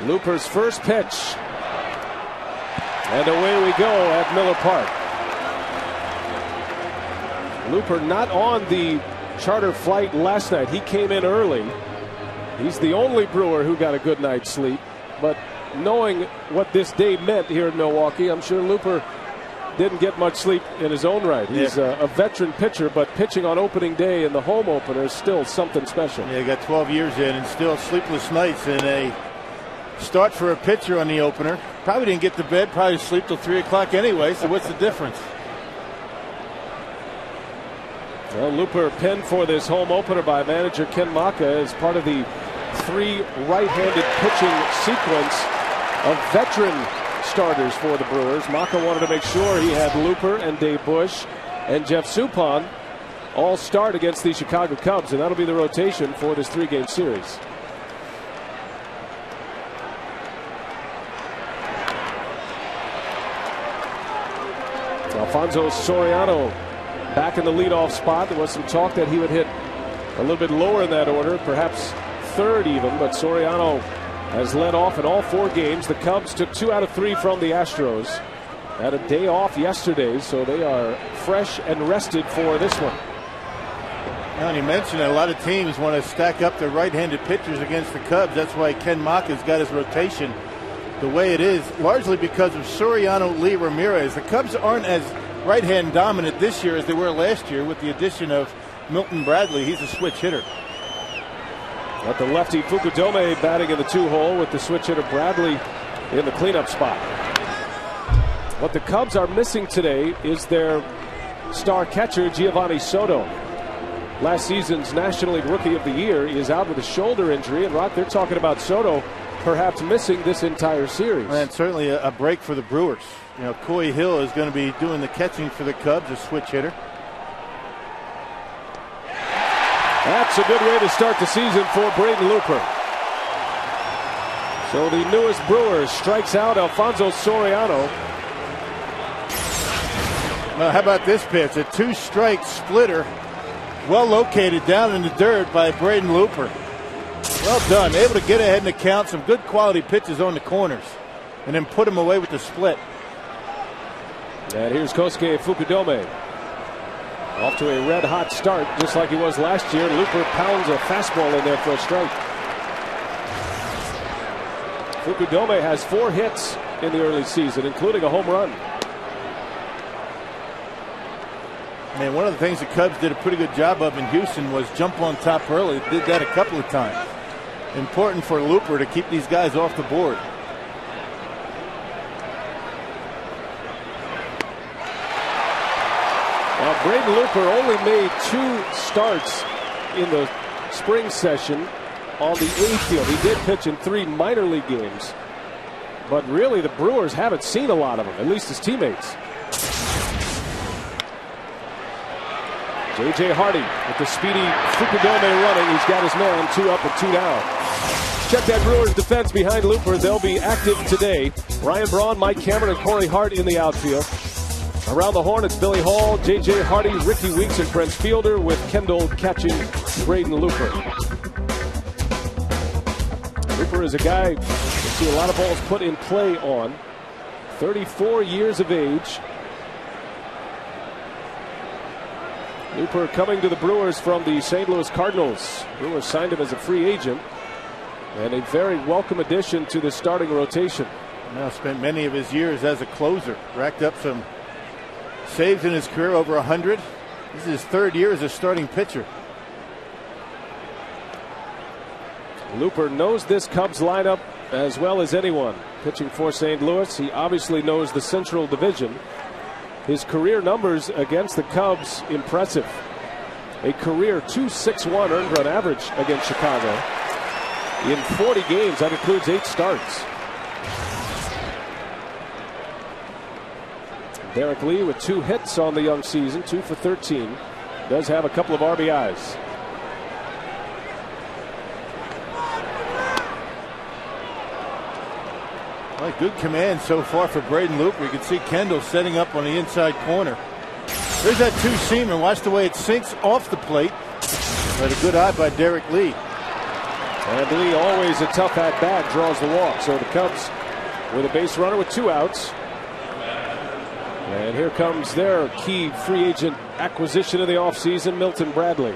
Looper's first pitch. And away we go at Miller Park. Looper not on the charter flight last night. He came in early. He's the only Brewer who got a good night's sleep. But knowing what this day meant here in Milwaukee, I'm sure Looper didn't get much sleep in his own right. He's a veteran pitcher, but pitching on opening day in the home opener is still something special. Yeah, he got 12 years in and still sleepless nights, and a start for a pitcher on the opener. Probably didn't get to bed, probably sleep till 3 o'clock anyway, so what's the difference? Well, Looper penned for this home opener by manager Ken Maka as part of the 3 right-handed pitching sequence of veteran starters for the Brewers. Maka wanted to make sure he had Looper and Dave Bush and Jeff Suppan all start against the Chicago Cubs, and that'll be the rotation for this 3-game series. Alfonso Soriano back in the leadoff spot. There was some talk that he would hit a little bit lower in that order, perhaps third even, but Soriano has led off in all 4 games. The Cubs took 2 out of 3 from the Astros. Had a day off yesterday, so they are fresh and rested for this one. Now, and you mentioned that a lot of teams want to stack up their right-handed pitchers against the Cubs. That's why Ken Maka's got his rotation the way it is, largely because of Soriano, Lee, Ramirez. The Cubs aren't as right-hand dominant this year as they were last year with the addition of Milton Bradley. He's a switch hitter. But the lefty Fukudome batting in the 2-hole with the switch hitter Bradley in the cleanup spot. What the Cubs are missing today is their star catcher Giovanni Soto. Last season's National League Rookie of the Year is out with a shoulder injury, and Rock, they're talking about Soto perhaps missing this entire series. And certainly a break for the Brewers. You know, Coy Hill is going to be doing the catching for the Cubs, a switch hitter. That's a good way to start the season for Braden Looper. So the newest Brewer strikes out Alfonso Soriano. Now, how about this pitch? A 2-strike splitter, well located down in the dirt by Braden Looper. Well done. Able to get ahead in the count. Some good quality pitches on the corners, and then put him away with the split. And here's Kosuke Fukudome. Off to a red-hot start, just like he was last year. Looper pounds a fastball in there for a strike. Fukudome has 4 hits in the early season, including a home run. Man, one of the things the Cubs did a pretty good job of in Houston was jump on top early. Did that a couple of times. Important for Looper to keep these guys off the board. Well, Braden Looper only made 2 starts in the spring session on the A field. He did pitch in 3 minor league games. But really, the Brewers haven't seen a lot of him, at least his teammates. J.J. Hardy with the speedy Fukudome running. He's got his man 2 up and 2 down. Check that Brewers defense behind Looper. They'll be active today. Ryan Braun, Mike Cameron, and Corey Hart in the outfield. Around the horn, it's Billy Hall, J.J. Hardy, Ricky Weeks, and Prince Fielder, with Kendall catching Braden Looper. Looper is a guy you see a lot of balls put in play on. 34 years of age. Looper coming to the Brewers from the St. Louis Cardinals. Brewers signed him as a free agent, and a very welcome addition to the starting rotation. Now spent many of his years as a closer. Racked up some saves in his career, over 100. This is his 3rd year as a starting pitcher. Looper knows this Cubs lineup as well as anyone. Pitching for St. Louis, he obviously knows the Central Division. His career numbers against the Cubs, impressive. A career .261 earned run average against Chicago. In 40 games, that includes 8 starts. Derek Lee with 2 hits on the young season, 2 for 13. Does have a couple of RBIs. Well, good command so far for Braden Looper. You can see Kendall setting up on the inside corner. There's that 2-seamer. Watch the way it sinks off the plate. But a good eye by Derek Lee. And Lee, always a tough at bat, draws the walk. So the Cubs with a base runner with 2 outs. And here comes their key free agent acquisition of the offseason, Milton Bradley.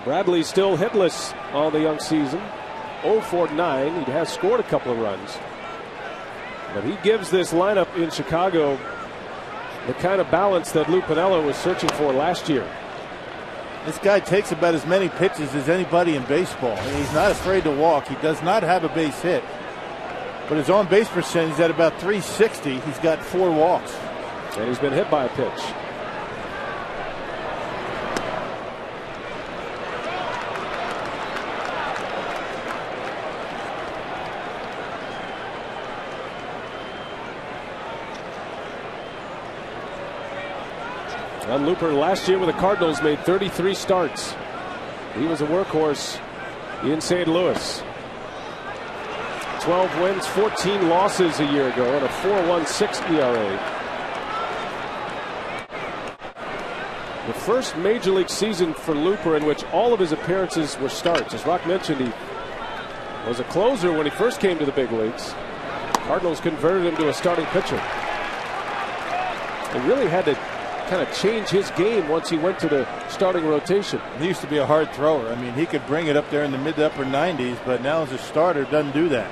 Bradley still hitless on the young season. 0 for 9. He has scored a couple of runs. But he gives this lineup in Chicago the kind of balance that Lou Piniella was searching for last year. This guy takes about as many pitches as anybody in baseball. And he's not afraid to walk. He does not have a base hit. But his on base percentage is at about 360. He's got 4 walks. And he's been hit by a pitch. Ron Looper last year with the Cardinals made 33 starts. He was a workhorse in St. Louis. 12 wins, 14 losses a year ago, and a 4.16 ERA. The first major league season for Looper in which all of his appearances were starts. As Rock mentioned, he was a closer when he first came to the big leagues. Cardinals converted him to a starting pitcher. He really had to kind of change his game once he went to the starting rotation. He used to be a hard thrower. I mean, he could bring it up there in the mid to upper 90s, but now as a starter doesn't do that.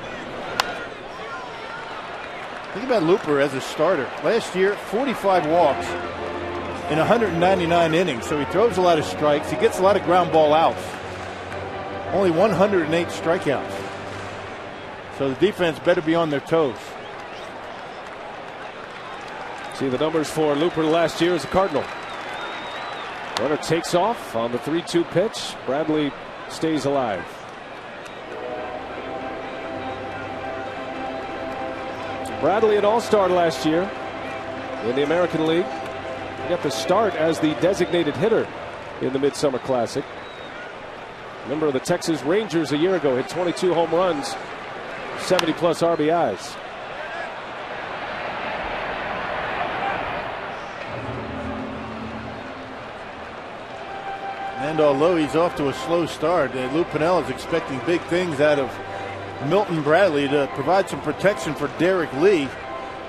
Think about Looper as a starter. Last year, 45 walks in 199 innings, so he throws a lot of strikes. He gets a lot of ground ball outs. Only 108 strikeouts. So the defense better be on their toes. See the numbers for Looper last year as a Cardinal. Runner takes off on the 3-2 pitch. Bradley stays alive. Bradley an all-star last year in the American League. He got the start as the designated hitter in the Midsummer Classic. Member of the Texas Rangers a year ago, hit 22 home runs, 70-plus RBIs. And although he's off to a slow start, Lou Piniella is expecting big things out of Milton Bradley to provide some protection for Derek Lee.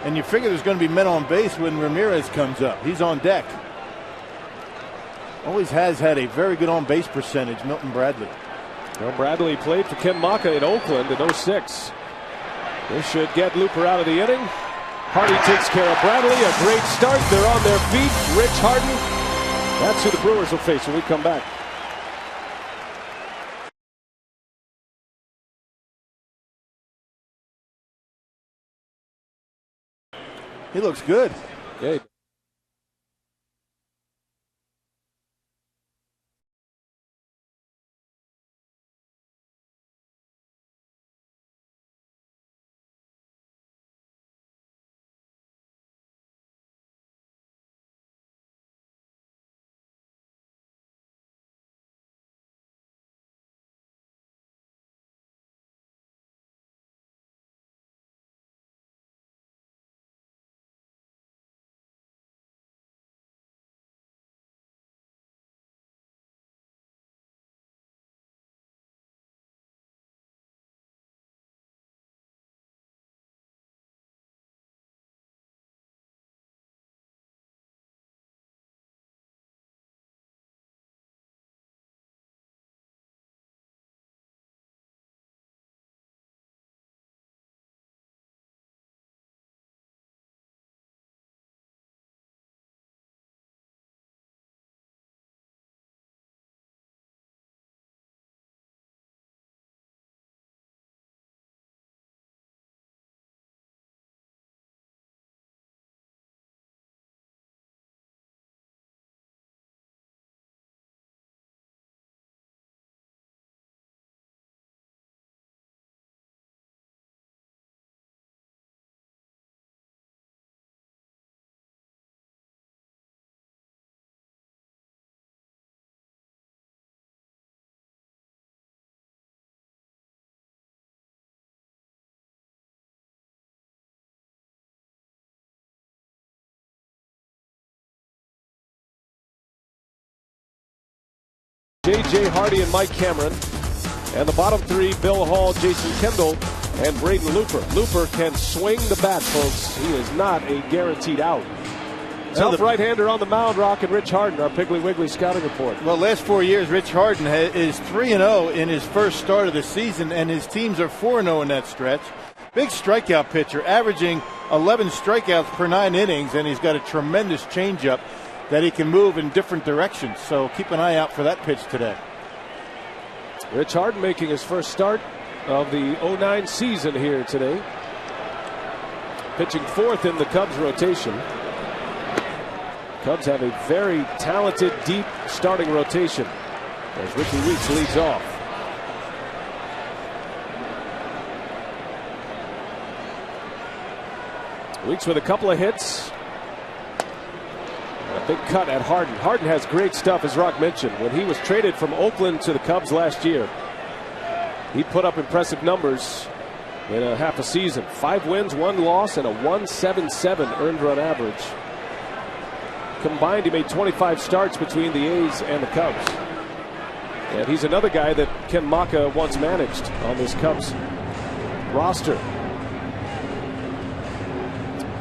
And you figure there's going to be men on base when Ramirez comes up. He's on deck. Always has had a very good on base percentage, Milton Bradley. Well, Bradley played for Ken Maka in Oakland in 06. This should get Looper out of the inning. Hardy takes care of Bradley. A great start. They're on their feet. Rich Harden. That's who the Brewers will face when we come back. He looks good. Yeah. Jay Hardy, and Mike Cameron. And the bottom three, Bill Hall, Jason Kendall, and Braden Looper. Looper can swing the bat, folks. He is not a guaranteed out. Tough right-hander on the mound, rocking Rich Harden, our Piggly Wiggly scouting report. Well, last 4 years, Rich Harden is 3-0 in his first start of the season, and his teams are 4-0 in that stretch. Big strikeout pitcher, averaging 11 strikeouts per 9 innings, and he's got a tremendous changeup that he can move in different directions. So keep an eye out for that pitch today. Rich Harden making his first start of the 09 season here today. Pitching fourth in the Cubs rotation. Cubs have a very talented, deep starting rotation as Ricky Weeks leads off. Weeks with a couple of hits. A big cut at Harden. Harden has great stuff, as Rock mentioned. When he was traded from Oakland to the Cubs last year, he put up impressive numbers in a half a season. 5 wins, 1 loss, and a 1.77 earned run average. Combined, he made 25 starts between the A's and the Cubs. And he's another guy that Ken Maka once managed on this Cubs roster.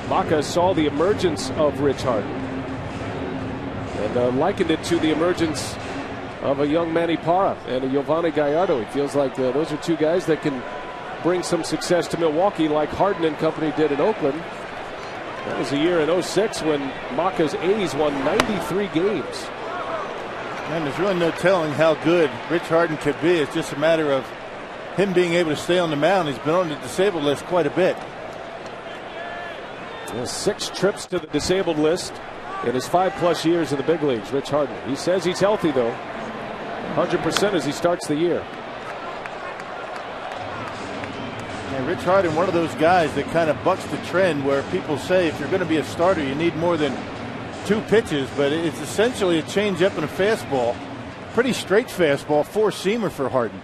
Maka saw the emergence of Rich Harden and likened it to the emergence of a young Manny Parra and a Giovanni Gallardo. He feels like those are two guys that can bring some success to Milwaukee like Harden and company did in Oakland. That was a year in 06 when Maka's A's won 93 games. Man, there's really no telling how good Rich Harden could be. It's just a matter of him being able to stay on the mound. He's been on the disabled list quite a bit. 6 trips to the disabled list in his 5+ years in the big leagues. Rich Harden. He says he's healthy though. 100% as he starts the year. And Rich Harden, one of those guys that kind of bucks the trend where people say if you're going to be a starter, you need more than 2 pitches, but it's essentially a changeup and a fastball. Pretty straight fastball, 4-seamer for Harden.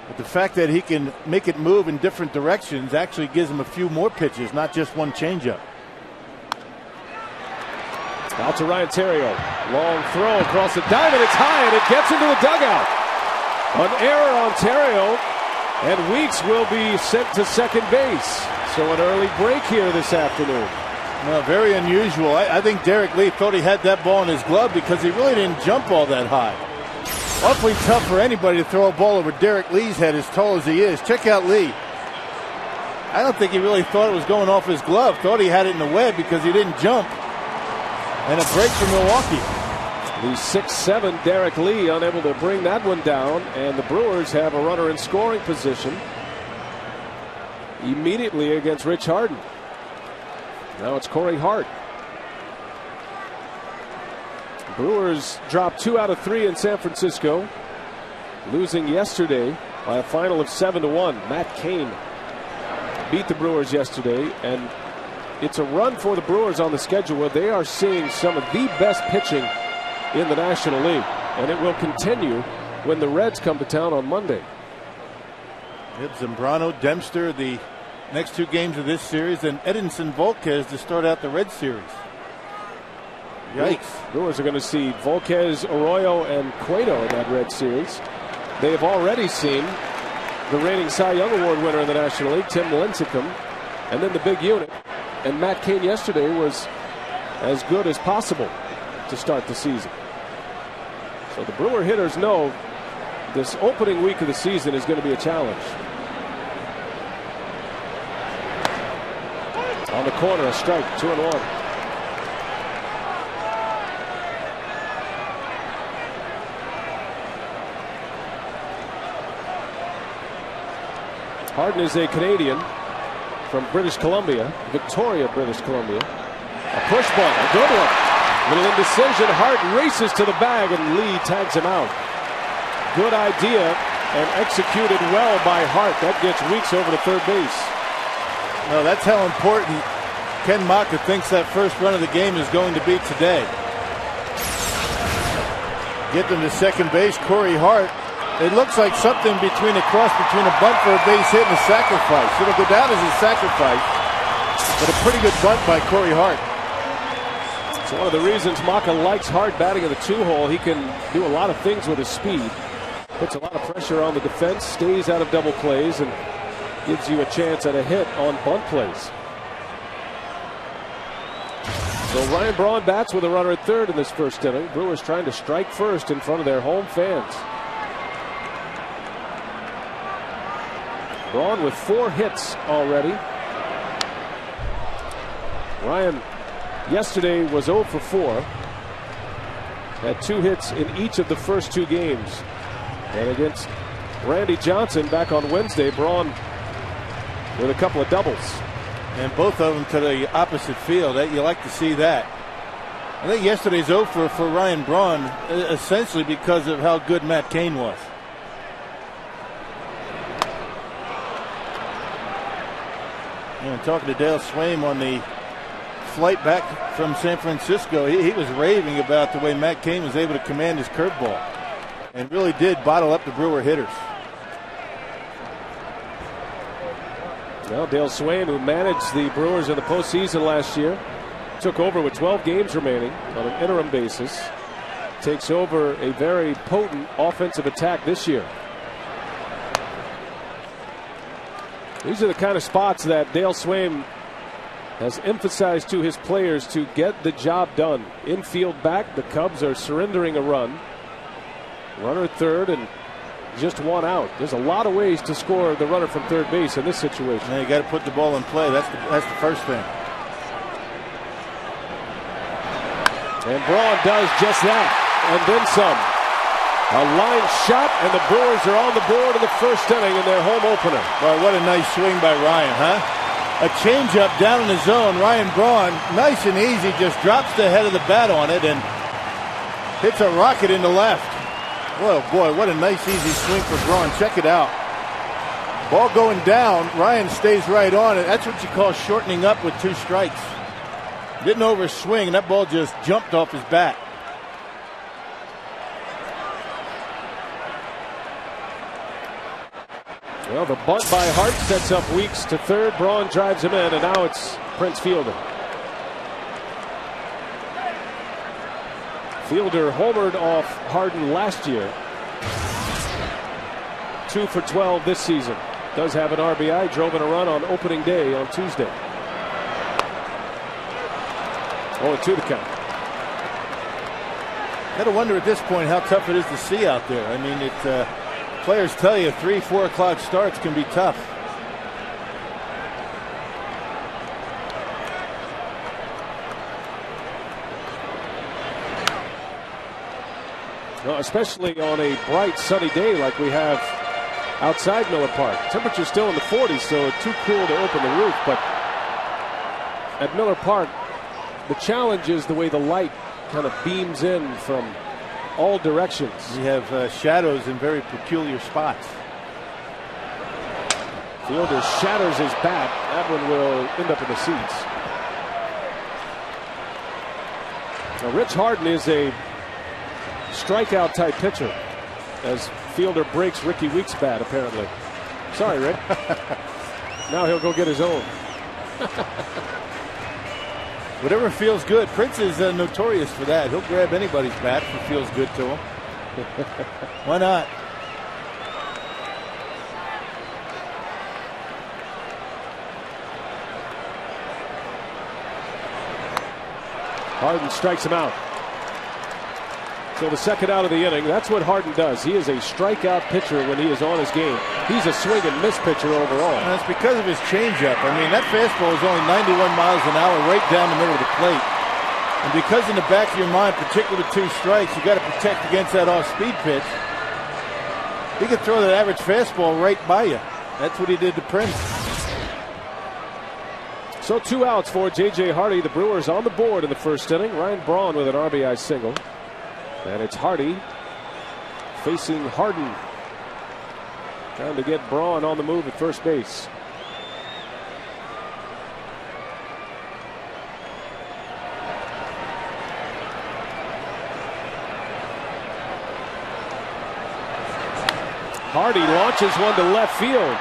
But the fact that he can make it move in different directions actually gives him a few more pitches, not just one changeup. Out to Ryan Theriot. Long throw across the diamond. It's high and it gets into the dugout. An error on Theriot, and Weeks will be sent to second base. So an early break here this afternoon. Well, very unusual. I think Derek Lee thought he had that ball in his glove because he really didn't jump all that high. Awfully tough for anybody to throw a ball over Derek Lee's head as tall as he is. Check out Lee. I don't think he really thought it was going off his glove. Thought he had it in the web because he didn't jump. And a break for Milwaukee. The 6'7" Derek Lee unable to bring that one down, and the Brewers have a runner in scoring position immediately against Rich Harden. Now it's Corey Hart. Brewers dropped 2 out of 3 in San Francisco, losing yesterday by a final of 7-1. Matt Cain beat the Brewers yesterday, and it's a run for the Brewers on the schedule where they are seeing some of the best pitching in the National League, and it will continue when the Reds come to town on Monday. Zambrano, Dempster, the next 2 games of this series, and Edinson Volquez to start out the Red Series. Yikes. Brewers are going to see Volquez, Arroyo, and Cueto in that Red Series. They have already seen the reigning Cy Young Award winner in the National League, Tim Lincecum, and then the big unit. And Matt Cain yesterday was as good as possible to start the season. So the Brewer hitters know this opening week of the season is going to be a challenge. On the corner, a strike, 2-1. Harden is a Canadian from British Columbia, Victoria, British Columbia. A push bunt, a good one. Little indecision. Hart races to the bag, and Lee tags him out. Good idea and executed well by Hart. That gets Weeks over to third base. Well, that's how important Ken Maka thinks that first run of the game is going to be today. Get them to second base. Corey Hart. It looks like something between a cross between a bunt for a base hit and a sacrifice. It'll go down as a sacrifice, but a pretty good bunt by Corey Hart. It's one of the reasons Maka likes Hart batting in the 2-hole. He can do a lot of things with his speed. Puts a lot of pressure on the defense, stays out of double plays, and gives you a chance at a hit on bunt plays. So Ryan Braun bats with a runner at third in this first inning. Brewers trying to strike first in front of their home fans. Braun with 4 hits already. Ryan yesterday was 0 for 4. Had 2 hits in each of the first 2 games. And against Randy Johnson back on Wednesday, Braun with a couple of doubles. And both of them to the opposite field. You like to see that. I think yesterday's 0 for Ryan Braun, essentially because of how good Matt Cain was. And talking to Dale Swaim on the flight back from San Francisco, he was raving about the way Matt Cain was able to command his curveball and really did bottle up the Brewer hitters. Well, Dale Swaim, who managed the Brewers in the postseason last year, took over with 12 games remaining on an interim basis. Takes over a very potent offensive attack this year. These are the kind of spots that Dale Swaim has emphasized to his players to get the job done. Infield back, the Cubs are surrendering a run. Runner at third and just 1 out. There's a lot of ways to score the runner from third base in this situation. Now you got to put the ball in play. That's the first thing. And Braun does just that, and then some. A line shot, and the Brewers are on the board in the first inning in their home opener. Boy, what a nice swing by Ryan, huh? A changeup down in the zone. Ryan Braun, nice and easy, just drops the head of the bat on it and hits a rocket into left. Well, boy, what a nice, easy swing for Braun. Check it out. Ball going down. Ryan stays right on it. That's what you call shortening up with 2 strikes. Didn't overswing, and that ball just jumped off his bat. Well, the bunt by Hart sets up Weeks to third. Braun drives him in, and now it's Prince Fielder. Fielder homered off Harden last year. 2 for 12 this season. Does have an RBI, drove in a run on opening day on Tuesday. 0-2 the count. Gotta wonder at this point how tough it is to see out there. I mean, players tell you 3-4 o'clock starts can be tough. Well, especially on a bright sunny day like we have outside Miller Park. Temperature's still in the 40s, so too cool to open the roof. But at Miller Park, the challenge is the way the light kind of beams in from all directions. We have shadows in very peculiar spots. Fielder shatters his bat. That one will end up in the seats. Now, Rich Harden is a strikeout type pitcher, as Fielder breaks Ricky Weeks' bat, apparently. Sorry, Rick. Now he'll go get his own. Whatever feels good. Prince is notorious for that. He'll grab anybody's bat if it feels good to him. Why not? Harden strikes him out. So the second out of the inning. That's what Harden does. He is a strikeout pitcher when he is on his game. He's a swing and miss pitcher overall. And it's because of his changeup. I mean, that fastball is only 91 miles an hour right down the middle of the plate. And because in the back of your mind, particularly with 2 strikes, you got to protect against that off-speed pitch. He could throw that average fastball right by you. That's what he did to Prince. So 2 outs for J.J. Hardy. The Brewers on the board in the first inning. Ryan Braun with an RBI single. And it's Hardy facing Harden. Trying to get Braun on the move at first base. Hardy launches one to left field.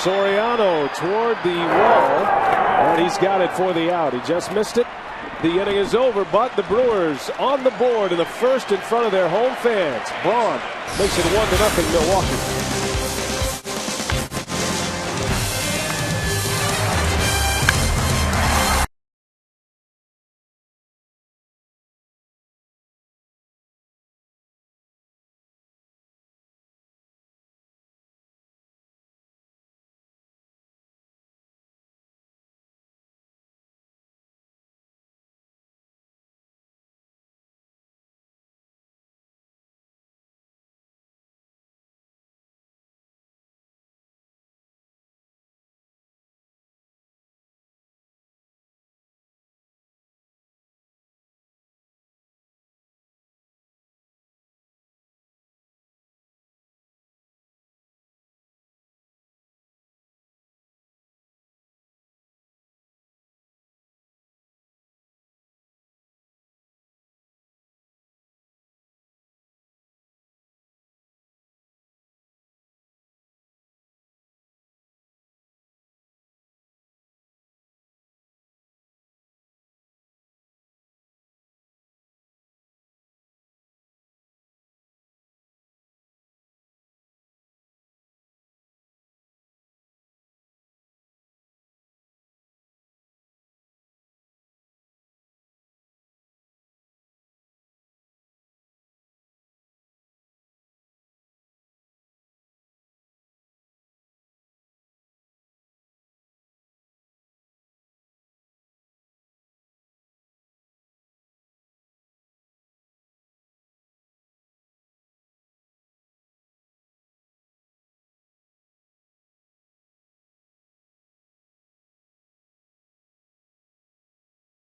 Soriano toward the wall, and he's got it for the out. He just missed it. The inning is over, but the Brewers on the board in the first in front of their home fans. Braun makes it 1-0 Milwaukee.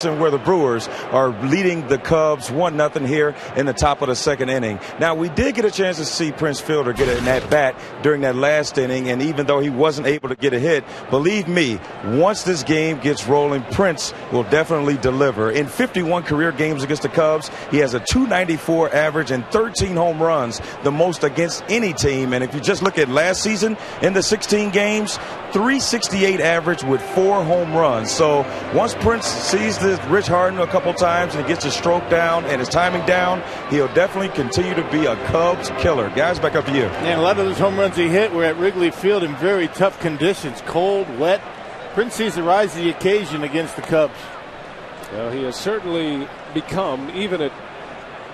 Where the Brewers are leading the Cubs 1-0 here in the top of the second inning. Now, we did get a chance to see Prince Fielder get an at-bat during that last inning, and even though he wasn't able to get a hit, believe me, once this game gets rolling, Prince will definitely deliver. In 51 career games against the Cubs, he has a .294 average and 13 home runs, the most against any team. And if you just look at last season, in the 16 games, .368 average with 4 home runs. So once Prince sees the Rich Harden a couple times and gets his stroke down and his timing down, he'll definitely continue to be a Cubs killer. Guys, back up to you. And a lot of those home runs he hit were at Wrigley Field in very tough conditions, cold, wet. Prince sees the rise to the occasion against the Cubs. Well, he has certainly become, even at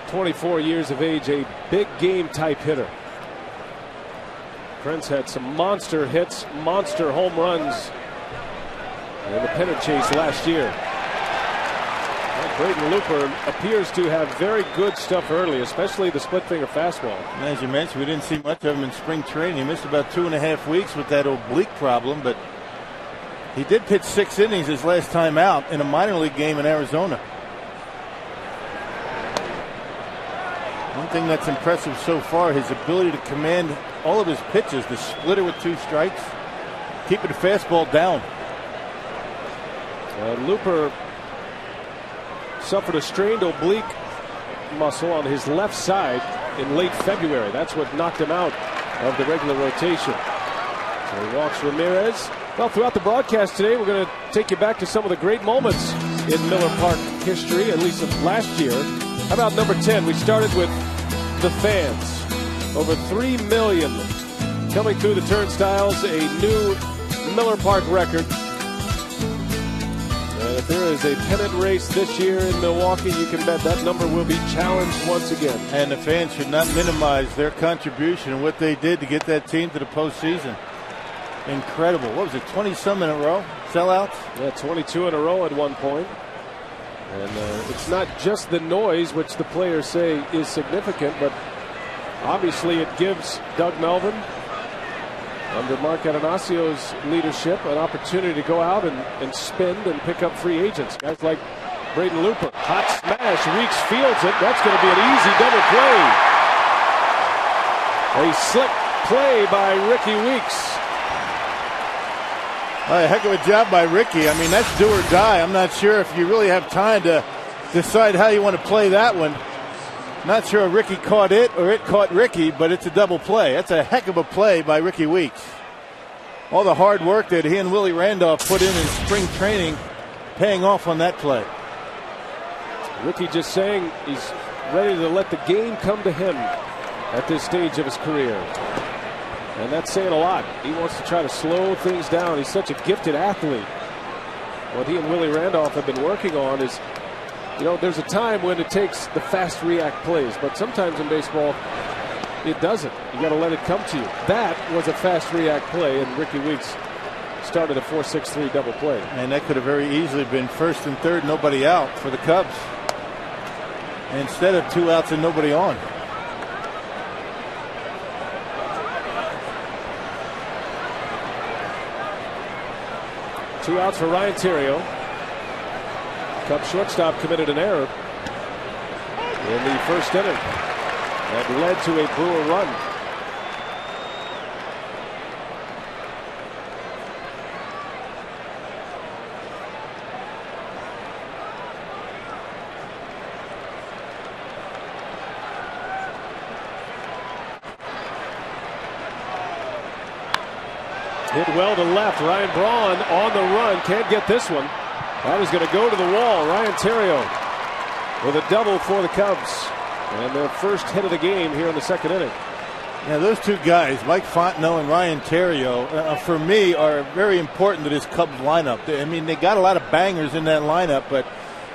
24 years of age, a big game type hitter. Prince had some monster hits, monster home runs in the pennant chase last year. Braden Looper appears to have very good stuff early, especially the split finger fastball. And as you mentioned, we didn't see much of him in spring training. He missed about 2.5 weeks with that oblique problem, but he did pitch 6 innings his last time out in a minor league game in Arizona. One thing that's impressive so far, his ability to command all of his pitches, the splitter with 2 strikes, keeping the fastball down. Looper suffered a strained oblique muscle on his left side in late February. That's what knocked him out of the regular rotation. So he walks Ramirez. Well, throughout the broadcast today, we're going to take you back to some of the great moments in Miller Park history, at least of last year. How about number 10? We started with the fans. Over 3 million coming through the turnstiles, a new Miller Park record. And if there is a pennant race this year in Milwaukee, you can bet that number will be challenged once again. And the fans should not minimize their contribution and what they did to get that team to the postseason. Incredible. What was it, 20-some in a row? Sellouts? Yeah, 22 in a row at one point. And it's not just the noise, which the players say is significant, but obviously it gives Doug Melvin, under Mark Adonasio's leadership, an opportunity to go out and spend and pick up free agents. Guys like Braden Looper. Hot smash. Weeks fields it. That's going to be an easy double play. A slick play by Ricky Weeks. A heck of a job by Ricky. I mean, that's do or die. I'm not sure if you really have time to decide how you want to play that one. Not sure if Ricky caught it or it caught Ricky, but it's a double play. That's a heck of a play by Ricky Weeks. All the hard work that he and Willie Randolph put in spring training paying off on that play. Ricky just saying he's ready to let the game come to him at this stage of his career. And that's saying a lot. He wants to try to slow things down. He's such a gifted athlete. What he and Willie Randolph have been working on is, there's a time when it takes the fast react plays, but sometimes in baseball it doesn't. You got to let it come to you. That was a fast react play, and Ricky Weeks started a 4-6-3 double play. And that could have very easily been first and third, nobody out for the Cubs. Instead of 2 outs and nobody on. Two outs for Ryan Theriot. Cubs shortstop committed an error in the first inning that led to a Brewer run. Hit well to left. Ryan Braun on the run. Can't get this one. That is going to go to the wall. Ryan Theriot with a double for the Cubs. And their first hit of the game here in the second inning. Yeah, those two guys, Mike Fontenot and Ryan Theriot, for me, are very important to this Cubs lineup. I mean, they got a lot of bangers in that lineup, but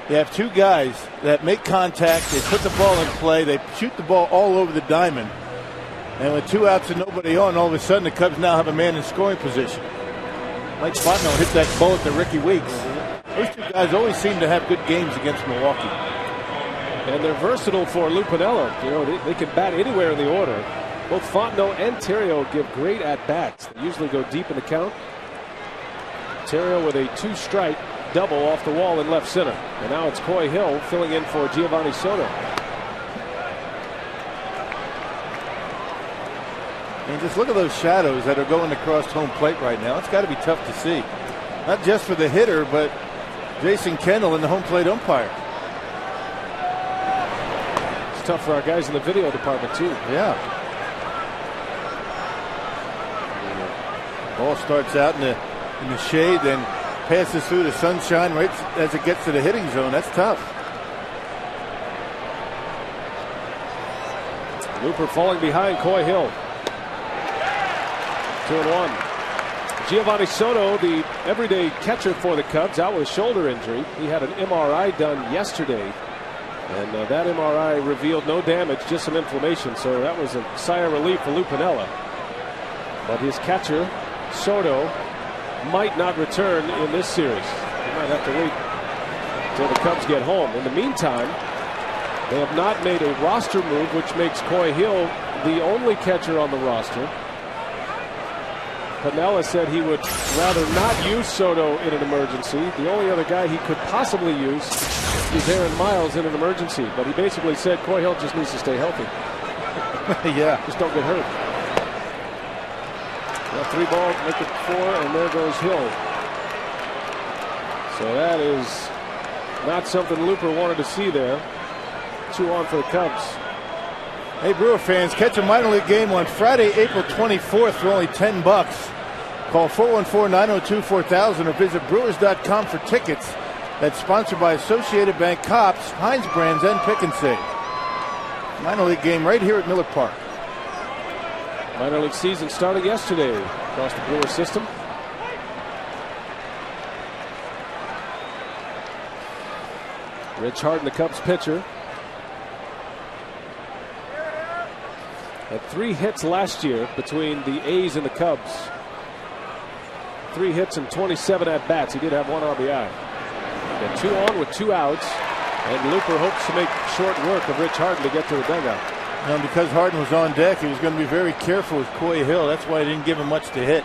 they have two guys that make contact. They put the ball in play. They shoot the ball all over the diamond. And with 2 outs and nobody on, all of a sudden the Cubs now have a man in scoring position. Mike Fontenot hit that bullet to Ricky Weeks. Those two guys always seem to have good games against Milwaukee. And they're versatile for Lou Piniella. They can bat anywhere in the order. Both Fontenot and Theriot give great at-bats. They usually go deep in the count. Theriot with a 2-strike double off the wall in left center. And now it's Coy Hill filling in for Giovanni Soto. And just look at those shadows that are going across home plate right now. It's got to be tough to see. Not just for the hitter, but Jason Kendall and the home plate umpire. It's tough for our guys in the video department, too. Yeah. Ball starts out in the shade, then passes through the sunshine right as it gets to the hitting zone. That's tough. Looper falling behind Coy Hill. 2-1. Giovanni Soto, the everyday catcher for the Cubs, out with a shoulder injury. He had an MRI done yesterday, and that MRI revealed no damage, just some inflammation. So that was a sigh of relief for Lou Piniella. But his catcher, Soto, might not return in this series. He might have to wait until the Cubs get home. In the meantime, they have not made a roster move, which makes Coy Hill the only catcher on the roster. Piniella said he would rather not use Soto in an emergency. The only other guy he could possibly use is Aaron Miles in an emergency. But he basically said Coy Hill just needs to stay healthy. Yeah. Just don't get hurt. Well, 3 balls, make it 4, and there goes Hill. So that is not something Looper wanted to see there. 2 on for the Cubs. Hey, Brewer fans, catch a minor league game on Friday, April 24th for only $10. Call 414-902-4000 or visit Brewers.com for tickets. That's sponsored by Associated Bank, Cops, Heinz Brands, and Pick and Save. Minor league game right here at Miller Park. Minor league season started yesterday across the Brewer system. Rich Harden, the Cubs pitcher, had 3 hits last year between the A's and the Cubs. 3 hits and 27 at-bats. He did have 1 RBI. And 2 on with 2 outs. And Looper hopes to make short work of Rich Harden to get to the dugout. And because Harden was on deck, he was going to be very careful with Coy Hill. That's why he didn't give him much to hit.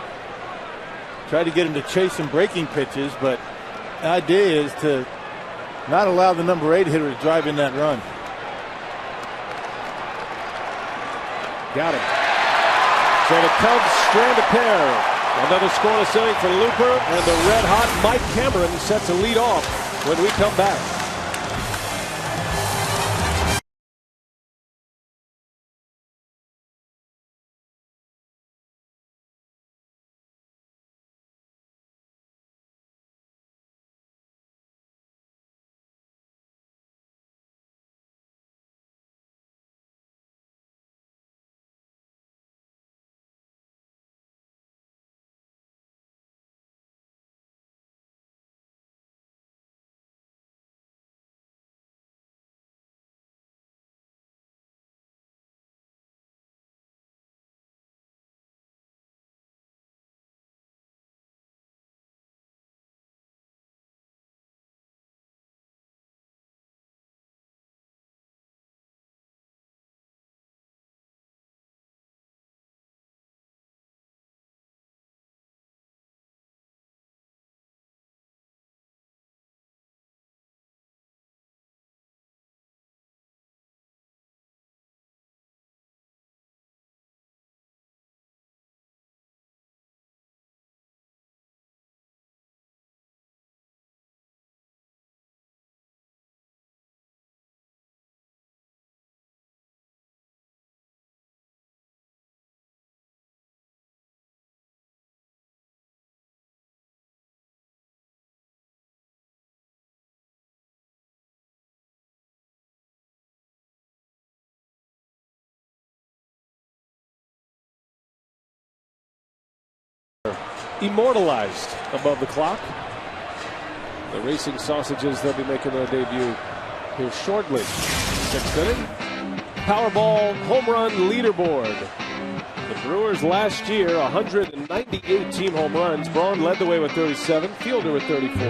Tried to get him to chase some breaking pitches, but the idea is to not allow the number 8 hitter to drive in that run. Got him. So the Cubs strand a pair. Another scoreless inning for Looper, and the red-hot Mike Cameron set to lead off when we come back. immortalized above the clock. The Racing Sausages, they'll be making their debut here shortly. 6th inning. Powerball home run leaderboard. The Brewers last year, 198 team home runs. Braun led the way with 37, Fielder with 34. 2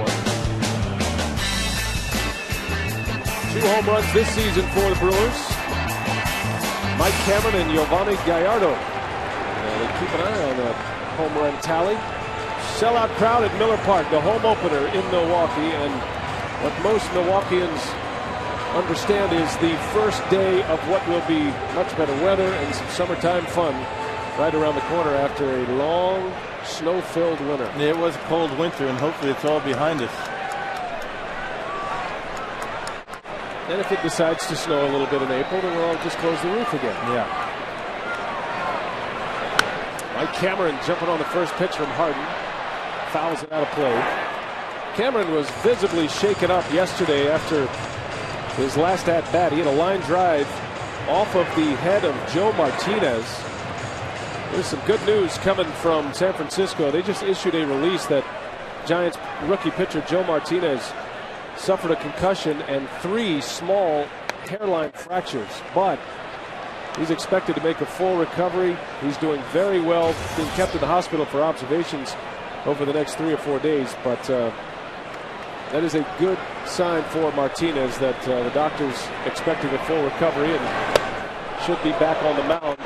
home runs this season for the Brewers. Mike Cameron and Giovanni Gallardo. They keep an eye on that home run tally. Sellout crowd at Miller Park, the home opener in Milwaukee. And what most Milwaukeeans understand is the first day of what will be much better weather and some summertime fun right around the corner after a long snow-filled winter. Yeah, it was a cold winter, and hopefully it's all behind us. And if it decides to snow a little bit in April, then we'll just close the roof again. Yeah. Mike Cameron jumping on the first pitch from Harden. Fouls it out of play. Cameron was visibly shaken up yesterday after his last at-bat. He had a line drive off of the head of Joe Martinez. There's some good news coming from San Francisco. They just issued a release that Giants rookie pitcher Joe Martinez suffered a concussion and 3 small hairline fractures, but he's expected to make a full recovery. He's doing very well, being kept in the hospital for observations over the next 3 or 4 days, but that is a good sign for Martinez that the doctor's expecting a full recovery and should be back on the mound.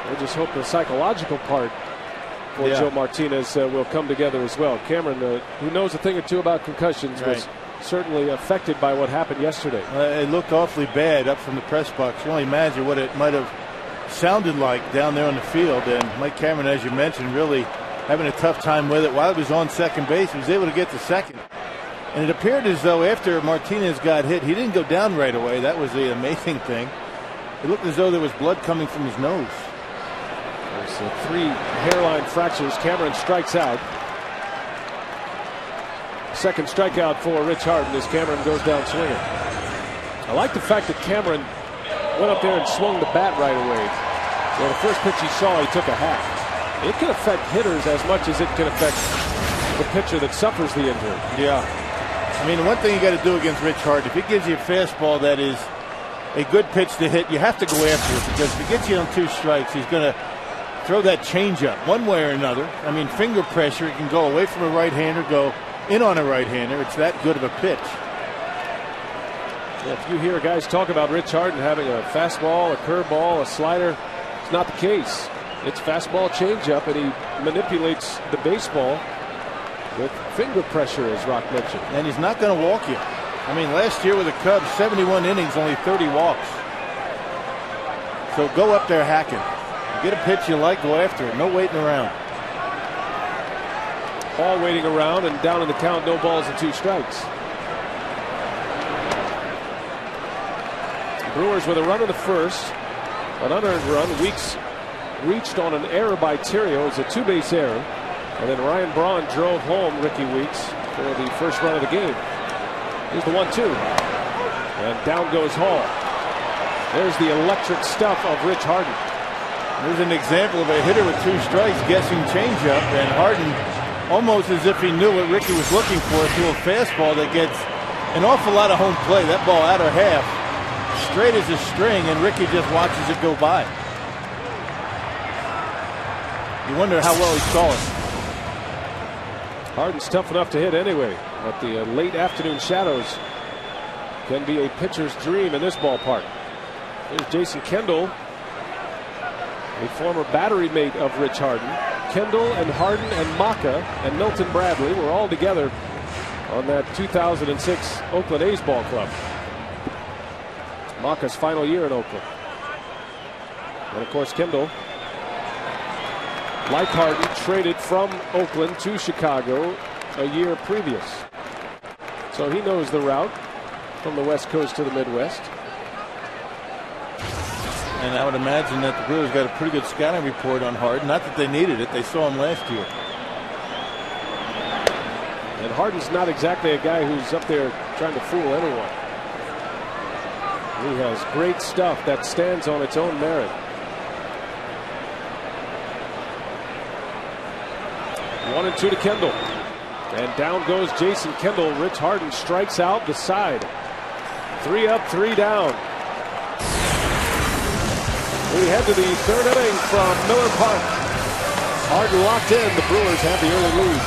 We just hope the psychological part for Joe Martinez will come together as well. Cameron, who knows a thing or two about concussions, was certainly affected by what happened yesterday. It looked awfully bad up from the press box. You can only imagine what it might have sounded like down there on the field. And Mike Cameron, as you mentioned, really having a tough time with it. While he was on second base, he was able to get to second. And it appeared as though after Martinez got hit, he didn't go down right away. That was the amazing thing. It looked as though there was blood coming from his nose. There's 3 hairline fractures. Cameron strikes out. Second strikeout for Rich Harden as Cameron goes down swinging. I like the fact that Cameron went up there and swung the bat right away. The first pitch he saw, he took a hack. It can affect hitters as much as it can affect the pitcher that suffers the injury. Yeah. I mean, the one thing you got to do against Rich Hart, if he gives you a fastball that is a good pitch to hit, you have to go after it, because if he gets you on 2 strikes, he's going to throw that changeup one way or another. I mean, finger pressure, it can go away from a right-hander, go in on a right-hander. It's that good of a pitch. Yeah, if you hear guys talk about Rich Harden having a fastball, a curveball, a slider, it's not the case. It's fastball, changeup, and he manipulates the baseball with finger pressure, as Rock mentioned. And he's not going to walk you. I mean, last year with the Cubs, 71 innings, only 30 walks. So go up there hacking. Get a pitch you like, go after it. No waiting around. All waiting around, and down in the count, no balls and 2 strikes. Brewers with a run in the first, an unearned run. Weeks reached on an error by Theriot. It was a 2-base error. And then Ryan Braun drove home Ricky Weeks for the first run of the game. Here's the 1-2. And down goes Hall. There's the electric stuff of Rich Harden. There's an example of a hitter with 2 strikes guessing changeup, and Harden, almost as if he knew what Ricky was looking for, threw a fastball that gets an awful lot of home play. That ball out of half, straight as a string, and Ricky just watches it go by. You wonder how well he saw it. Harden's tough enough to hit anyway, but the late afternoon shadows can be a pitcher's dream in this ballpark. There's Jason Kendall, a former battery mate of Rich Harden. Kendall and Harden and Maka and Milton Bradley were all together on that 2006 Oakland A's ball club. Maka's final year in Oakland. And of course, Kendall, like Harden, traded from Oakland to Chicago a year previous. So he knows the route from the West Coast to the Midwest. And I would imagine that the Brewers got a pretty good scouting report on Harden. Not that they needed it. They saw him last year. And Harden's not exactly a guy who's up there trying to fool anyone. He has great stuff that stands on its own merit. 1-2 to Kendall. And down goes Jason Kendall. Rich Harden strikes out the side. 3 up, 3 down. We head to the 3rd inning from Miller Park. Harden locked in. The Brewers have the early lead.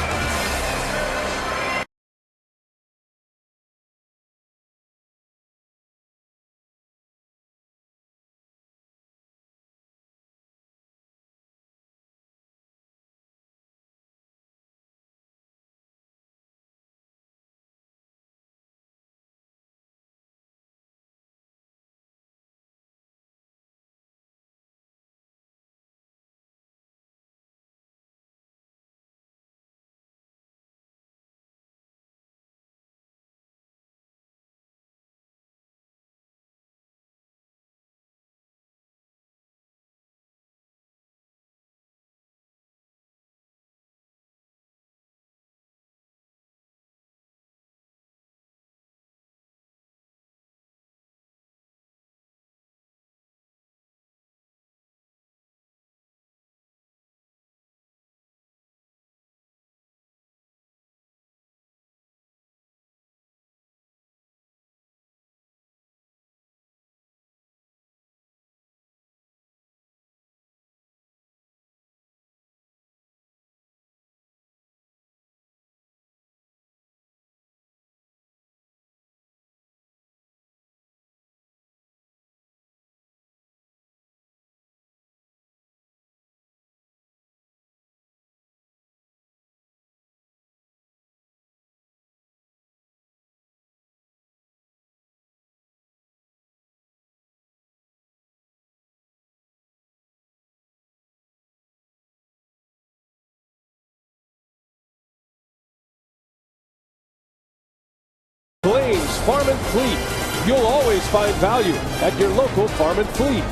Blaines Farm and Fleet. You'll always find value at your local Farm and Fleet.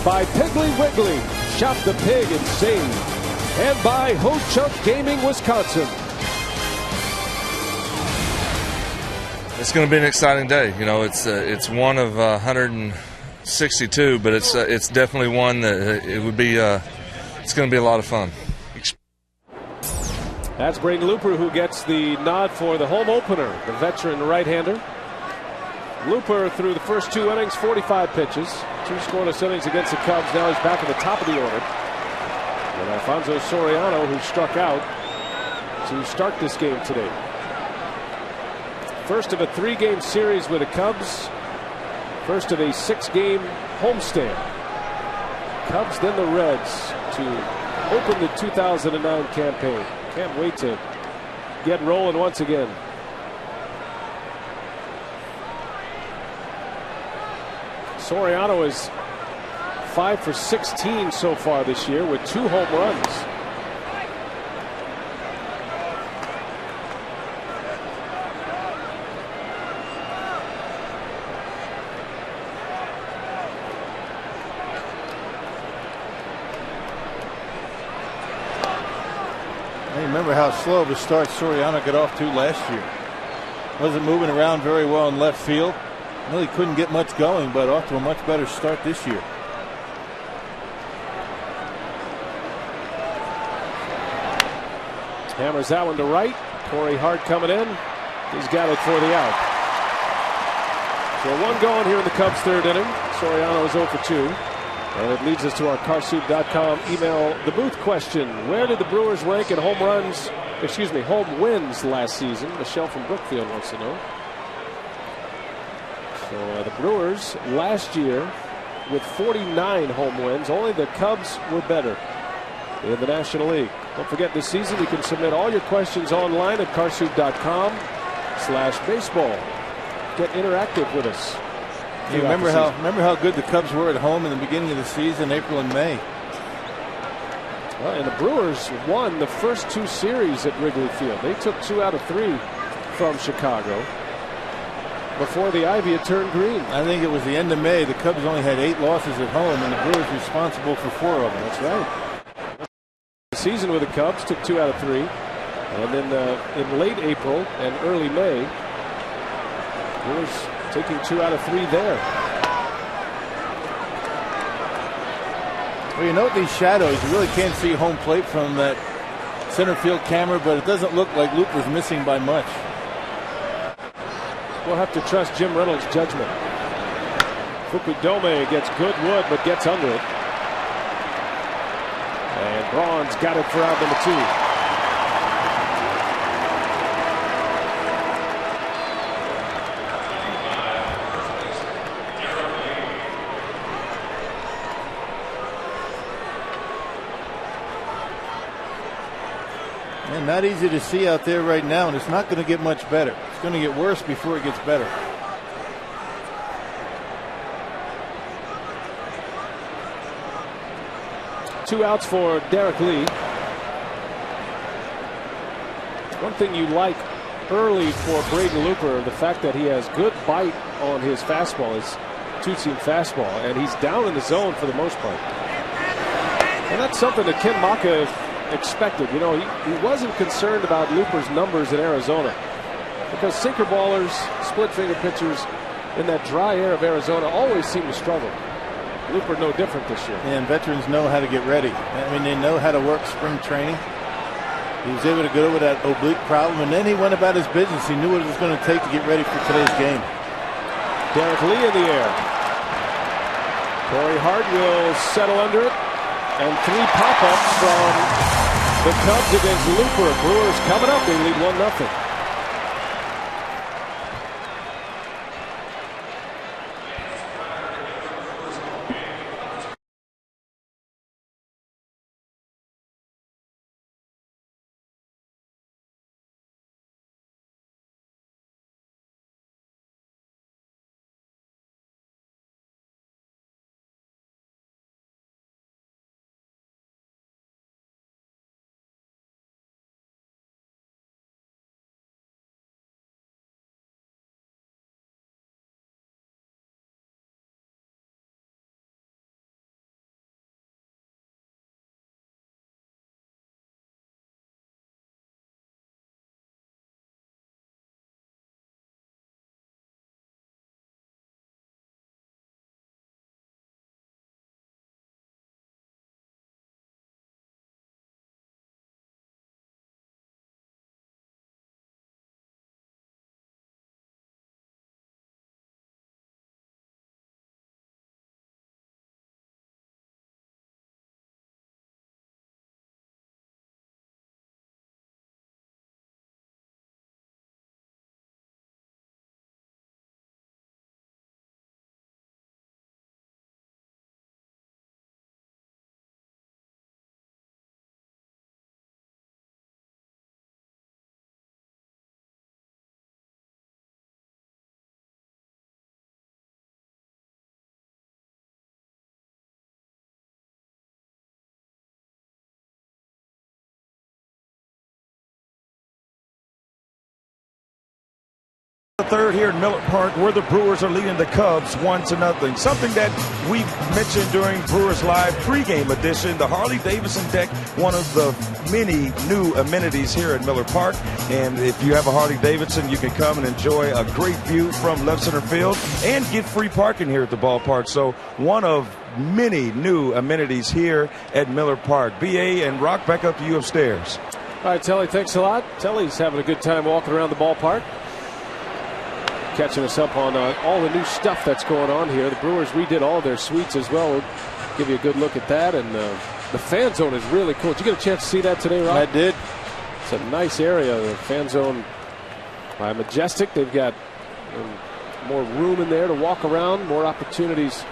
By Piggly Wiggly. Shop the pig and save. And by Ho Chunk Gaming, Wisconsin. It's going to be an exciting day. You know, it's one of 162, but it's definitely one that it would be. It's going to be a lot of fun. That's Braden Looper who gets the nod for the home opener, the veteran right-hander. Looper through the first 2 innings, 45 pitches, 2 scoreless innings against the Cubs. Now he's back at the top of the order. And Alfonso Soriano, who struck out to start this game today. First of a 3-game series with the Cubs. First of a 6-game homestand. Cubs, then the Reds to open the 2009 campaign. Can't wait to get rolling once again. Soriano is 5 for 16 so far this year with 2 home runs. Remember how slow of a start Soriano got off to last year. Wasn't moving around very well in left field. Really couldn't get much going, but off to a much better start this year. Hammers that one to right. Corey Hart coming in. He's got it for the out. So 1 going here in the Cubs' 3rd inning. Soriano is 0 for 2. And it leads us to our carsoup.com email the booth question. Where did the Brewers rank in home wins last season? Michelle from Brookfield wants to know. So the Brewers last year with 49 home wins. Only the Cubs were better in the National League. Don't forget, this season you can submit all your questions online at carsoup.com/baseball. Get interactive with us. You remember how good the Cubs were at home in the beginning of the season, April and May. Well, and the Brewers won the first 2 series at Wrigley Field. They took 2 out of 3 from Chicago before the ivy had turned green. I think it was the end of May. The Cubs only had 8 losses at home, and the Brewers responsible for 4 of them. That's right. The season with the Cubs took 2 out of 3, and then in late April and early May, Brewers taking 2 out of 3 there. Well, you note these shadows. You really can't see home plate from that center field camera, but it doesn't look like Looper's missing by much. We'll have to trust Jim Reynolds' judgment. Fukudome gets good wood, but gets under it. And Braun's got it for out number 2. And not easy to see out there right now, and it's not going to get much better. It's going to get worse before it gets better. Two outs for Derek Lee. One thing you like early for Braden Looper, the fact that he has good bite on his fastball, his two-seam fastball, and he's down in the zone for the most part. And that's something that Ken Maka expected. You know, he wasn't concerned about Looper's numbers in Arizona because sinker ballers, split finger pitchers in that dry air of Arizona always seem to struggle. Looper no different this year. And veterans know how to get ready. I mean, they know how to work spring training. He was able to get over that oblique problem, and then he went about his business. He knew what it was going to take to get ready for today's game. Derek Lee in the air. Corey Hart will settle under it. And 3 pop-ups from the Cubs against Looper. Brewers coming up. They lead 1-0. The third here in Miller Park, where the Brewers are leading the Cubs 1-0. Something that we mentioned during Brewers Live pregame edition, the Harley Davidson deck, one of the many new amenities here at Miller Park. And if you have a Harley Davidson, you can come and enjoy a great view from left center field and get free parking here at the ballpark. So one of many new amenities here at Miller Park. BA and Rock, back up to you upstairs. All right, Telly, thanks a lot. Telly's having a good time walking around the ballpark, catching us up on all the new stuff that's going on here. The Brewers redid all their suites as well. We'll give you a good look at that. And the fan zone is really cool. Did you get a chance to see that today, Rob? I did. It's a nice area. The fan zone by Majestic. They've got more room in there to walk around, more opportunities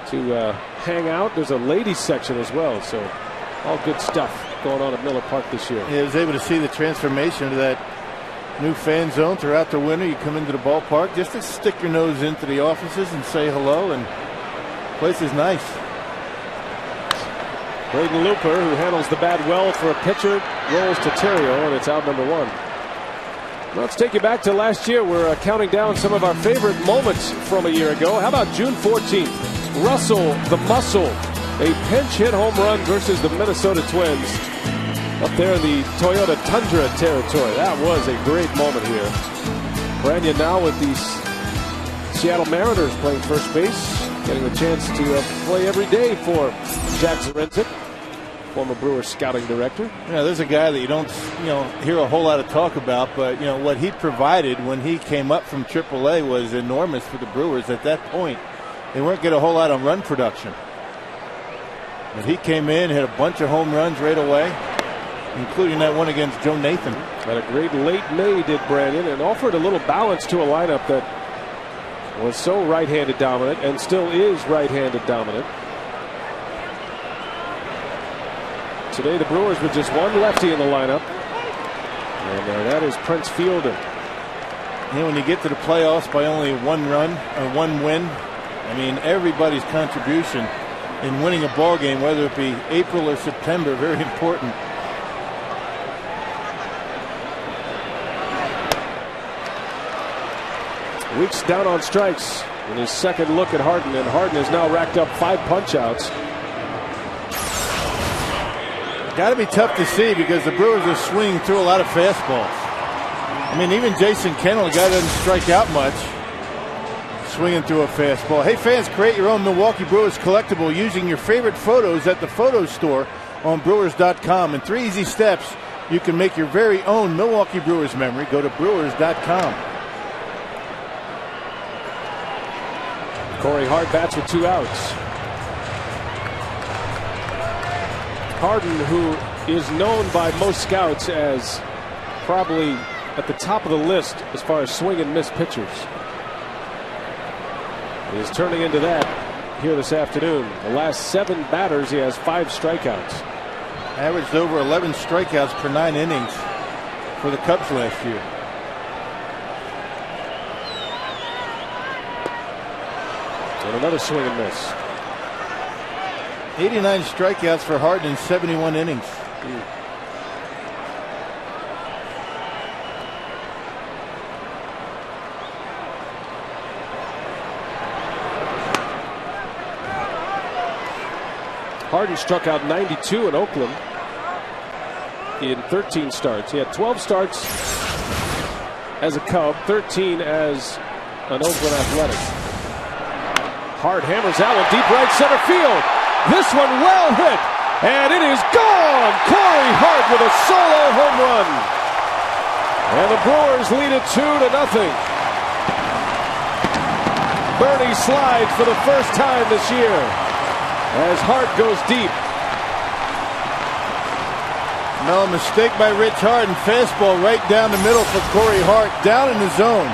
to hang out. There's a ladies section as well. So all good stuff going on at Miller Park this year. Yeah, I was able to see the transformation of that new fan zone throughout the winter. You come into the ballpark just to stick your nose into the offices and say hello, and the place is nice. Braden Looper, who handles the bat well for a pitcher, rolls to Terrio, and it's out number 1. Let's take you back to last year. We're counting down some of our favorite moments from a year ago. How about June 14th? Russell the Muscle, a pinch hit home run versus the Minnesota Twins up there in the Toyota Tundra territory. That was a great moment here. Brandon now with the Seattle Mariners playing first base, getting a chance to play every day for Jack Zarenzik. former Brewers scouting director. There's a guy that you don't hear a whole lot of talk about, but what he provided when he came up from AAA was enormous for the Brewers. At that point, they weren't getting a whole lot on run production. But he came in, hit a bunch of home runs right away, including that one against Joe Nathan. Had a great late May, did Brandon, and offered a little balance to a lineup that was so right-handed dominant and still is right-handed dominant. Today the Brewers with just one lefty in the lineup, and that is Prince Fielder. When you get to the playoffs by only one run or one win, everybody's contribution in winning a ball game, whether it be April or September, very important. Weeks down on strikes in his second look at Harden, and Harden has now racked up 5 punch-outs. Got to be tough to see because the Brewers are swinging through a lot of fastballs. Even Jason Kennel, a guy doesn't strike out much, swinging through a fastball. Hey fans, create your own Milwaukee Brewers collectible using your favorite photos at the photo store on Brewers.com. In 3 easy steps, you can make your very own Milwaukee Brewers memory. Go to Brewers.com. Corey Hart bats with 2 outs. Harden, who is known by most scouts as probably at the top of the list as far as swing and miss pitchers, is turning into that here this afternoon. The last 7 batters, he has 5 strikeouts. Averaged over 11 strikeouts per 9 innings for the Cubs last year. And another swing and miss. 89 strikeouts for Harden in 71 innings. Harden struck out 92 in Oakland in 13 starts. He had 12 starts as a Cub, 13 as an Oakland Athletic. Hart hammers out one deep right center field. This one well hit, and it is gone. Corey Hart with a solo home run, and the Brewers lead it 2-0. Bernie slides for the first time this year as Hart goes deep. No mistake by Rich Harden. Fastball right down the middle for Corey Hart, down in the zone.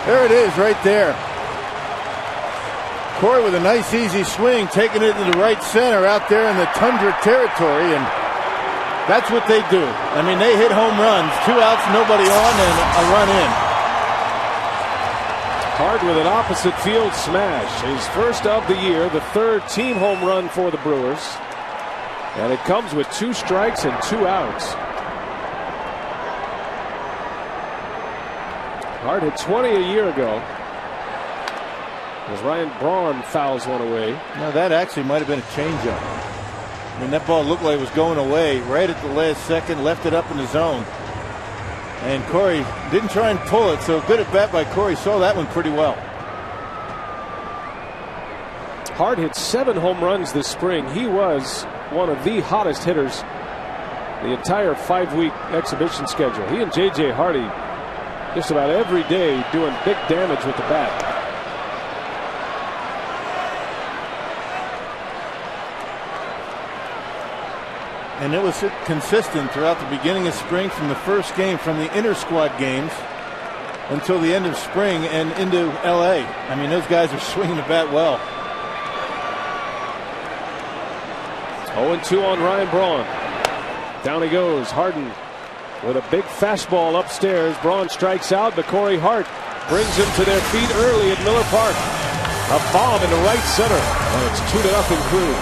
There it is, right there. Corey with a nice easy swing, taking it to the right center out there in the tundra territory, and that's what they do. They hit home runs, 2 outs, nobody on, and a run in. Hart with an opposite field smash, his first of the year, the 3rd team home run for the Brewers, and it comes with 2 strikes and 2 outs. Hart hit 20 a year ago, as Ryan Braun fouls one away. No, that actually might have been a changeup. That ball looked like it was going away right at the last second, left it up in the zone. And Corey didn't try and pull it, so good at bat by Corey. Saw that one pretty well. Hart hit 7 home runs this spring. He was one of the hottest hitters the entire 5-week exhibition schedule. He and J.J. Hardy just about every day doing big damage with the bat. And it was consistent throughout the beginning of spring, from the first game, from the inter-squad games until the end of spring and into L.A. Those guys are swinging the bat well. 0-2 on Ryan Braun. Down he goes. Harden with a big fastball upstairs. Braun strikes out, but Corey Hart brings him to their feet early at Miller Park. A bomb into right center, and it's 2-0 Crew.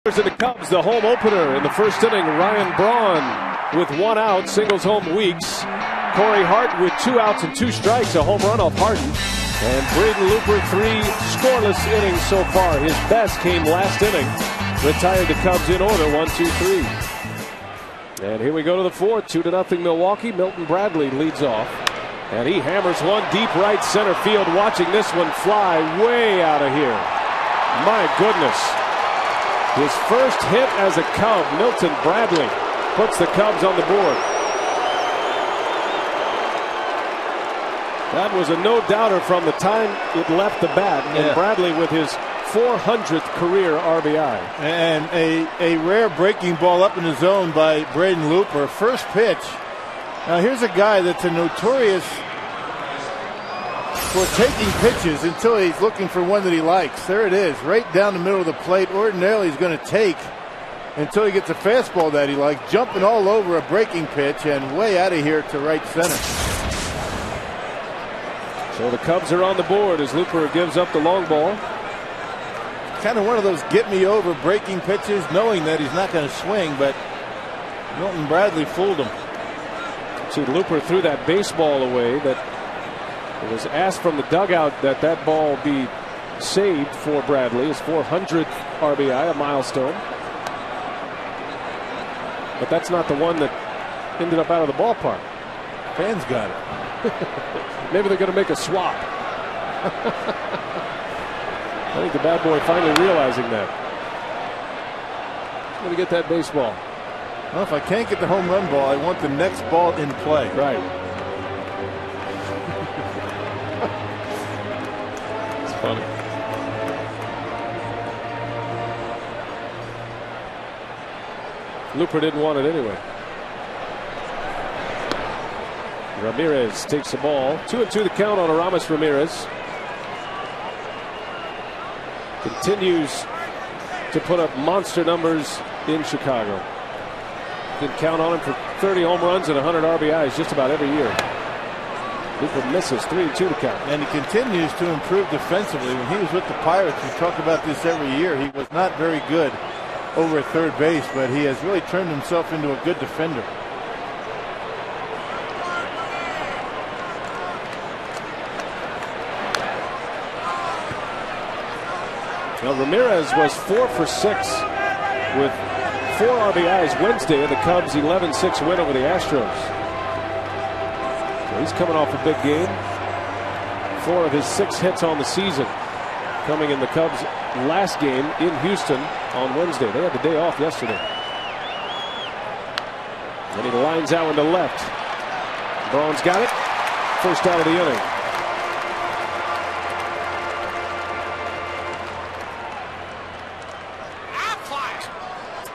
And the Cubs, the home opener in the first inning. Ryan Braun with 1 out, singles home Weeks. Corey Hart with 2 outs and 2 strikes, a home run off Harden. And Braden Looper, 3 scoreless innings so far. His best came last inning. Retired the Cubs in order, 1-2-3. And here we go to the 4th, 2-0 Milwaukee. Milton Bradley leads off. And he hammers one deep right center field. Watching this one fly way out of here. My goodness. His first hit as a Cub, Milton Bradley, puts the Cubs on the board. That was a no-doubter from the time it left the bat. And Bradley with his 400th career RBI. And a rare breaking ball up in the zone by Braden Looper. First pitch. Now here's a guy that's a notorious for taking pitches until he's looking for one that he likes. There it is, right down the middle of the plate. Ordinarily he's going to take until he gets a fastball that he likes, jumping all over a breaking pitch and way out of here to right center. So the Cubs are on the board as Looper gives up the long ball. Kind of one of those get me over breaking pitches, knowing that he's not going to swing, but Milton Bradley fooled him. See, Looper threw that baseball away. That it was asked from the dugout that that ball be saved for Bradley, his 400th RBI, a milestone. But that's not the one that ended up out of the ballpark. Fans got it. Maybe they're going to make a swap. I think the bad boy finally realizing that. He's going to get that baseball. Well, if I can't get the home run ball, I want the next ball in play. Right. It's funny. Looper didn't want it anyway. Ramirez takes the ball. 2-2 the count on Aramis Ramirez. Continues to put up monster numbers in Chicago. You can count on him for 30 home runs and 100 RBIs just about every year. Looper misses. 3-2 the count. And he continues to improve defensively. When he was with the Pirates, we talk about this every year, he was not very good over at third base, but he has really turned himself into a good defender. Now Ramirez was 4 for 6 with 4 RBIs Wednesday in the Cubs' 11-6 win over the Astros. So he's coming off a big game. 4 of his 6 hits on the season coming in the Cubs' last game in Houston on Wednesday. They had the day off yesterday. And he lines out into left. Braun's got it. First out of the inning.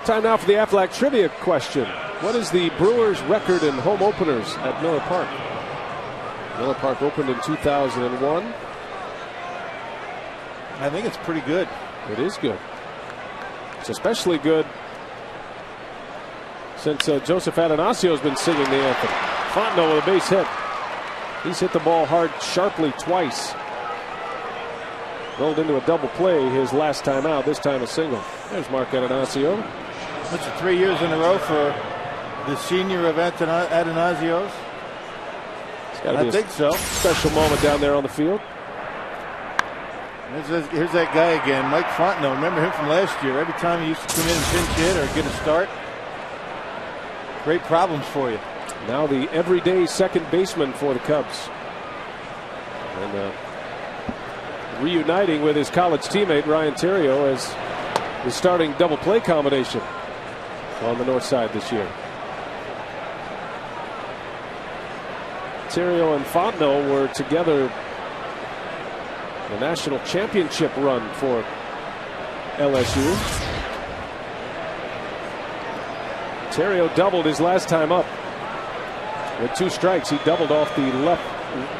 Time now for the Aflac trivia question. What is the Brewers' record in home openers at Miller Park? Miller Park opened in 2001. I think it's pretty good. It is good. It's especially good since Joseph Atanasio has been singing the anthem. Fontenot with a base hit. He's hit the ball hard sharply twice. Rolled into a double play his last time out, this time a single. There's Mark Atanasio. That's 3 years in a row for the senior of Atanasio's. I think so. Special moment down there on the field. Here's that guy again, Mike Fontenot. Remember him from last year. Every time he used to come in and pinch hit or get a start. Great problems for you. Now the everyday second baseman for the Cubs. And reuniting with his college teammate Ryan Theriot as the starting double play combination on the north side this year. Theriot and Fontenot were together the national championship run for LSU. Theriot doubled his last time up with 2 strikes. He doubled off the left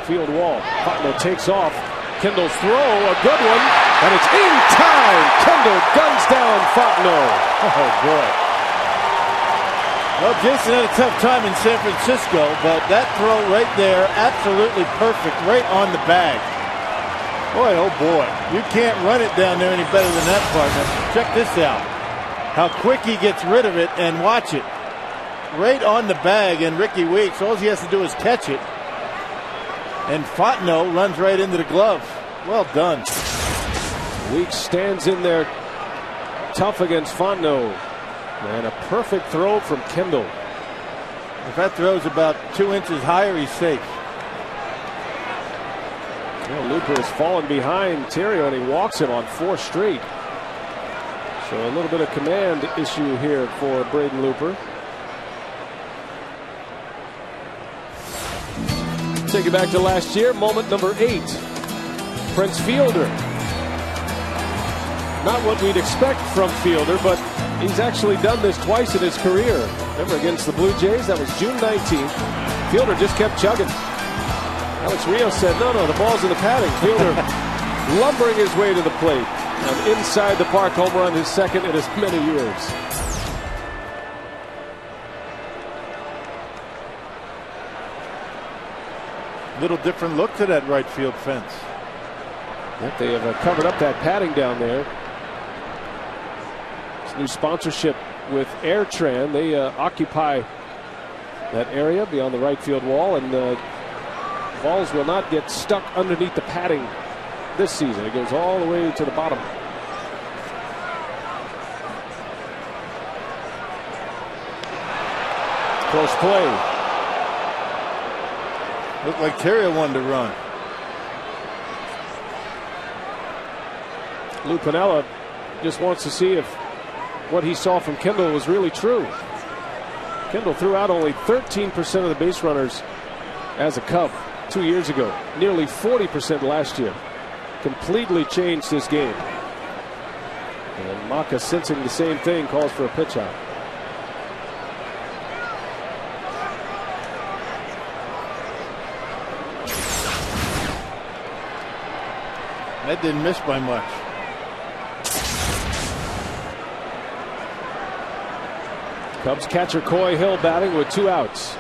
field wall. Fontenot takes off. Kendall's throw, a good one, and it's in time. Kendall guns down Fontenot. Oh boy. Well, Jason had a tough time in San Francisco, but that throw right there, absolutely perfect, right on the bag. Boy, oh boy, you can't run it down there any better than that, partner. Check this out. How quick he gets rid of it, and watch it. Right on the bag, and Ricky Weeks, all he has to do is catch it. And Fontenot runs right into the glove. Well done. Weeks stands in there tough against Fontenot. And a perfect throw from Kendall. If that throw's about 2 inches higher, he's safe. Well, Looper has fallen behind Theriot, and he walks him on 4 straight. So a little bit of command issue here for Braden Looper. Take it back to last year, moment number 8. Prince Fielder. Not what we'd expect from Fielder, but he's actually done this twice in his career. Remember against the Blue Jays, that was June 19th. Fielder just kept chugging. Alex Rios said, no, the ball's in the padding. Fielder lumbering his way to the plate. An inside the park home run, his second in as many years. Little different look to that right field fence. Yep, they have covered up that padding down there. This new sponsorship with AirTran, they occupy that area beyond the right field wall, and balls will not get stuck underneath the padding this season. It goes all the way to the bottom. Close play. Looked like Theriot wanted to run. Lou Piniella just wants to see if what he saw from Kendall was really true. Kendall threw out only 13% of the base runners as a Cub 2 years ago. Nearly 40% last year. Completely changed his game. And Maka, sensing the same thing, calls for a pitch out. That didn't miss by much. Cubs catcher Coy Hill batting with 2 outs.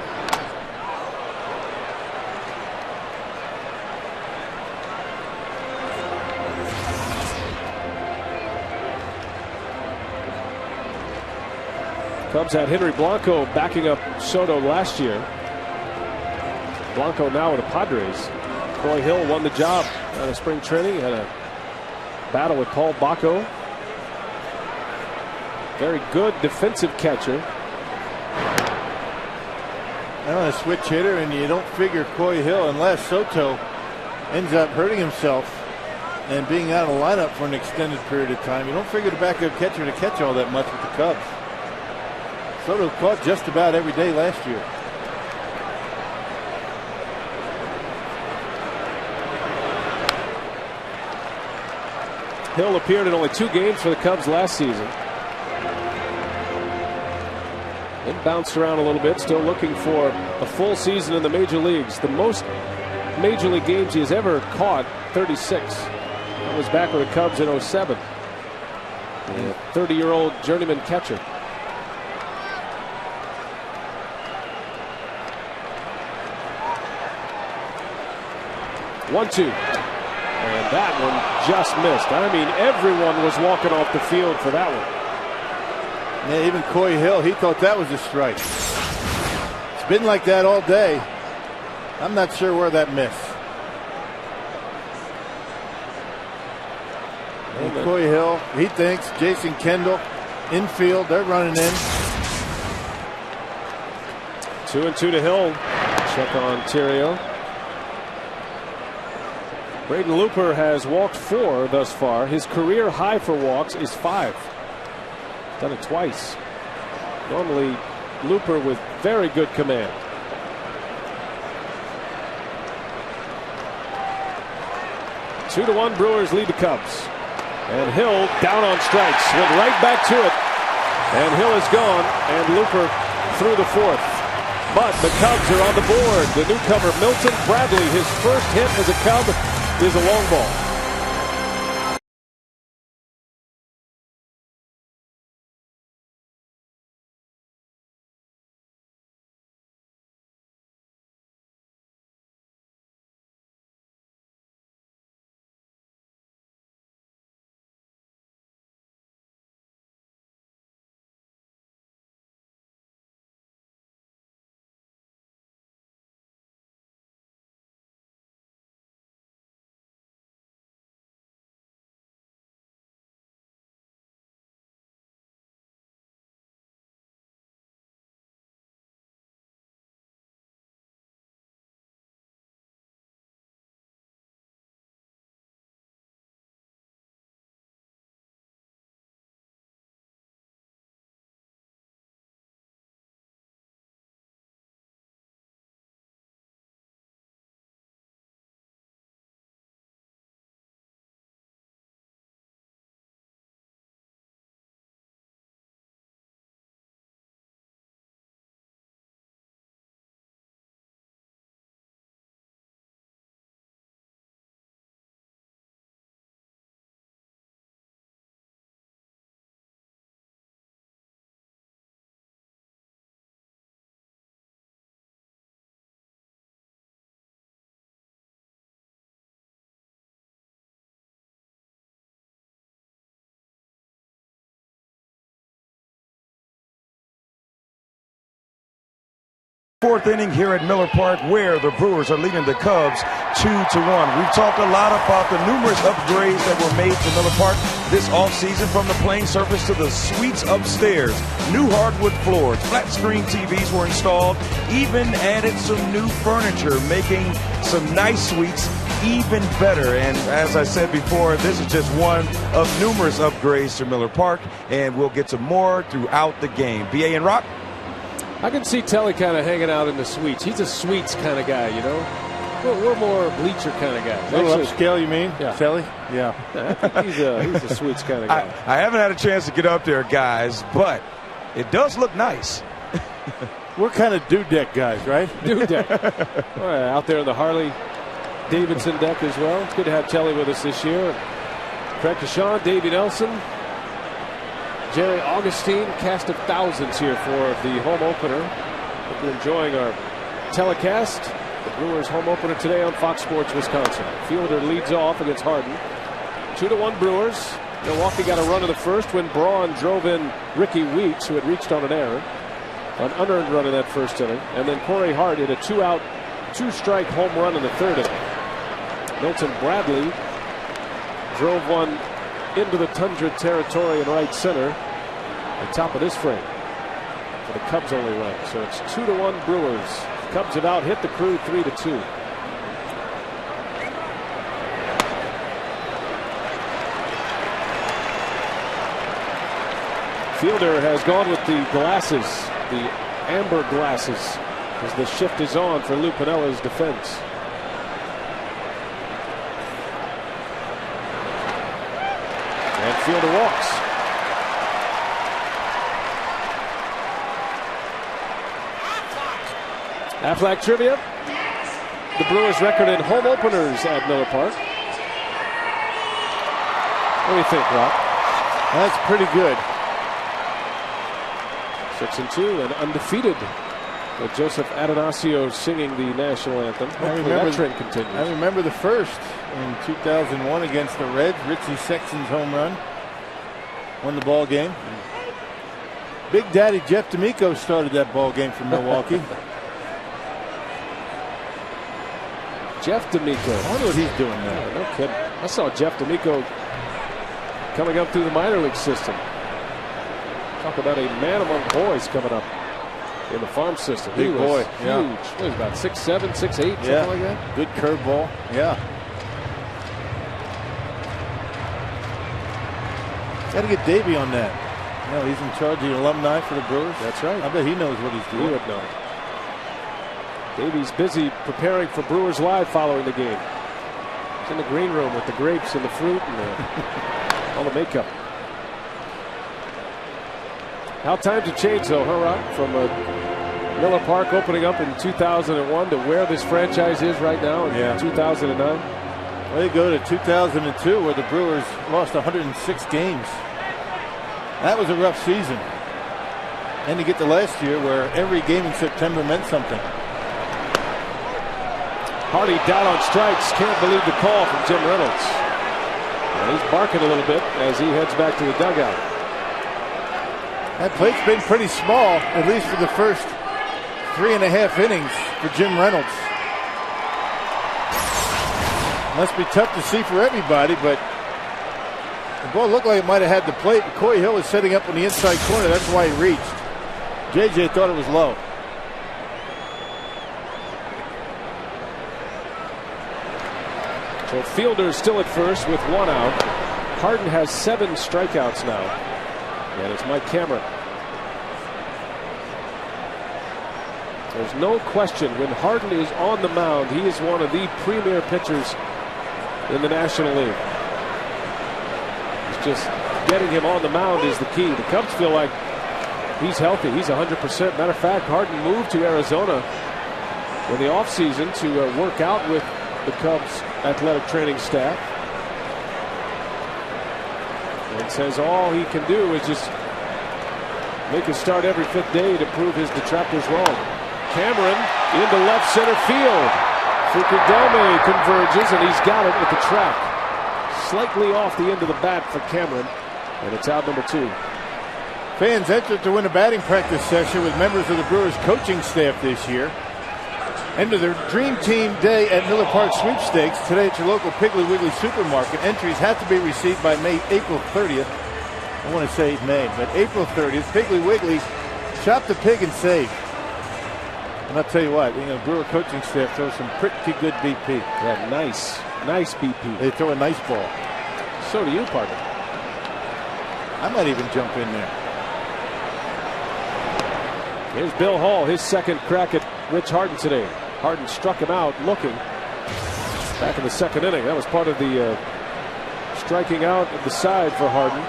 Cubs had Henry Blanco backing up Soto last year. Blanco now with the Padres. Coy Hill won the job out of spring training. He had a battle with Paul Bacco. Very good defensive catcher. Now a switch hitter, and you don't figure Coy Hill unless Soto ends up hurting himself and being out of the lineup for an extended period of time. You don't figure the backup catcher to catch all that much with the Cubs. Soto caught just about every day last year. Hill appeared in only 2 games for the Cubs last season. Then bounced around a little bit, still looking for a full season in the major leagues. The most major league games he has ever caught, 36. That was back with the Cubs in 07. A 30-year-old journeyman catcher. One, 2. And that one just missed. I mean, everyone was walking off the field for that one. Yeah, even Coy Hill, he thought that was a strike. It's been like that all day. I'm not sure where that missed. And Coy Hill, he thinks. Jason Kendall, infield, they're running in. 2-2 to Hill. Check on Theriot. Braden Looper has walked 4 thus far. His career high for walks is 5. Done it twice. Normally Looper with very good command. Two to 1 Brewers lead the Cubs. And Hill down on strikes. Went right back to it. And Hill is gone. And Looper through the 4th. But the Cubs are on the board. The newcomer Milton Bradley, his first hit as a Cub, is a long ball. Fourth inning here at Miller Park, where the Brewers are leading the Cubs 2-1. We've talked a lot about the numerous upgrades that were made to Miller Park this offseason, from the playing surface to the suites upstairs. New hardwood floors, flat screen TVs were installed, even added some new furniture, making some nice suites even better. And as I said before, this is just one of numerous upgrades to Miller Park, and we'll get to more throughout the game. BA and Rock? I can see Telly kind of hanging out in the suites. He's a suites kind of guy, you know. We're more bleacher kind of guys. A little upscale, you mean? Yeah. Telly? Yeah. I think he's a suites kind of guy. I haven't had a chance to get up there, guys, but it does look nice. We're kind of deck guys, right? Deck. All right, out there in the Harley Davidson deck as well. It's good to have Telly with us this year. Craig Deshawn, Davey Nelson, Jerry Augustine, cast of thousands here for the home opener. Hope you're enjoying our telecast. The Brewers home opener today on Fox Sports Wisconsin. Fielder leads off against Harden. 2-1 Brewers. Milwaukee got a run in the first when Braun drove in Ricky Weeks, who had reached on an error. An unearned run in that first inning. And then Corey Hart hit a 2-out, 2-strike home run in the third inning. Milton Bradley drove one into the Tundra territory in right center at top of this frame for the Cubs only run. So it's 2-1 Brewers. Cubs have out hit the Crew 3-2. Fielder has gone with the glasses, the amber glasses, as the shift is on for Lou Piniella's defense. And Fielder walks. Aflac trivia. The Brewers record in home openers at Miller Park. What do you think, Rob? That's pretty good. 6-2 and undefeated. With Joseph Atanasio singing the national anthem. Hopefully that trend continues. I remember the first in 2001 against the Reds. Richie Sexton's home run won the ball game. Big Daddy Jeff D'Amico started that ball game for Milwaukee. Jeff D'Amico. I wonder what he's doing now. Yeah, no kidding. I saw Jeff D'Amico coming up through the minor league system. Talk about a man among boys coming up in the farm system. Big boy. Huge. Yeah. He was about 6'7", 6'8", something like that. Good curveball. Yeah. Got to get Davey on that. No, he's in charge of the alumni for the Brewers. That's right. I bet he knows what he's doing. He would know. Davey's busy preparing for Brewers Live following the game. He's in the green room with the grapes and the fruit and all the makeup. How times have changed, though, huh, Rob? From Miller Park opening up in 2001 to where this franchise is right now in 2009. Well, they go to 2002, where the Brewers lost 106 games. That was a rough season. And to get to last year, where every game in September meant something. Hardy down on strikes. Can't believe the call from Jim Reynolds. And he's barking a little bit as he heads back to the dugout. That plate's been pretty small, at least for the first 3.5 innings for Jim Reynolds. Must be tough to see for everybody, but the ball looked like it might have had the plate. Corey Hill was setting up on the inside corner. That's why he reached. JJ thought it was low. So Fielder still at first with 1 out. Harden has 7 strikeouts now. And it's Mike Cameron. There's no question when Harden is on the mound, he is one of the premier pitchers in the National League. It's just getting him on the mound is the key. The Cubs feel like he's healthy. He's 100%. Matter of fact, Harden moved to Arizona in the offseason to work out with the Cubs athletic training staff. And says all he can do is just make a start every 5th day to prove his detractors wrong. Cameron into left center field. Fukudome converges, and he's got it at the track. Slightly off the end of the bat for Cameron, and it's out number 2. Fans entered to win a batting practice session with members of the Brewers coaching staff this year. Enter the Dream Team Day at Miller Park Sweepstakes today at your local Piggly Wiggly supermarket. Entries have to be received by April 30th. I want to say May, but April 30th. Piggly Wiggly, shop the pig and save. And I'll tell you what, Brewer coaching staff throws some pretty good BP. Yeah, nice BP. They throw a nice ball. So do you, partner. I might even jump in there. Here's Bill Hall, his second crack at Rich Harden today. Harden struck him out looking back in the second inning. That was part of the striking out of the side for Harden.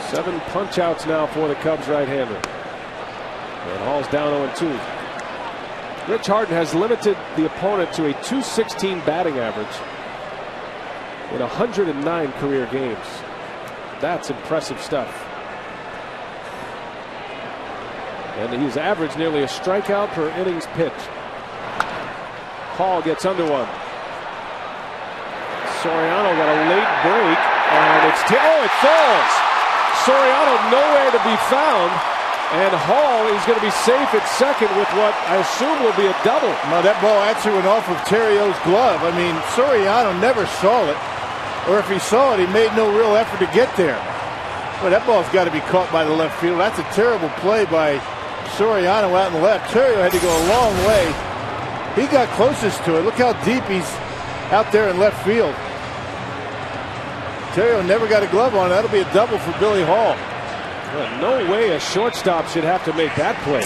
7 punch outs now for the Cubs right-hander. And Hall's down 0-2. Rich Harden has limited the opponent to a .216 batting average in 109 career games. That's impressive stuff. And he's averaged nearly a strikeout per innings pitched. Hall gets under one. Soriano got a late break, and it falls. Soriano nowhere to be found, and Hall is going to be safe at second with what I assume will be a double. No, that ball actually went off of Terrio's glove. I mean, Soriano never saw it, or if he saw it, he made no real effort to get there. But that ball's got to be caught by the left field. That's a terrible play by Soriano out in the left. Terrio had to go a long way. He got closest to it. Look how deep he's out there in left field. Terrio never got a glove on. That'll be a double for Billy Hall. Well, no way a shortstop should have to make that play.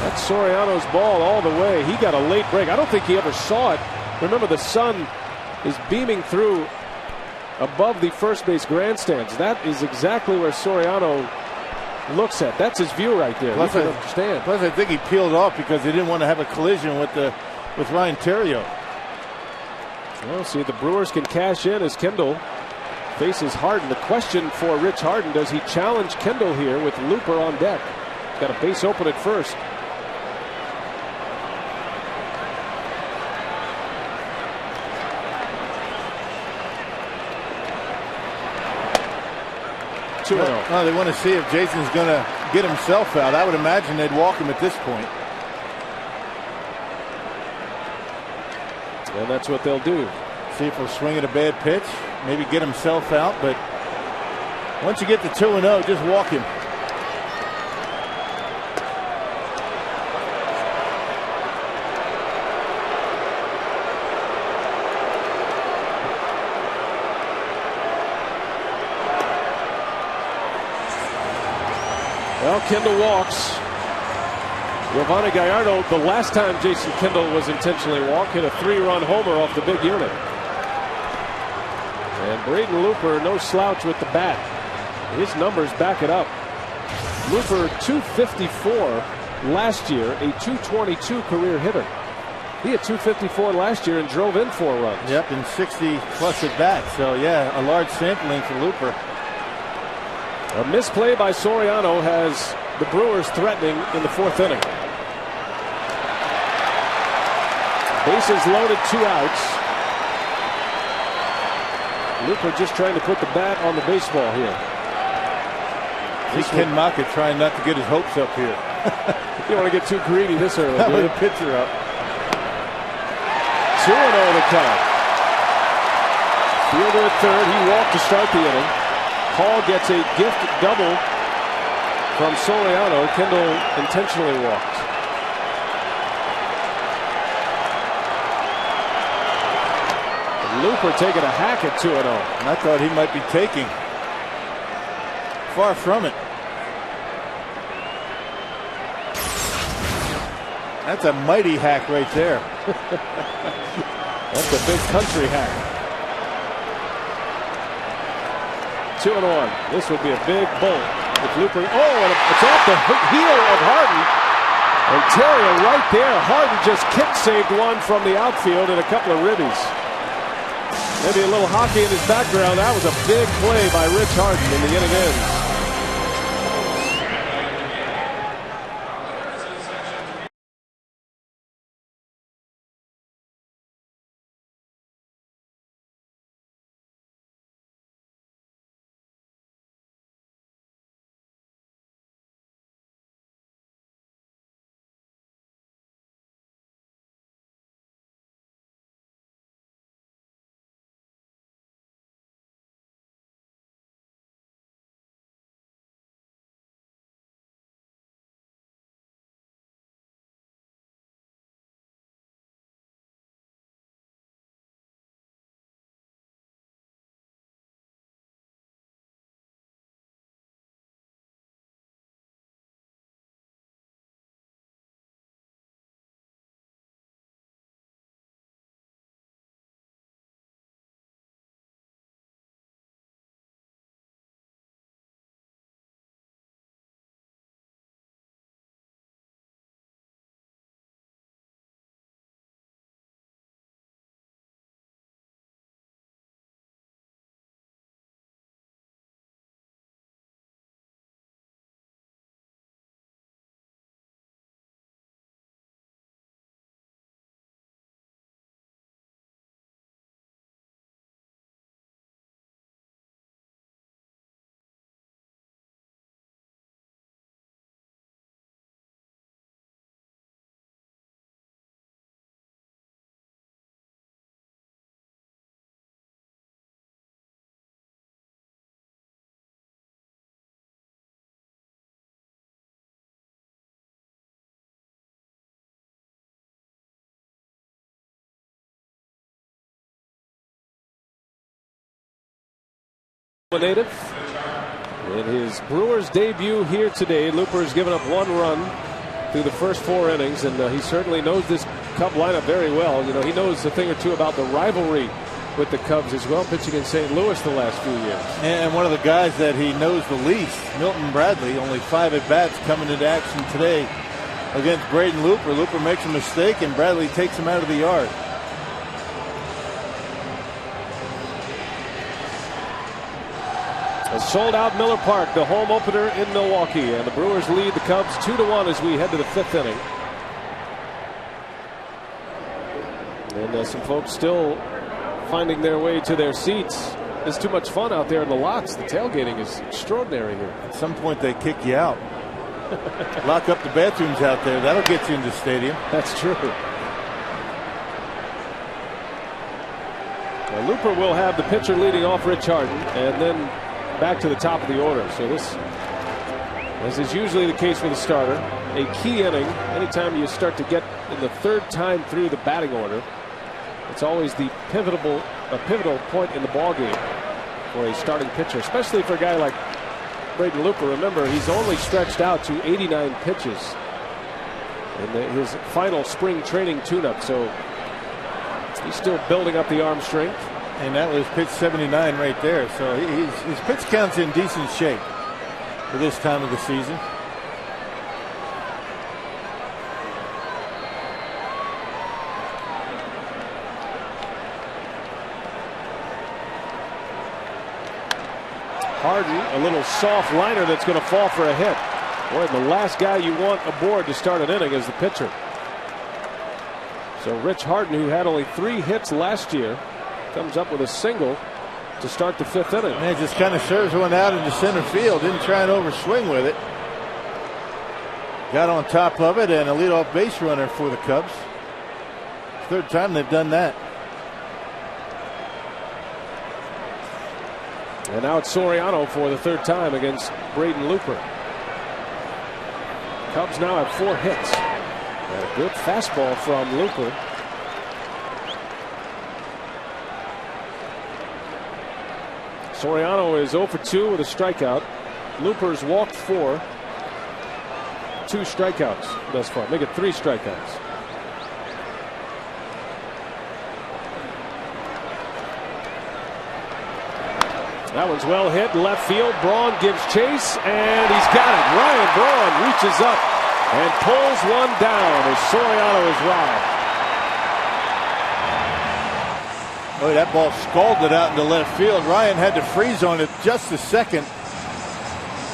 That's Soriano's ball all the way. He got a late break. I don't think he ever saw it. Remember, the sun is beaming through above the first base grandstands. That is exactly where Soriano looks at. That's his view right there. Plus, I think he peeled off because he didn't want to have a collision with Ryan Terrio. Well, see, the Brewers can cash in as Kendall faces Harden. The question for Rich Harden, does he challenge Kendall here with Looper on deck? He's got a base open at first. No, they want to see if Jason's going to get himself out. I would imagine they'd walk him at this point. And that's what they'll do. See if he'll swing at a bad pitch, maybe get himself out. But once you get to 2-0, just walk him. Well, Kendall walks. Giovanni Gallardo, the last time Jason Kendall was intentionally walked, hit a 3-run homer off the big unit. And Braden Looper, no slouch with the bat. His numbers back it up. Looper, 254 last year, a 222 career hitter. He had 254 last year and drove in 4 runs. Yep, and 60 plus at bats. So, yeah, a large sampling for Looper. A misplay by Soriano has the Brewers threatening in the 4th inning. Bases loaded, 2 outs. Looper just trying to put the bat on the baseball here. Ken Maka trying not to get his hopes up here. You don't want to get too greedy this early. With the pitcher up. 2-0 the count. Fielder at third. He walked to start the inning. Hall gets a gift double from Soriano. Kendall intentionally walked. Looper taking a hack at 2-0. And I thought he might be taking. Far from it. That's a mighty hack right there. That's a big country hack. 2-1. This would be a big bolt if Looper. Oh, and it's off the heel of Harden. And Terrio right there. Harden just kick saved one from the outfield and a couple of ribbies. Maybe a little hockey in his background. That was a big play by Rich Harden in the inning ends. Native. In his Brewers debut here today, Looper has given up 1 run through the first 4 innings, and he certainly knows this Cub lineup very well. You know, he knows a thing or two about the rivalry with the Cubs as well, pitching in St. Louis the last few years. And one of the guys that he knows the least, Milton Bradley, only 5 at-bats coming into action today against Braden Looper. Looper makes a mistake, and Bradley takes him out of the yard. A sold-out Miller Park, the home opener in Milwaukee, and the Brewers lead the Cubs 2-1 as we head to the 5th inning. And some folks still finding their way to their seats. It's too much fun out there in the lots. The tailgating is extraordinary here. At some point they kick you out. Lock up the bathrooms out there. That'll get you into the stadium. That's true. Now, Looper will have the pitcher leading off Rich Harden, and then back to the top of the order. So this, as is usually the case with a starter, a key inning. Anytime you start to get in the 3rd time through the batting order, it's always the pivotal point in the ball game for a starting pitcher, especially for a guy like Braden Looper. Remember, he's only stretched out to 89 pitches in his final spring training tune-up, so he's still building up the arm strength. And that was pitch 79 right there. So his pitch count's in decent shape for this time of the season. Harden, a little soft liner that's going to fall for a hit. Boy, the last guy you want aboard to start an inning is the pitcher. So Rich Harden, who had only 3 hits last year, comes up with a single to start the 5th inning. Man, just kind of serves one out into center field. Didn't try and overswing with it. Got on top of it, and a leadoff base runner for the Cubs. 3rd time they've done that. And now it's Soriano for the 3rd time against Braden Looper. Cubs now have 4 hits. And a good fastball from Looper. Soriano is 0 for 2 with a strikeout. Looper's walked 4. 2 strikeouts thus far. Make it 3 strikeouts. That one's well hit left field. Braun gives chase, and he's got it. Ryan Braun reaches up and pulls one down as Soriano is robbed. Boy, that ball scalded out into left field. Ryan had to freeze on it just a second.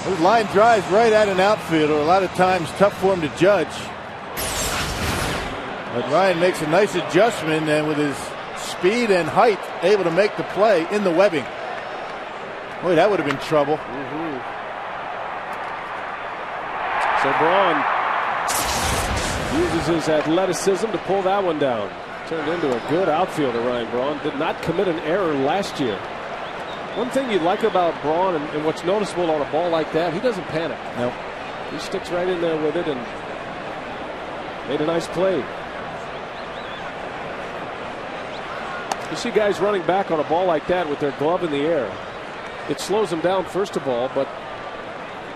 Those line drives right at an outfielder, a lot of times tough for him to judge. But Ryan makes a nice adjustment, and with his speed and height, able to make the play in the webbing. Boy, that would have been trouble. So Braun uses his athleticism to pull that one down. Turned into a good outfielder, Ryan Braun. Did not commit an error last year. One thing you like about Braun, and what's noticeable on a ball like that, he doesn't panic. No. He sticks right in there with it and made a nice play. You see guys running back on a ball like that with their glove in the air. It slows them down, first of all, but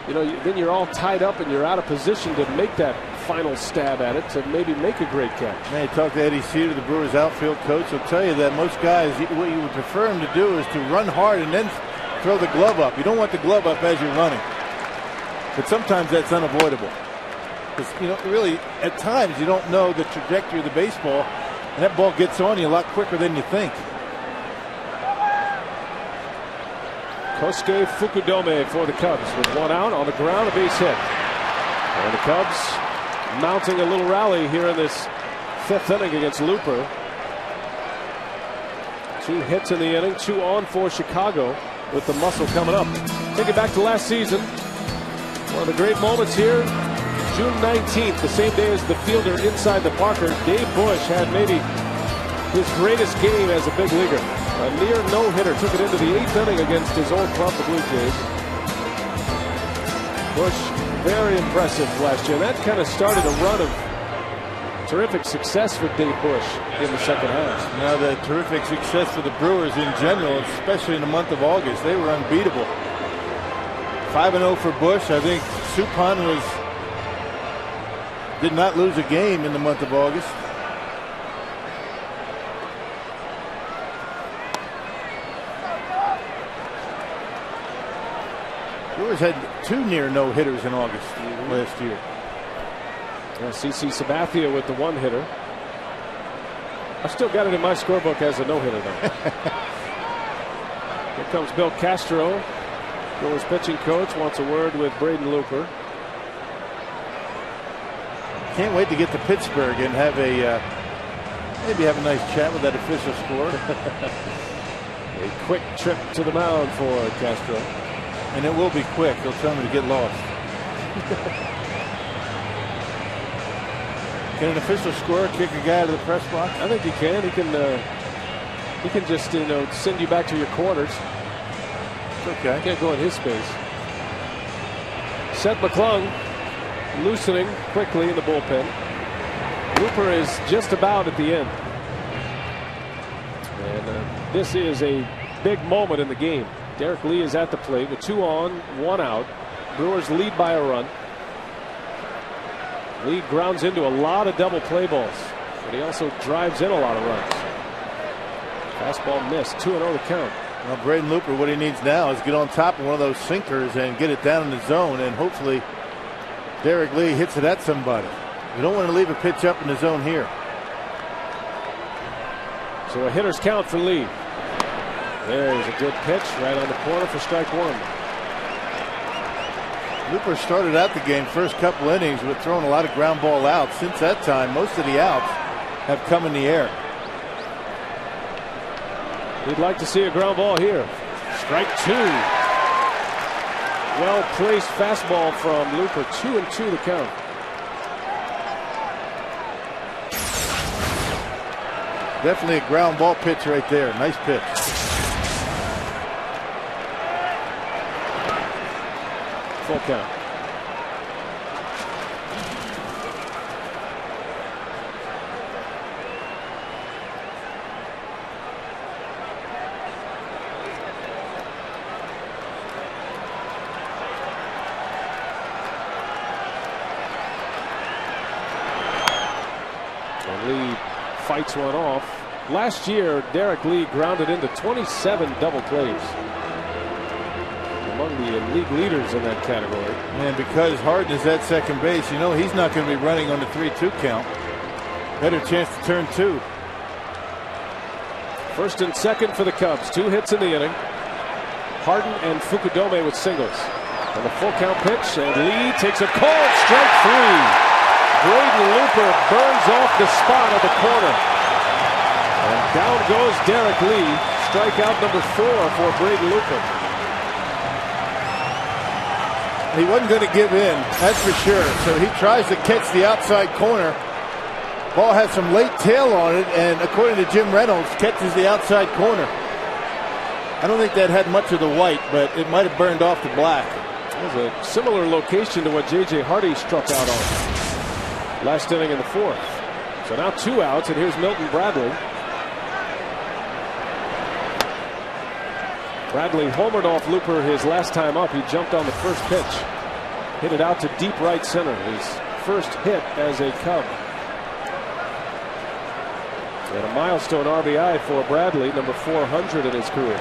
you know, then you're all tied up and you're out of position to make that final stab at it to maybe make a great catch. Man, you talk to Eddie Cedar, the Brewers outfield coach, he'll tell you that most guys, what you would prefer him to do is to run hard and then throw the glove up. You don't want the glove up as you're running. But sometimes that's unavoidable. Because, you know, really, at times you don't know the trajectory of the baseball, and that ball gets on you a lot quicker than you think. Kosuke Fukudome for the Cubs with 1 out on the ground, a base hit. And the Cubs mounting a little rally here in this 5th inning against Looper. 2 hits in the inning, 2 on for Chicago with the muscle coming up. Take it back to last season. One of the great moments here, June 19th, the same day as the fielder inside the Parker, Dave Bush had maybe his greatest game as a big leaguer. A near no-hitter, took it into the 8th inning against his old club, the Blue Jays. Bush, very impressive last year. That kind of started a run of Terrific success for Dave Bush in the second half. Now the terrific success for the Brewers in general, especially in the month of August. They were unbeatable. 5-0 for Bush. I think Suppan did not lose a game in the month of August. Brewers had 2 near no-hitters in August last year. CC Sabathia with the 1-hitter. I've still got it in my scorebook as a no-hitter, though. Here comes Bill Castro. Brewers pitching coach wants a word with Braden Looper. Can't wait to get to Pittsburgh and have maybe have a nice chat with that official score. A quick trip to the mound for Castro. And it will be quick. They'll tell me to get lost. Can an official scorer kick a guy out of the press box? I think he can. He can just send you back to your quarters. Okay. Can't go in his space. Seth McClung loosening quickly in the bullpen. Looper is just about at the end. And this is a big moment in the game. Derek Lee is at the plate with 2 on, 1 out. Brewers lead by a run. Lee grounds into a lot of double play balls, but he also drives in a lot of runs. Fastball missed, 2-0 to count. Well, Braden Looper, what he needs now is get on top of one of those sinkers and get it down in the zone, and hopefully Derek Lee hits it at somebody. You don't want to leave a pitch up in the zone here. So a hitter's count for Lee. There's a good pitch right on the corner for strike 1. Looper started out the game first couple innings with throwing a lot of ground ball outs. Since that time, most of the outs have come in the air. We'd like to see a ground ball here. Strike 2. Well placed fastball from Looper. 2-2 to count. Definitely a ground ball pitch right there. Nice pitch. Full count. Lee fights one off. Last year, Derek Lee grounded into 27 double plays. Among the league leaders in that category. And because Harden is at second base, you know he's not going to be running on the 3-2 count. Better chance to turn 2. First and second for the Cubs. 2 hits in the inning. Harden and Fukudome with singles. And the full count pitch, and Lee takes a called strike 3. Braden Looper burns off the spot at the corner. And down goes Derek Lee. Strikeout number 4 for Braden Looper. He wasn't going to give in, that's for sure. So he tries to catch the outside corner. Ball has some late tail on it, and according to Jim Reynolds, catches the outside corner. I don't think that had much of the white, but it might have burned off the black. It was a similar location to what J.J. Hardy struck out on last inning in the 4th. So now 2 outs, and here's Milton Bradley. Bradley homered off Looper his last time up. He jumped on the first pitch. Hit it out to deep right center. His first hit as a Cub. And a milestone RBI for Bradley, number 400 in his career.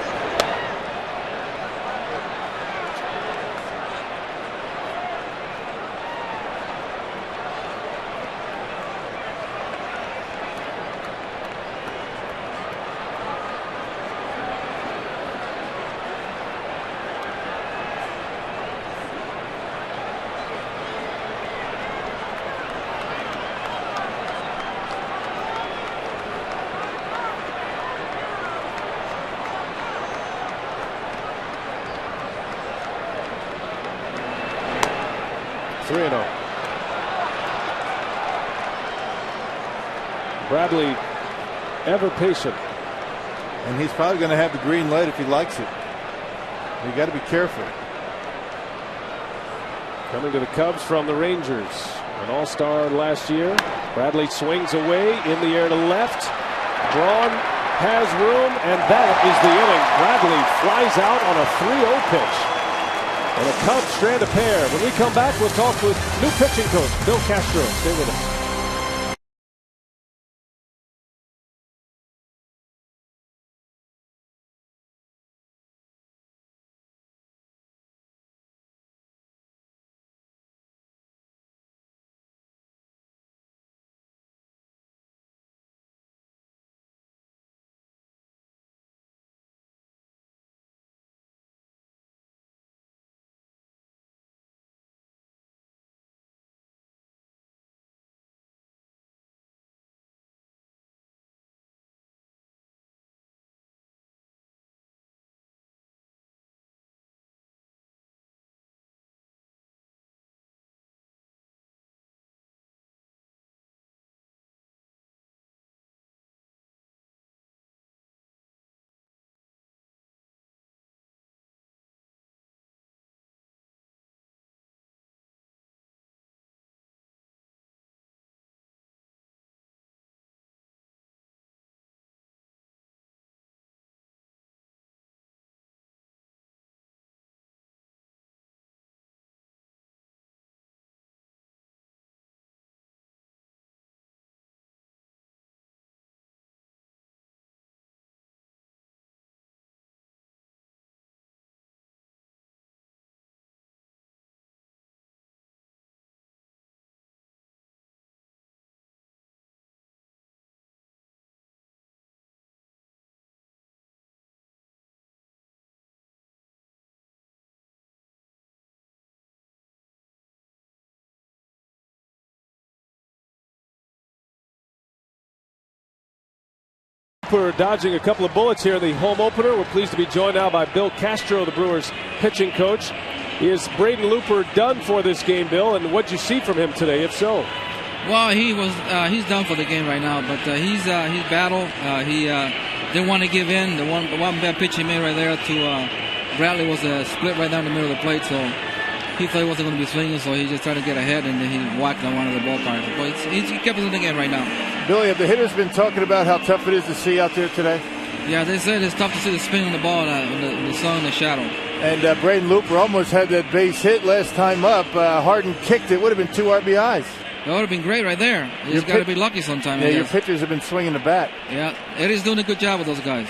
Bradley, ever patient. And he's probably going to have the green light if he likes it. You got to be careful. Coming to the Cubs from the Rangers. An all-star last year. Bradley swings away in the air to left. Braun has room, and that is the inning. Bradley flies out on a 3-0 pitch. And the Cubs strand a pair. When we come back, we'll talk with new pitching coach Bill Castro. Stay with us. For dodging a couple of bullets here in the home opener. We're pleased to be joined now by Bill Castro, the Brewers pitching coach. Is Braden Looper done for this game, Bill? And what'd you see from him today, if so? Well, he's done for the game right now, but he's battled. He didn't want to give in. The one bad pitch he made right there to Bradley was a split right down the middle of the plate, so he thought he wasn't going to be swinging, so he just tried to get ahead, and then he whacked on one of the ballparks. But he kept us in the game right now. Billy, have the hitters been talking about how tough it is to see out there today? Yeah, they said it's tough to see the spin on the ball in the sun and the shadow. And Braden Looper almost had that base hit last time up. Harden kicked it. Would have been 2 RBIs. That would have been great right there. You just got to be lucky sometime. Yeah, your pitchers have been swinging the bat. Yeah, Eddie's doing a good job with those guys.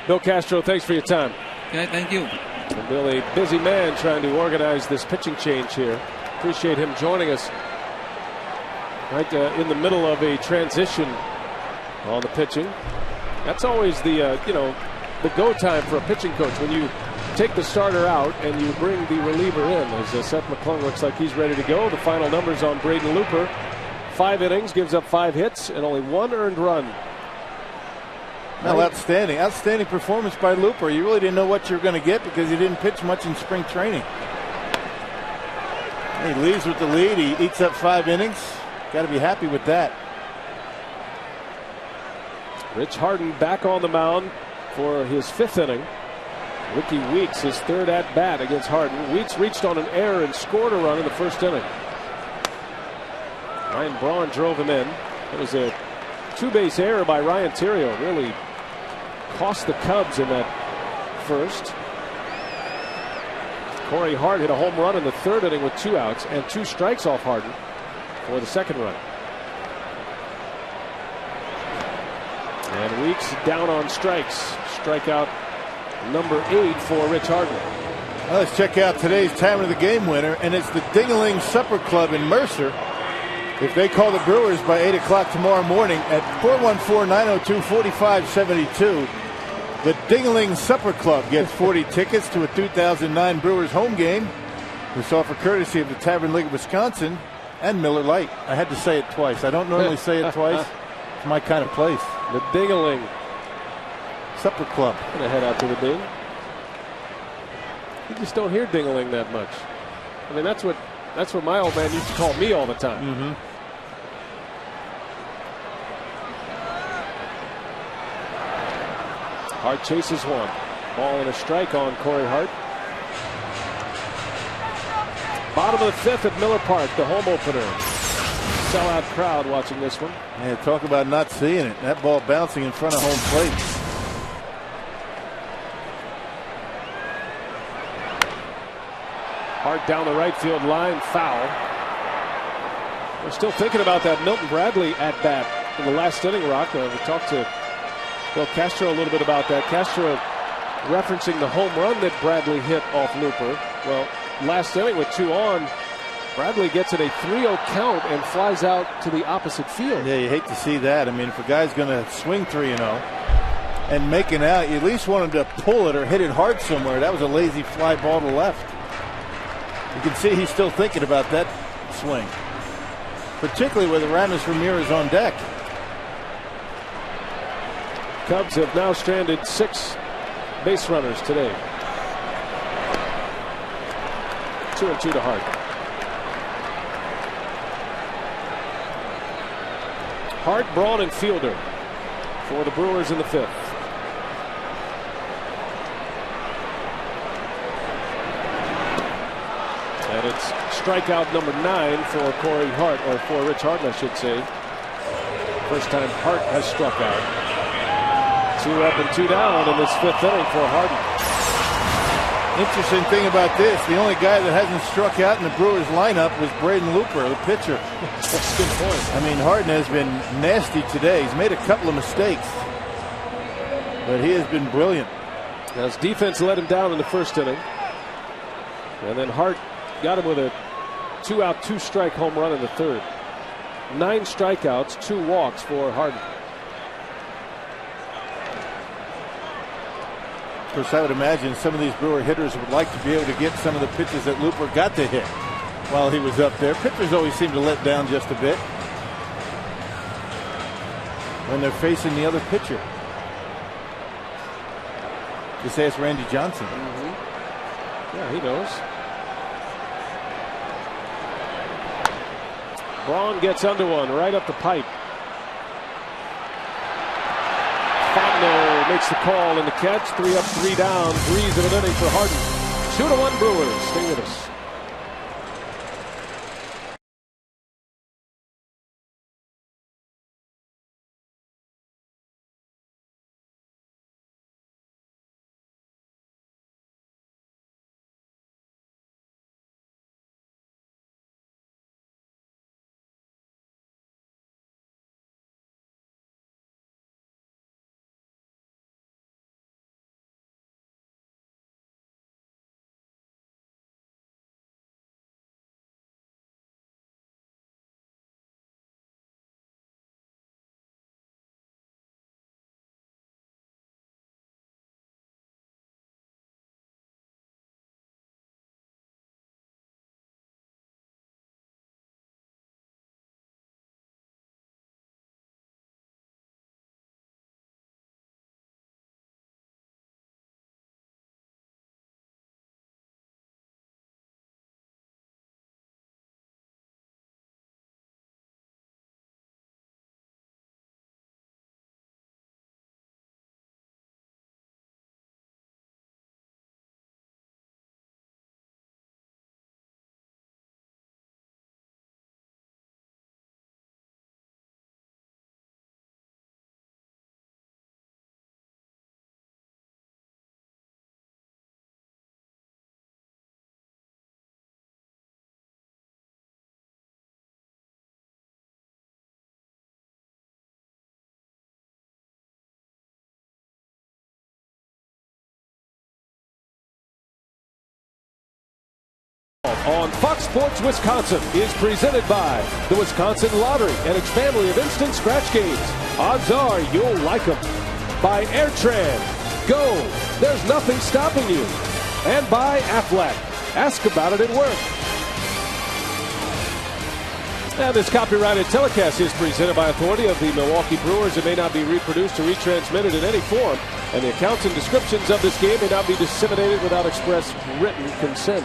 Bill Castro, thanks for your time. Okay, thank you. And Bill, a busy man trying to organize this pitching change here. Appreciate him joining us right in the middle of a transition on the pitching. That's always the the go time for a pitching coach, when you take the starter out and you bring the reliever in. As Seth McClung looks like he's ready to go. The final numbers on Braden Looper: 5 innings, gives up 5 hits, and only 1 earned run. Well, outstanding performance by Looper. You really didn't know what you were going to get because he didn't pitch much in spring training. He leaves with the lead. He eats up 5 innings. Got to be happy with that. Rich Harden back on the mound for his 5th inning. Ricky Weeks, his 3rd at bat against Harden. Weeks reached on an error and scored a run in the 1st inning. Ryan Braun drove him in. It was a 2-base error by Ryan Theriot. Really cost the Cubs in that 1st. Corey Hart hit a home run in the 3rd inning with 2 outs and 2 strikes off Harden for the 2nd run. And Weeks down on strikes. Strikeout number 8 for Rich Harden. Well, let's check out today's time of the game winner, and it's the Ding-a-Ling Supper Club in Mercer. If they call the Brewers by 8 o'clock tomorrow morning at 414-902-4572, the Ding-a-Ling Supper Club gets 40 tickets to a 2009 Brewers home game. This offer courtesy of the Tavern League of Wisconsin and Miller Lite. I had to say it twice. I don't normally say it twice. It's my kind of place. The Ding-a-Ling Supper Club. I'm gonna head out to the Ding. You just don't hear Ding-a-Ling that much. I mean, that's what my old man used to call me all the time. Mm-hmm. Hart chases one. Ball and a strike on Corey Hart. Bottom of the 5th at Miller Park, the home opener. sellout crowd watching this one. Yeah, talk about not seeing it. That ball bouncing in front of home plate. Hart down the right field line, foul. We're still thinking about that Milton Bradley at bat in the last inning, Rock. We talked to Bill Castro a little bit about that. Castro referencing the home run that Bradley hit off Looper. Well, last inning with 2 on, Bradley gets it a 3-0 count and flies out to the opposite field. Yeah, you hate to see that. I mean, if a guy's going to swing 3-0 and make it out, you at least want him to pull it or hit it hard somewhere. That was a lazy fly ball to left. You can see he's still thinking about that swing, particularly with Aramis Ramirez on deck. Cubs have now stranded 6 base runners today. 2-2 to Hart. Hart, Braun, and Fielder for the Brewers in the 5th. And it's strikeout number 9 for Corey Hart, or for Rich Hart, I should say. First time Hart has struck out. 2 up and 2 down in this 5th inning for Harden. Interesting thing about this, the only guy that hasn't struck out in the Brewers lineup was Braden Looper, the pitcher. That's a good point. I mean, Harden has been nasty today. He's made a couple of mistakes, but he has been brilliant. Now his defense let him down in the 1st inning. And then Hart got him with a 2-out, 2-strike home run in the 3rd. 9 strikeouts, 2 walks for Harden. Of course, I would imagine some of these Brewer hitters would like to be able to get some of the pitches that Looper got to hit while he was up there. Pitchers always seem to let down just a bit when they're facing the other pitcher. Just ask Randy Johnson. Yeah, he knows. Braun gets under one right up the pipe. Fontenot makes the call and the catch. 3 up, 3 down. Breeze of an inning for Harden. 2-1 Brewers. Stay with us. On Fox Sports Wisconsin is presented by the Wisconsin Lottery and its family of instant scratch games. Odds are you'll like them. By AirTran. Go. There's nothing stopping you. And by Aflac. Ask about it at work. And this copyrighted telecast is presented by authority of the Milwaukee Brewers. It may not be reproduced or retransmitted in any form, and the accounts and descriptions of this game may not be disseminated without express written consent.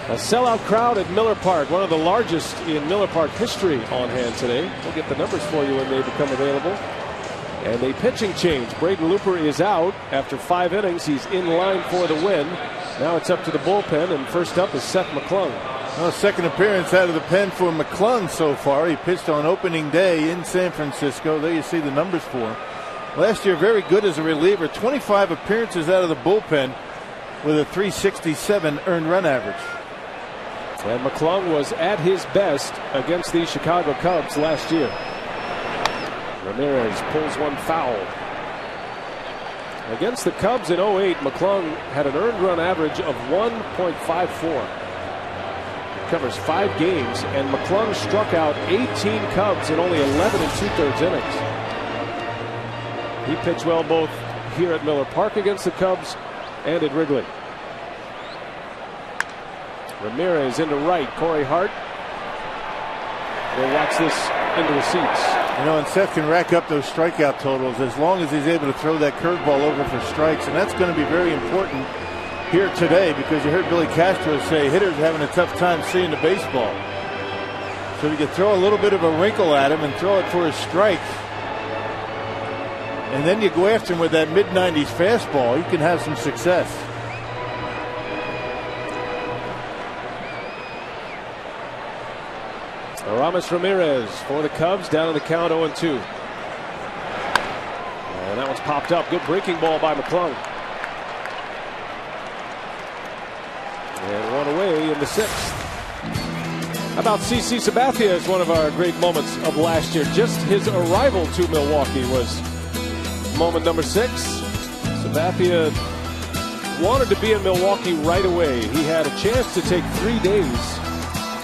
A sellout crowd at Miller Park, one of the largest in Miller Park history, on hand today. We'll get the numbers for you when they become available. And a pitching change. Braden Looper is out after 5 innings. He's in line for the win. Now it's up to the bullpen, and first up is Seth McClung. Well, second appearance out of the pen for McClung so far. He pitched on opening day in San Francisco. There you see the numbers for him. Last year, very good as a reliever. 25 appearances out of the bullpen with a .367 earned run average. And McClung was at his best against the Chicago Cubs last year. Ramirez pulls one foul. Against the Cubs in 08, McClung had an earned run average of 1.54. Covers 5 games, and McClung struck out 18 Cubs in only 11 2/3 innings. He pitched well both here at Miller Park against the Cubs and at Wrigley. Ramirez into right. Corey Hart will watch this into the seats. You know, and Seth can rack up those strikeout totals as long as he's able to throw that curveball over for strikes, and that's going to be very important here today, because you heard Billy Castro say hitters are having a tough time seeing the baseball. So if you can throw a little bit of a wrinkle at him and throw it for a strike, and then you go after him with that mid-90s fastball, you can have some success. Aramis Ramirez for the Cubs, down in the count 0-2. And that one's popped up. Good breaking ball by McClung. And one away in the 6th. How about CC Sabathia as one of our great moments of last year? Just his arrival to Milwaukee was moment number 6. Sabathia wanted to be in Milwaukee right away. He had a chance to take 3 days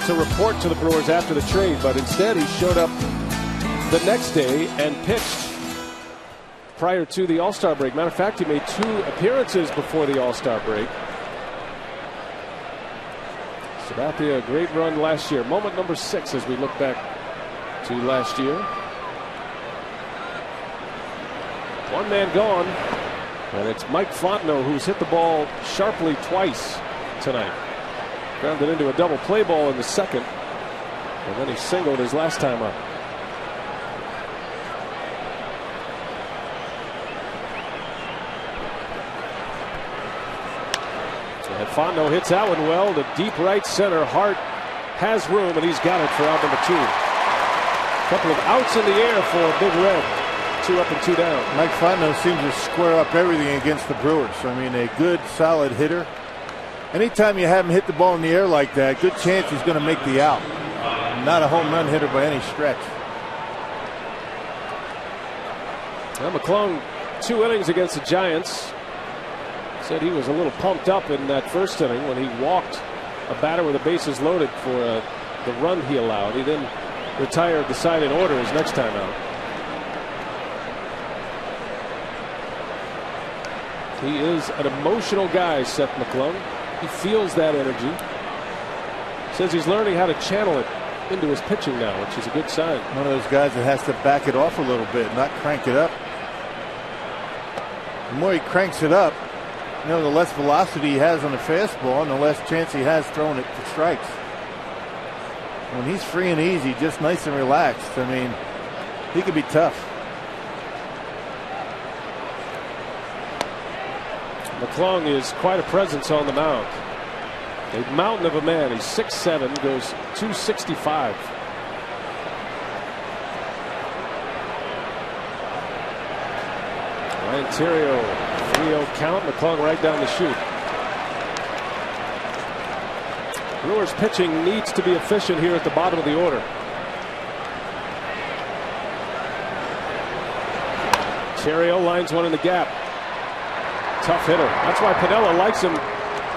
to report to the Brewers after the trade, but instead he showed up the next day and pitched prior to the All-Star break. Matter of fact, he made 2 appearances before the All-Star break. Sabathia, a great run last year. Moment number 6 as we look back to last year. One man gone, and it's Mike Fontenot who's hit the ball sharply twice tonight. Grounded into a double play ball in the 2nd, and then he singled his last time up. And Fontenot hits that one well to deep right center. Hart has room, and he's got it for out number 2. A couple of outs in the air for Big Red. 2 up and 2 down. Mike Fontenot seems to square up everything against the Brewers. I mean, a good, solid hitter. Anytime you have him hit the ball in the air like that, good chance he's going to make the out. Not a home run hitter by any stretch. Well, McClung, 2 innings against the Giants. Said he was a little pumped up in that first inning when he walked a batter with the bases loaded for the run he allowed. He then retired the side in order his next time out. He is an emotional guy, Seth McClung. He feels that energy. Says he's learning how to channel it into his pitching now, which is a good sign. One of those guys that has to back it off a little bit, not crank it up. The more he cranks it up, you know, the less velocity he has on the fastball and the less chance he has throwing it for strikes. When he's free and easy, just nice and relaxed, I mean, he could be tough. McClung is quite a presence on the mound. A mountain of a man. He's 6'7", goes 265. Ryan Theriot, 3-0 count. McClung right down the chute. Brewers pitching needs to be efficient here at the bottom of the order. Theriot lines one in the gap. Tough hitter. That's why Piniella likes him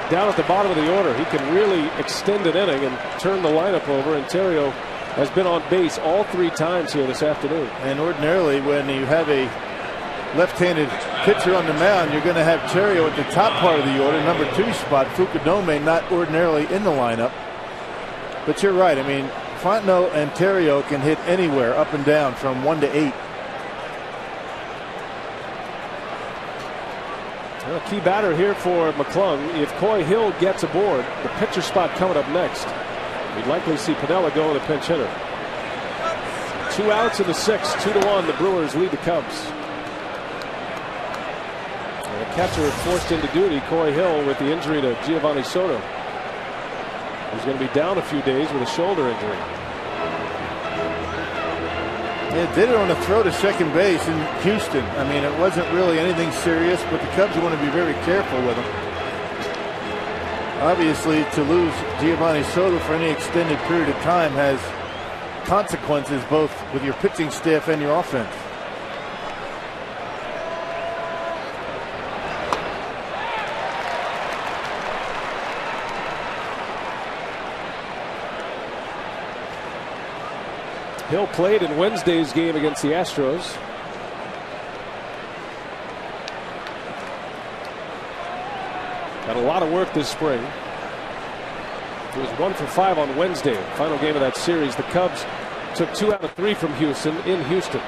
down at the bottom of the order. He can really extend an inning and turn the lineup over, and Theriot has been on base all 3 times here this afternoon. And ordinarily, when you have a left-handed pitcher on the mound, you're going to have Theriot at the top part of the order, number 2 spot. Fukudome not ordinarily in the lineup. But you're right. I mean, Fontenot and Theriot can hit anywhere up and down from 1 to 8. Well, key batter here for McClung. If Coy Hill gets aboard, the pitcher spot coming up next, we'd likely see Piniella go with a pinch hitter. 2 outs in the 6th, 2-1. The Brewers lead the Cubs. And the catcher forced into duty, Coy Hill, with the injury to Giovanni Soto. He's going to be down a few days with a shoulder injury. Yeah, did it on a throw to second base in Houston. I mean, it wasn't really anything serious, but the Cubs want to be very careful with him. Obviously, to lose Giovanni Soto for any extended period of time has consequences both with your pitching staff and your offense. Hill played in Wednesday's game against the Astros. Got a lot of work this spring. He was 1 for 5 on Wednesday, final game of that series. The Cubs took 2 out of 3 from Houston in Houston.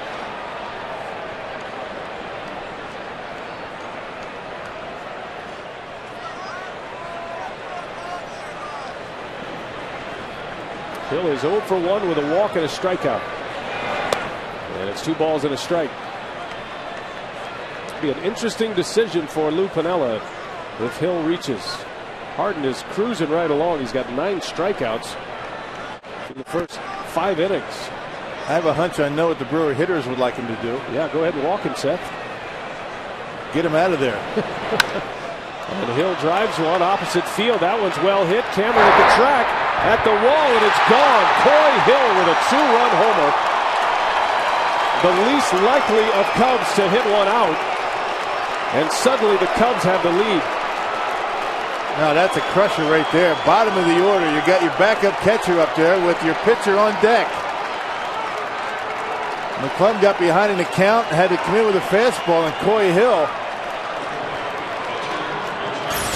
Hill is 0 for 1 with a walk and a strikeout. And it's 2 balls and a strike. It'll be an interesting decision for Lou Piniella if Hill reaches. Harden is cruising right along. He's got 9 strikeouts in the first 5 innings. I have a hunch I know what the Brewer hitters would like him to do. Yeah, go ahead and walk him, Seth. Get him out of there. And Hill drives one opposite field. That one's well hit. Cameron at the track, at the wall, and it's gone. Coy Hill with a 2-run homer. The least likely of Cubs to hit one out. And suddenly the Cubs have the lead. Now that's a crusher right there. Bottom of the order. You got your backup catcher up there with your pitcher on deck. McClung got behind in the count, had to come in with a fastball, and Coy Hill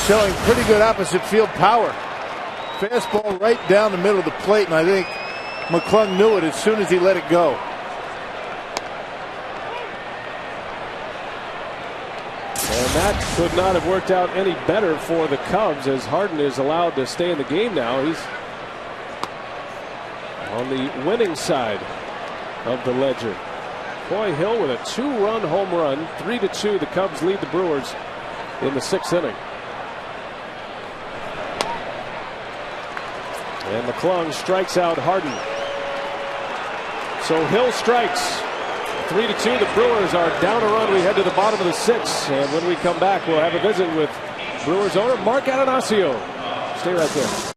showing pretty good opposite field power. Fastball right down the middle of the plate, and I think McClung knew it as soon as he let it go. And that could not have worked out any better for the Cubs, as Harden is allowed to stay in the game now. He's on the winning side of the ledger. Coy Hill with a 2-run home run. 3-2, the Cubs lead the Brewers in the 6th inning. And McClung strikes out Harden. So Hill strikes. 3-2, the Brewers are down a run. We head to the bottom of the 6th. And when we come back, we'll have a visit with Brewers owner Mark Adonasio. Stay right there.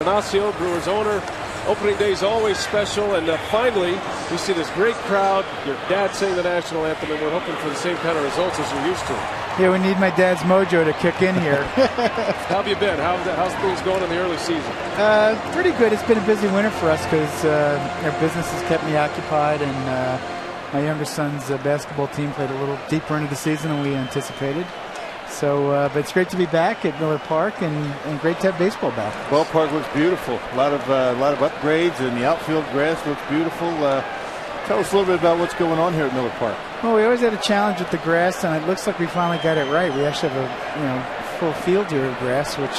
Ignacio, Brewers owner. Opening day is always special, and finally we see this great crowd. Your dad sang the national anthem, and we're hoping for the same kind of results as you're used to. Yeah, we need my dad's mojo to kick in here. How have you been? How's things going in the early season? Pretty good. It's been a busy winter for us because our business has kept me occupied, and my younger son's basketball team played a little deeper into the season than we anticipated. So, but it's great to be back at Miller Park and great to have baseball back. Ballpark looks beautiful. A lot of upgrades, and the outfield grass looks beautiful. Tell us a little bit about what's going on here at Miller Park. Well, we always had a challenge with the grass, and it looks like we finally got it right. We actually have a full field here of grass, which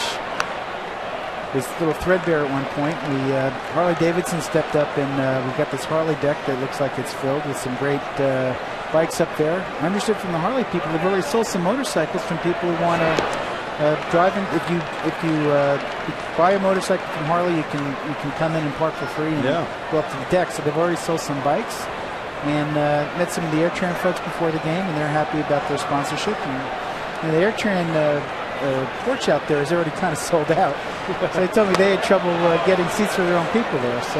was a little threadbare at one point. Harley Davidson stepped up, and we've got this Harley deck that looks like it's filled with some great bikes up there. I understood from the Harley people they've already sold some motorcycles from people who want to drive in. If you buy a motorcycle from Harley, you can come in and park for free and go up to the deck. So they've already sold some bikes, and met some of the Airtran folks before the game, and they're happy about their sponsorship. And the Airtran porch out there is already kind of sold out. So they told me they had trouble getting seats for their own people there. So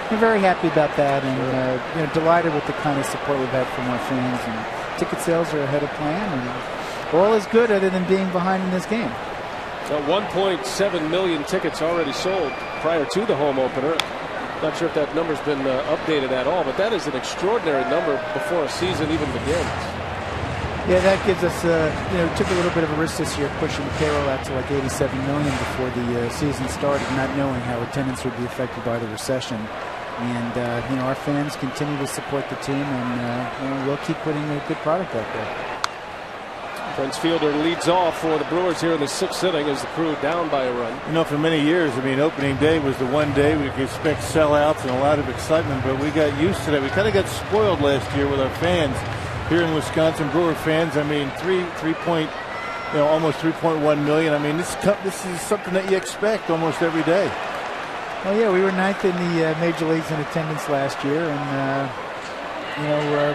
we're very happy about that, and delighted with the kind of support we've had from our fans. And ticket sales are ahead of plan, and all is good other than being behind in this game. 1.7 million tickets already sold prior to the home opener. Not sure if that number's been updated at all, but that is an extraordinary number before a season even begins. Yeah, that gives us, took a little bit of a risk this year pushing the payroll out to like 87 million before the season started, not knowing how attendance would be affected by the recession. And, our fans continue to support the team, and we'll keep putting a good product out there. Prince Fielder leads off for the Brewers here in the 6th inning as the Crew down by a run. For many years, opening day was the one day we could expect sellouts and a lot of excitement, but we got used to that. We kind of got spoiled last year with our fans. Here in Wisconsin, Brewer fans, almost 3.1 million. This is something that you expect almost every day. Well, yeah, we were 9th in the major leagues in attendance last year, and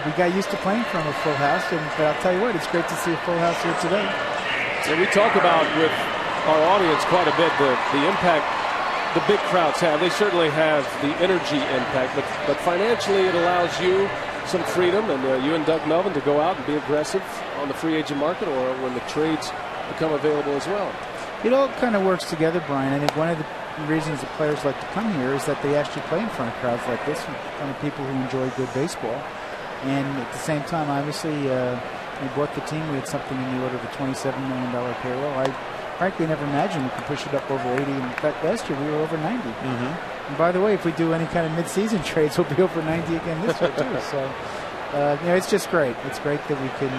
we got used to playing from a full house. But I'll tell you what, it's great to see a full house here today. And we talk about with our audience quite a bit the impact the big crowds have. They certainly have the energy impact, but financially it allows you some freedom, and you and Doug Melvin to go out and be aggressive on the free agent market or when the trades become available as well. It all kind of works together, Brian. I think one of the reasons the players like to come here is that they actually play in front of crowds like this, in front of people who enjoy good baseball. And at the same time, obviously, we bought the team. We had something in the order of a $27 million payroll. I frankly never imagined we could push it up over 80. In fact, last year we were over 90. Mm-hmm. And by the way, if we do any kind of mid-season trades, we'll be over 90 again this year too. So, it's just great. It's great that we can,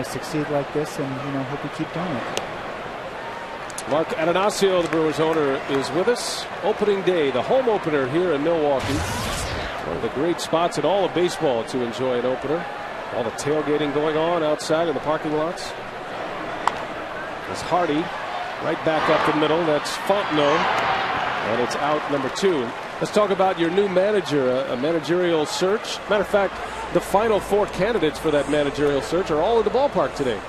succeed like this, and hope we keep doing it. Mark Atanasio, the Brewers owner, is with us. Opening day, the home opener here in Milwaukee. One of the great spots in all of baseball to enjoy an opener. All the tailgating going on outside in the parking lots. There's Hardy right back up the middle. That's Fontenot. And it's out number 2. Let's talk about your new manager, a managerial search. Matter of fact, the final 4 candidates for that managerial search are all in the ballpark today.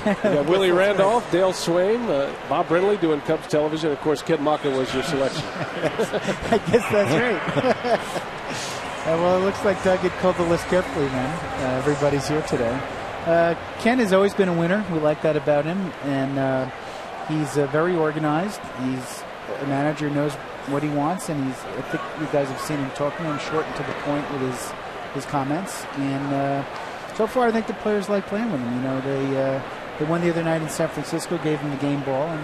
You got Willie Randolph, right. Dale Swaim, Bob Brindley doing Cubs television. Of course, Ken Maka was your selection. I guess that's right. Well, it looks like Doug had called the list carefully, man. Everybody's here today. Ken has always been a winner. We like that about him. And he's very organized. He's a manager, knows what he wants, and I think you guys have seen him talking to him short and to the point with his comments. And so far, I think the players like playing with him. They won the other night in San Francisco, gave him the game ball, and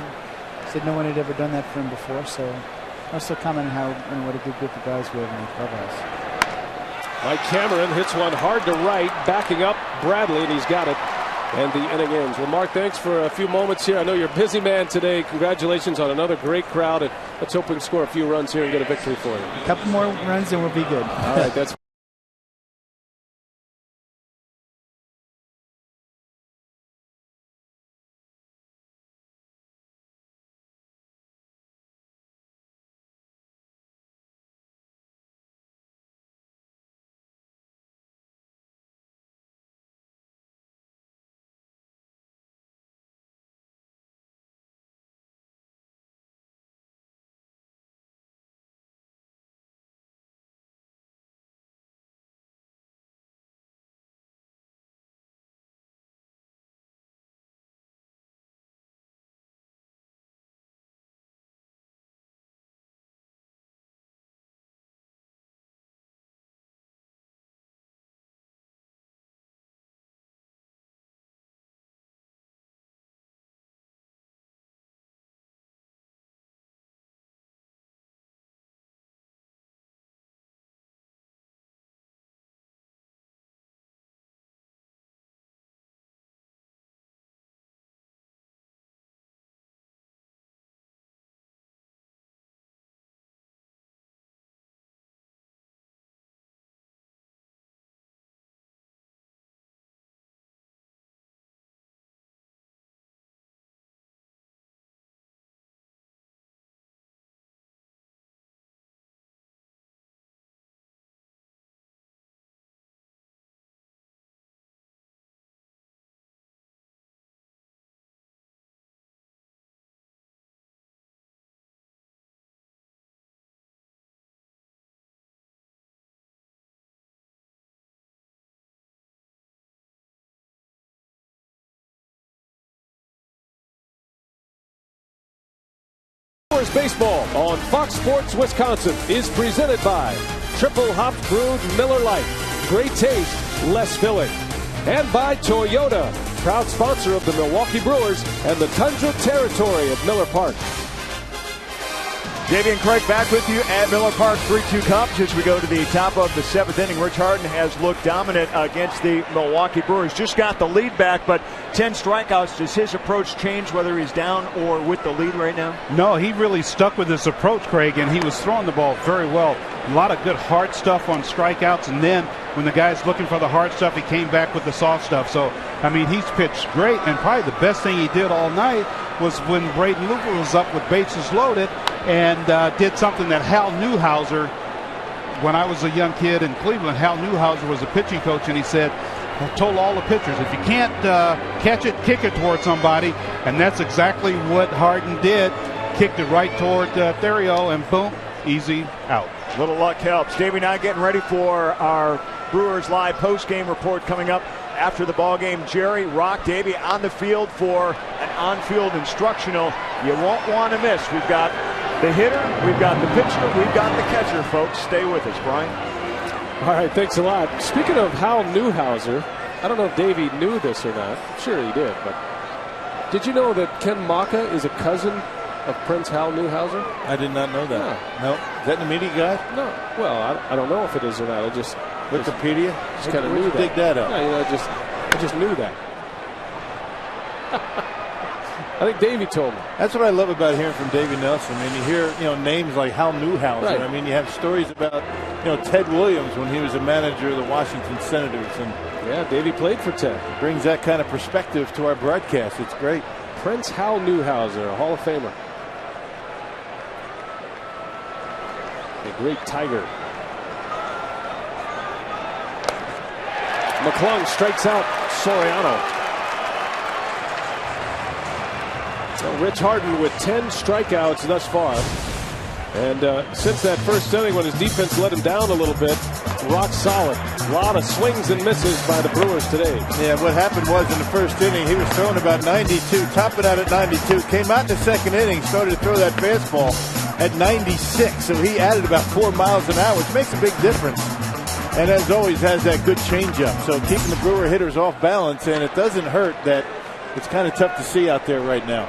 said no one had ever done that for him before. So also comment on what a good group of guys we have in the clubhouse. Mike Cameron hits one hard to right, backing up Bradley, and he's got it. And the inning ends. Well, Mark, thanks for a few moments here. I know you're a busy man today. Congratulations on another great crowd. And let's hope we can score a few runs here and get a victory for you. A couple more runs and we'll be good. All right, that's Brewers baseball on Fox Sports Wisconsin is presented by Triple Hopped Brewed Miller Lite. Great taste, less filling. And by Toyota, proud sponsor of the Milwaukee Brewers and the Tundra Territory of Miller Park. Davey and Craig back with you at Miller Park 3-2 Cubs as we go to the top of the 7th inning. Rich Harden has looked dominant against the Milwaukee Brewers. Just got the lead back, but 10 strikeouts. Does his approach change whether he's down or with the lead right now? No, he really stuck with his approach, Craig, and he was throwing the ball very well. A lot of good hard stuff on strikeouts, and then when the guy's looking for the hard stuff, he came back with the soft stuff. So, I mean, he's pitched great, and probably the best thing he did all night was when Braden Looper was up with bases loaded and did something that Hal Newhouser, when I was a young kid in Cleveland, Hal Newhouser was a pitching coach, and he said, I told all the pitchers, if you can't catch it, kick it toward somebody, and that's exactly what Harden did. Kicked it right toward Theriot, and boom, easy out. Little luck helps. Davey and I getting ready for our Brewers Live post-game report coming up after the ball game. Jerry, Rock, Davey on the field for an on-field instructional you won't want to miss. We've got the hitter, we've got the pitcher, we've got the catcher, folks. Stay with us, Brian. All right, thanks a lot. Speaking of Hal Newhouser, I don't know if Davey knew this or not. I'm sure he did, but did you know that Ken Maka is a cousin of Prince Hal Newhouser? I did not know that. No. Is that an immediate guy? No. Well, I don't know if it is or not. I just Wikipedia? Just kind of knew that. Dig that up. No, you know, I just knew that. I think Davey told me. That's what I love about hearing from Davey Nelson. I mean, you hear names like Hal Newhouser. Right. I mean, you have stories about Ted Williams when he was a manager of the Washington Senators, and yeah, Davey played for Ted. Brings that kind of perspective to our broadcast. It's great. Prince Hal Newhouser, a Hall of Famer, a great Tiger. McClung strikes out Soriano. So Rich Harden with 10 strikeouts thus far. And since that first inning when his defense let him down a little bit, rock solid. A lot of swings and misses by the Brewers today. Yeah, what happened was in the first inning, he was throwing about 92, topping out at 92. Came out in the second inning, started to throw that fastball at 96. So he added about 4 miles an hour, which makes a big difference. And as always, has that good changeup. So keeping the Brewer hitters off balance, and it doesn't hurt that it's kind of tough to see out there right now.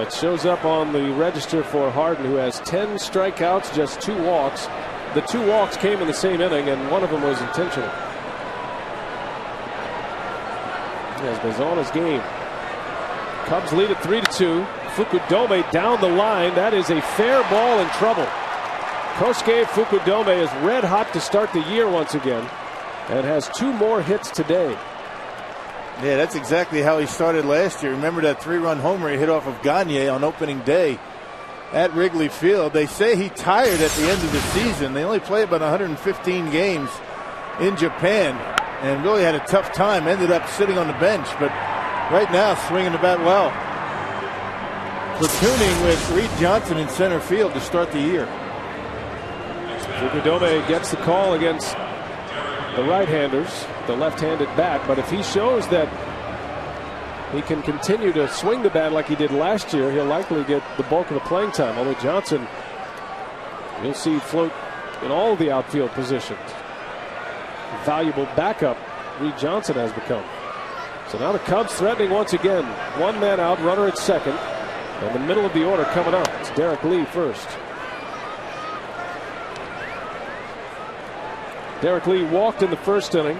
It shows up on the register for Harden, who has 10 strikeouts, just 2 walks. The 2 walks came in the same inning, and one of them was intentional. He has been on his game. Cubs lead at 3-2. Fukudome down the line. That is a fair ball in trouble. Kosuke Fukudome is red hot to start the year once again, and has 2 more hits today. Yeah, that's exactly how he started last year. Remember that 3-run homer he hit off of Gagne on opening day at Wrigley Field. They say he tired at the end of the season. They only play about 115 games in Japan and really had a tough time. Ended up sitting on the bench, but right now swinging the bat well. Platooning with Reed Johnson in center field to start the year. Fukudome gets the call against the right-handers, the left-handed bat, but if he shows that he can continue to swing the bat like he did last year, he'll likely get the bulk of the playing time. Although Johnson, you'll see float in all of the outfield positions. Valuable backup Reed Johnson has become. So now the Cubs threatening once again. 1 man out, runner at second. And the middle of the order coming up. It's Derek Lee first. Derek Lee walked in the first inning.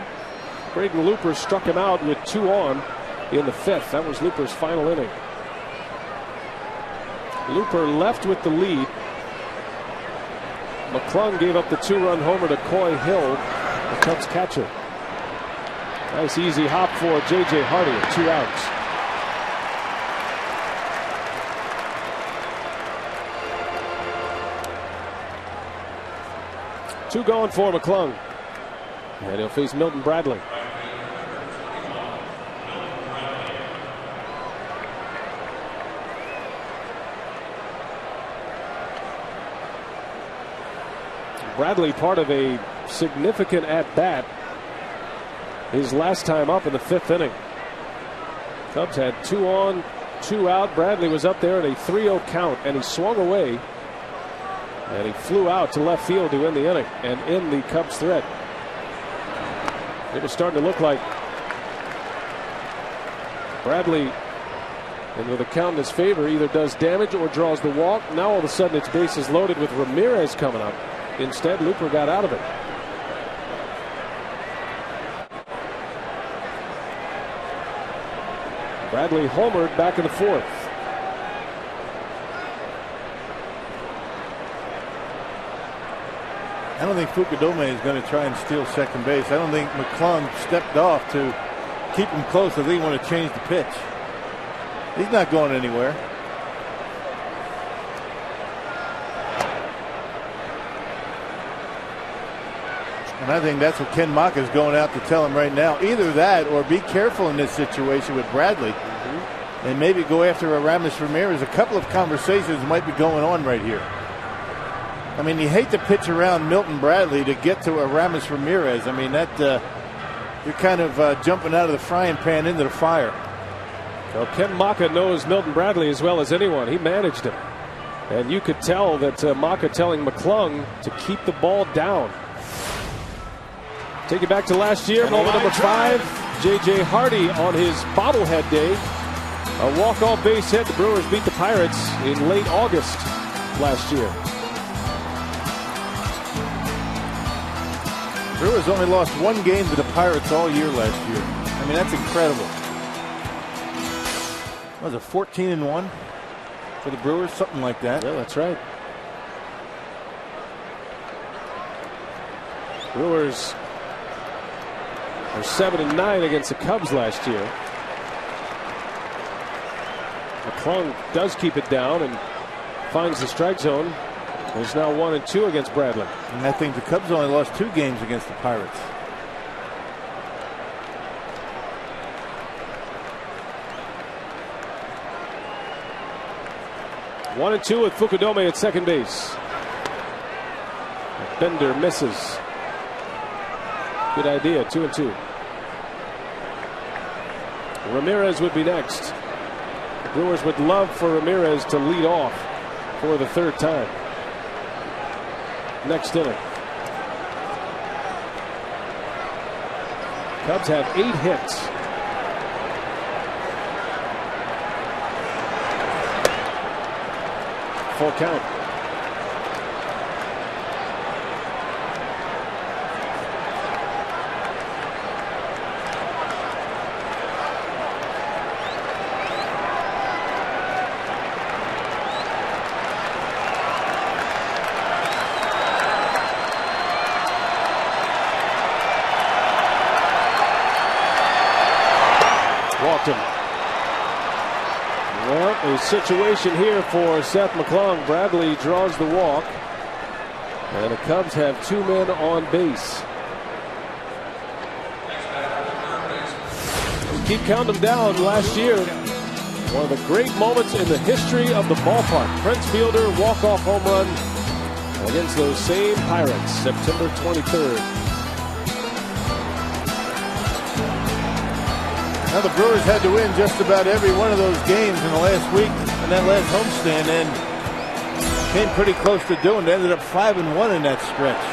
Braden Looper struck him out with 2 on in the 5th. That was Looper's final inning. Looper left with the lead. McClung gave up the 2-run homer to Coy Hill, the Cubs catcher. Nice easy hop for J.J. Hardy at 2 outs. Two going for McClung. And he'll face Milton Bradley. Bradley part of a significant at-bat his last time up in the 5th inning. Cubs had 2 on 2 out. Bradley was up there in a 3-0 count, and he swung away. And he flew out to left field to end the inning and end the Cubs' threat. It was starting to look like Bradley, and with a count in his favor, either does damage or draws the walk. Now all of a sudden it's bases loaded with Ramirez coming up. Instead, Looper got out of it. Bradley homered back in the 4th. I don't think Fukudome is going to try and steal second base. I don't think McClung stepped off to keep him close. I think he want to change the pitch. He's not going anywhere. And I think that's what Ken Mock is going out to tell him right now. Either that or be careful in this situation with Bradley. And maybe go after Aramis Ramirez. A couple of conversations might be going on right here. I mean, you hate to pitch around Milton Bradley to get to Aramis Ramirez. I mean, that you're kind of jumping out of the frying pan into the fire. Well, Ken Maka knows Milton Bradley as well as anyone. He managed him. And you could tell that Maka telling McClung to keep the ball down. Take it back to last year, moment number 5. J.J. Hardy on his bobblehead day. A walk-off base hit. The Brewers beat the Pirates in late August last year. Brewers only lost 1 game to the Pirates all year last year. I mean, that's incredible. Was it 14-1 for the Brewers? Something like that. Yeah, that's right. Brewers are 7-9 against the Cubs last year. McClung does keep it down and finds the strike zone. There's now 1-2 against Bradley. And I think the Cubs only lost 2 games against the Pirates. One and 2 with Fukudome at second base. Bender misses. Good idea. 2-2. Ramirez would be next. The Brewers would love for Ramirez to lead off for the 3rd time. Next inning. Cubs have 8 hits. Full count. Well, a situation here for Seth McClung. Bradley draws the walk, and the Cubs have 2 men on base. Keep counting them down. Last year, one of the great moments in the history of the ballpark. Prince Fielder walk-off home run against those same Pirates, September 23rd. Now the Brewers had to win just about every one of those games in the last week in that last homestand, and came pretty close to doing it. Ended up 5-1 in that stretch.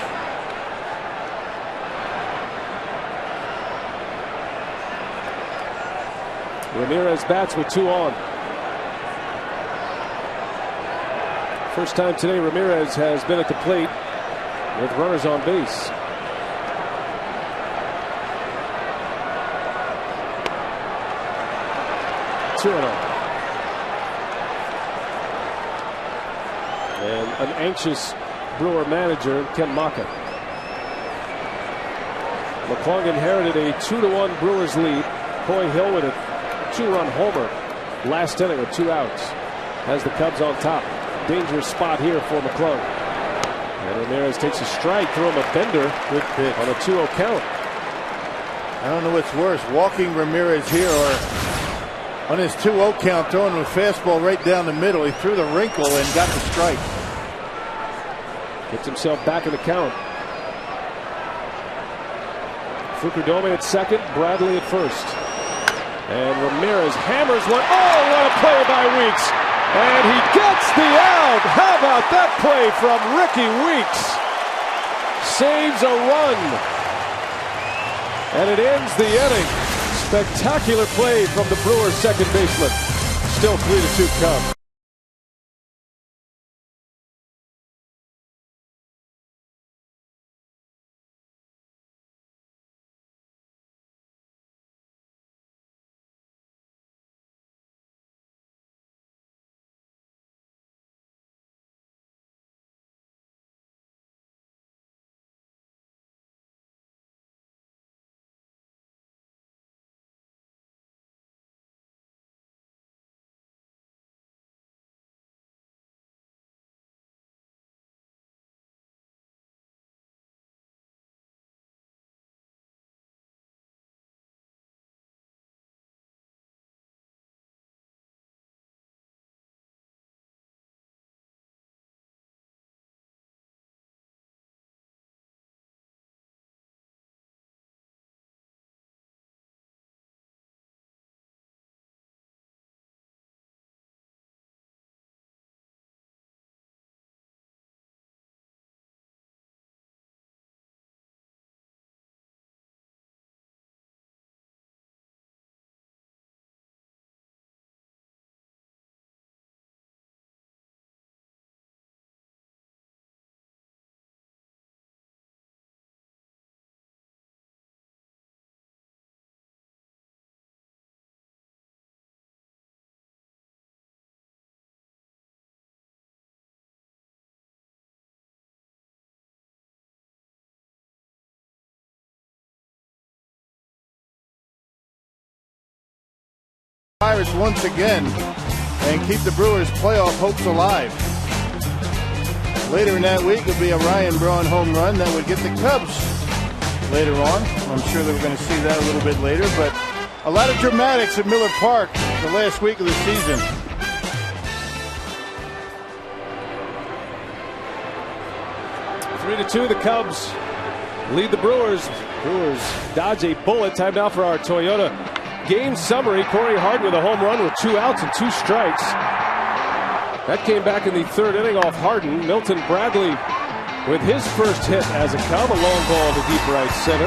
Ramirez bats with 2 on. First time today Ramirez has been at the plate with runners on base. And an anxious Brewer manager, Ken Maka. McClung inherited a 2-1 Brewers lead. Coy Hill with a 2-run homer last inning with 2 outs. Has the Cubs on top. Dangerous spot here for McClung. And Ramirez takes a strike, throw him a bender. Good pitch on a 2-0 count. I don't know what's worse, walking Ramirez here or on his 2-0 count, throwing him a fastball right down the middle. He threw the wrinkle and got the strike. Gets himself back in the count. Fukudome at second, Bradley at first. And Ramirez hammers one. Oh, what a play by Weeks. And he gets the out. How about that play from Ricky Weeks? Saves a run. And it ends the inning. Spectacular play from the Brewers second baseman. Still 3-2 Cubs. Pirates once again and keep the Brewers' playoff hopes alive. Later in that week would be a Ryan Braun home run that would get the Cubs later on. I'm sure that we're going to see that a little bit later, but a lot of dramatics at Miller Park the last week of the season. Three to two, the Cubs lead the Brewers. Brewers dodge a bullet. Time now for our Toyota game summary. Corey Hart with a home run with 2 outs and 2 strikes. That came back in the third inning off Harden. Milton Bradley with his first hit as a Cub, a long ball to deep right center.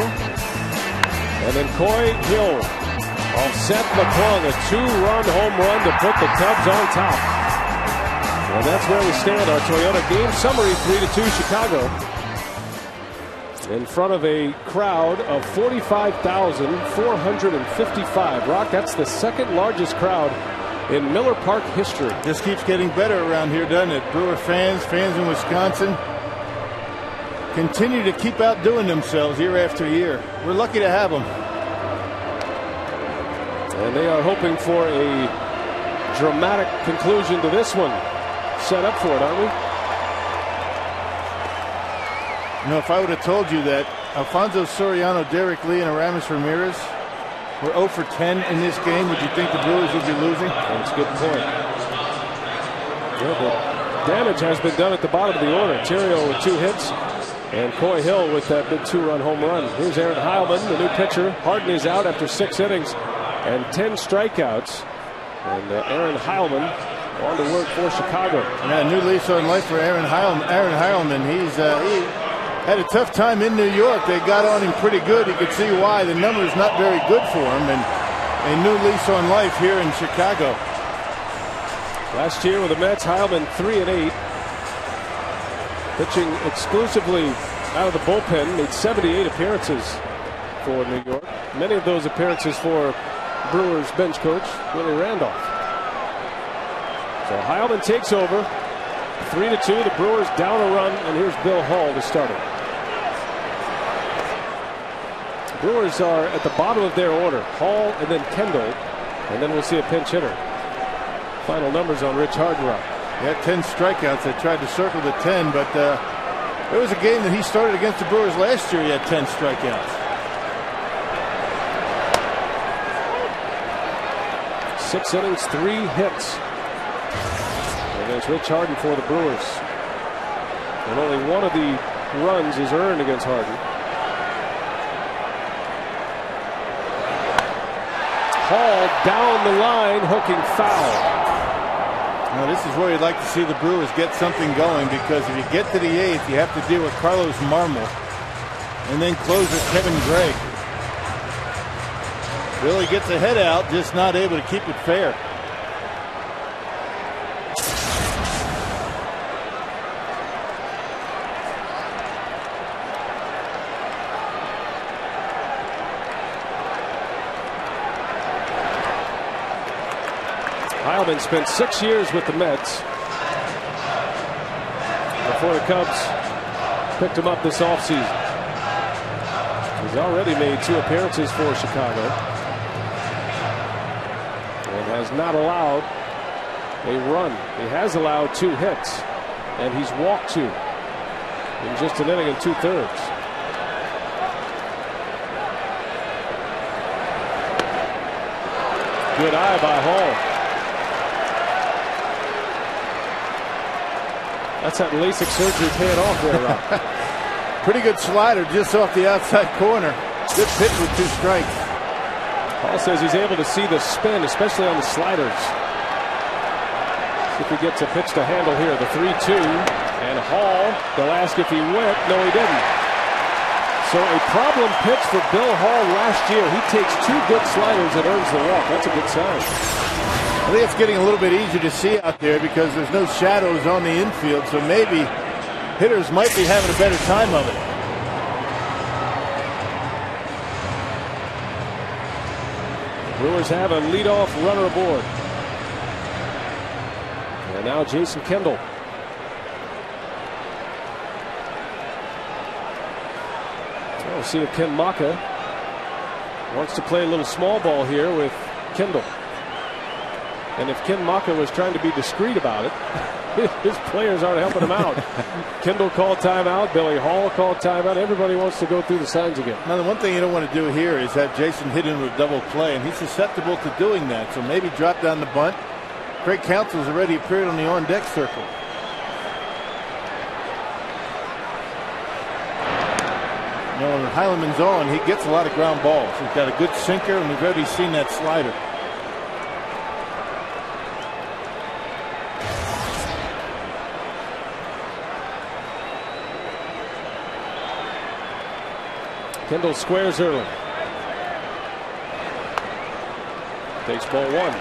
And then Coy Hill off Seth McClung, a 2-run home run to put the Cubs on top. And that's where we stand. Our Toyota game summary, 3-2 Chicago. In front of a crowd of 45,455. Rock, that's the second largest crowd in Miller Park history. This keeps getting better around here, doesn't it? Brewer fans in Wisconsin, continue to keep outdoing themselves year after year. We're lucky to have them. And they are hoping for a dramatic conclusion to this one. Set up for it, aren't we? You know, if I would have told you that Alfonso Soriano, Derek Lee, and Aramis Ramirez were 0 for 10 in this game, would you think the Brewers would be losing? That's a good point. Yeah, the damage has been done at the bottom of the order. Terrio with 2 hits, and Coy Hill with that big 2-run home run. Here's Aaron Heilman, the new pitcher. Harden is out after 6 innings and 10 strikeouts. And Aaron Heilman on to work for Chicago. Yeah, new lease on life for Aaron Heilman. He had a tough time in New York. They got on him pretty good. You could see why. The numbers not very good for him, and a new lease on life here in Chicago. Last year with the Mets, Heilman 3-8, pitching exclusively out of the bullpen. Made 78 appearances for New York. Many of those appearances for Brewers bench coach Willie Randolph. So Heilman takes over. 3-2. The Brewers down a run, and here's Bill Hall to start it. Brewers are at the bottom of their order. Hall and then Kendall, and then we'll see a pinch hitter. Final numbers on Rich Harden. He had 10 strikeouts. They tried to circle the 10, but there was a game that he started against the Brewers last year. He had 10 strikeouts. 6 innings, 3 hits. And there's Rich Harden for the Brewers. And only one of the runs is earned against Harden. Hall down the line, hooking foul. Now this is where you'd like to see the Brewers get something going, because if you get to the 8th, you have to deal with Carlos Marmol and then closer Kevin Gray. Really gets the head out, just not able to keep it fair. Heilman spent 6 years with the Mets before the Cubs picked him up this offseason. He's already made 2 appearances for Chicago and has not allowed a run. He has allowed 2 hits, and he's walked 2 in just an inning and 2/3. Good eye by Hall. That's that LASIK surgery paying off there, Rob. Pretty good slider just off the outside corner. Good pitch with 2 strikes. Hall says he's able to see the spin, especially on the sliders. See if he gets a pitch to handle here. The 3-2. And Hall, they'll ask if he went. No, he didn't. So a problem pitch for Bill Hall last year. He takes 2 good sliders and earns the walk. That's a good sign. I think it's getting a little bit easier to see out there because there's no shadows on the infield, so maybe hitters might be having a better time of it. The Brewers have a leadoff runner aboard. And now Jason Kendall. So we'll see if Ken Maka wants to play a little small ball here with Kendall. And if Ken Maka was trying to be discreet about it, his players aren't helping him out. Kendall called timeout. Billy Hall called timeout. Everybody wants to go through the signs again. Now, the one thing you don't want to do here is have Jason hit into a double play, and he's susceptible to doing that. So maybe drop down the bunt. Craig Counsell's already appeared on the on-deck circle. You know, when Heileman's on, he gets a lot of ground balls. He's got a good sinker, and we've already seen that slider. Kendall squares early. Takes ball 1.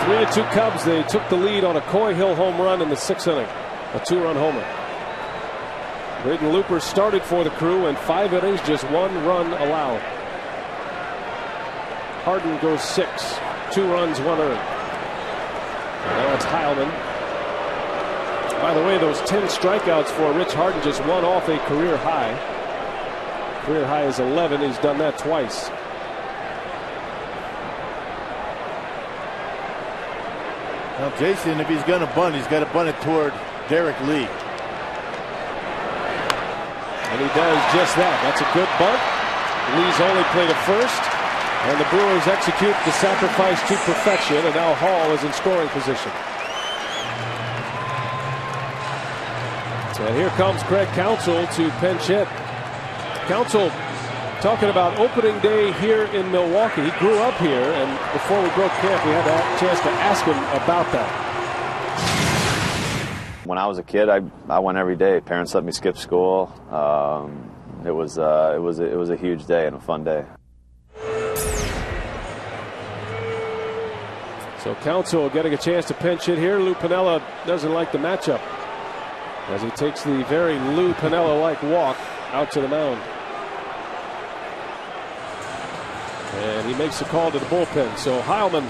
Three to 2 Cubs. They took the lead on a Coy Hill home run in the 6th inning. A 2-run homer. Braden Looper started for the Crew in 5 innings, just 1 run allowed. Harden goes 6. 2 runs, 1 earned. And now it's Heilman. By the way, those 10 strikeouts for Rich Harden, just 1 off a career high. Career high is 11. He's done that twice. Now, Jason, if he's going to bunt, he's got to bunt it toward Derek Lee. And he does just that. That's a good bunt. Lee's only played at first. And the Brewers execute the sacrifice to perfection. And now Hall is in scoring position. And here comes Craig Counsell to pinch hit. Counsell talking about opening day here in Milwaukee. He grew up here, and before we broke camp, we had a chance to ask him about that. When I was a kid, I went every day. Parents let me skip school. It was a huge day and a fun day. So Counsell getting a chance to pinch hit here. Lou Piniella doesn't like the matchup as he takes the very Lou Piniella-like walk out to the mound. And he makes the call to the bullpen. So Heilman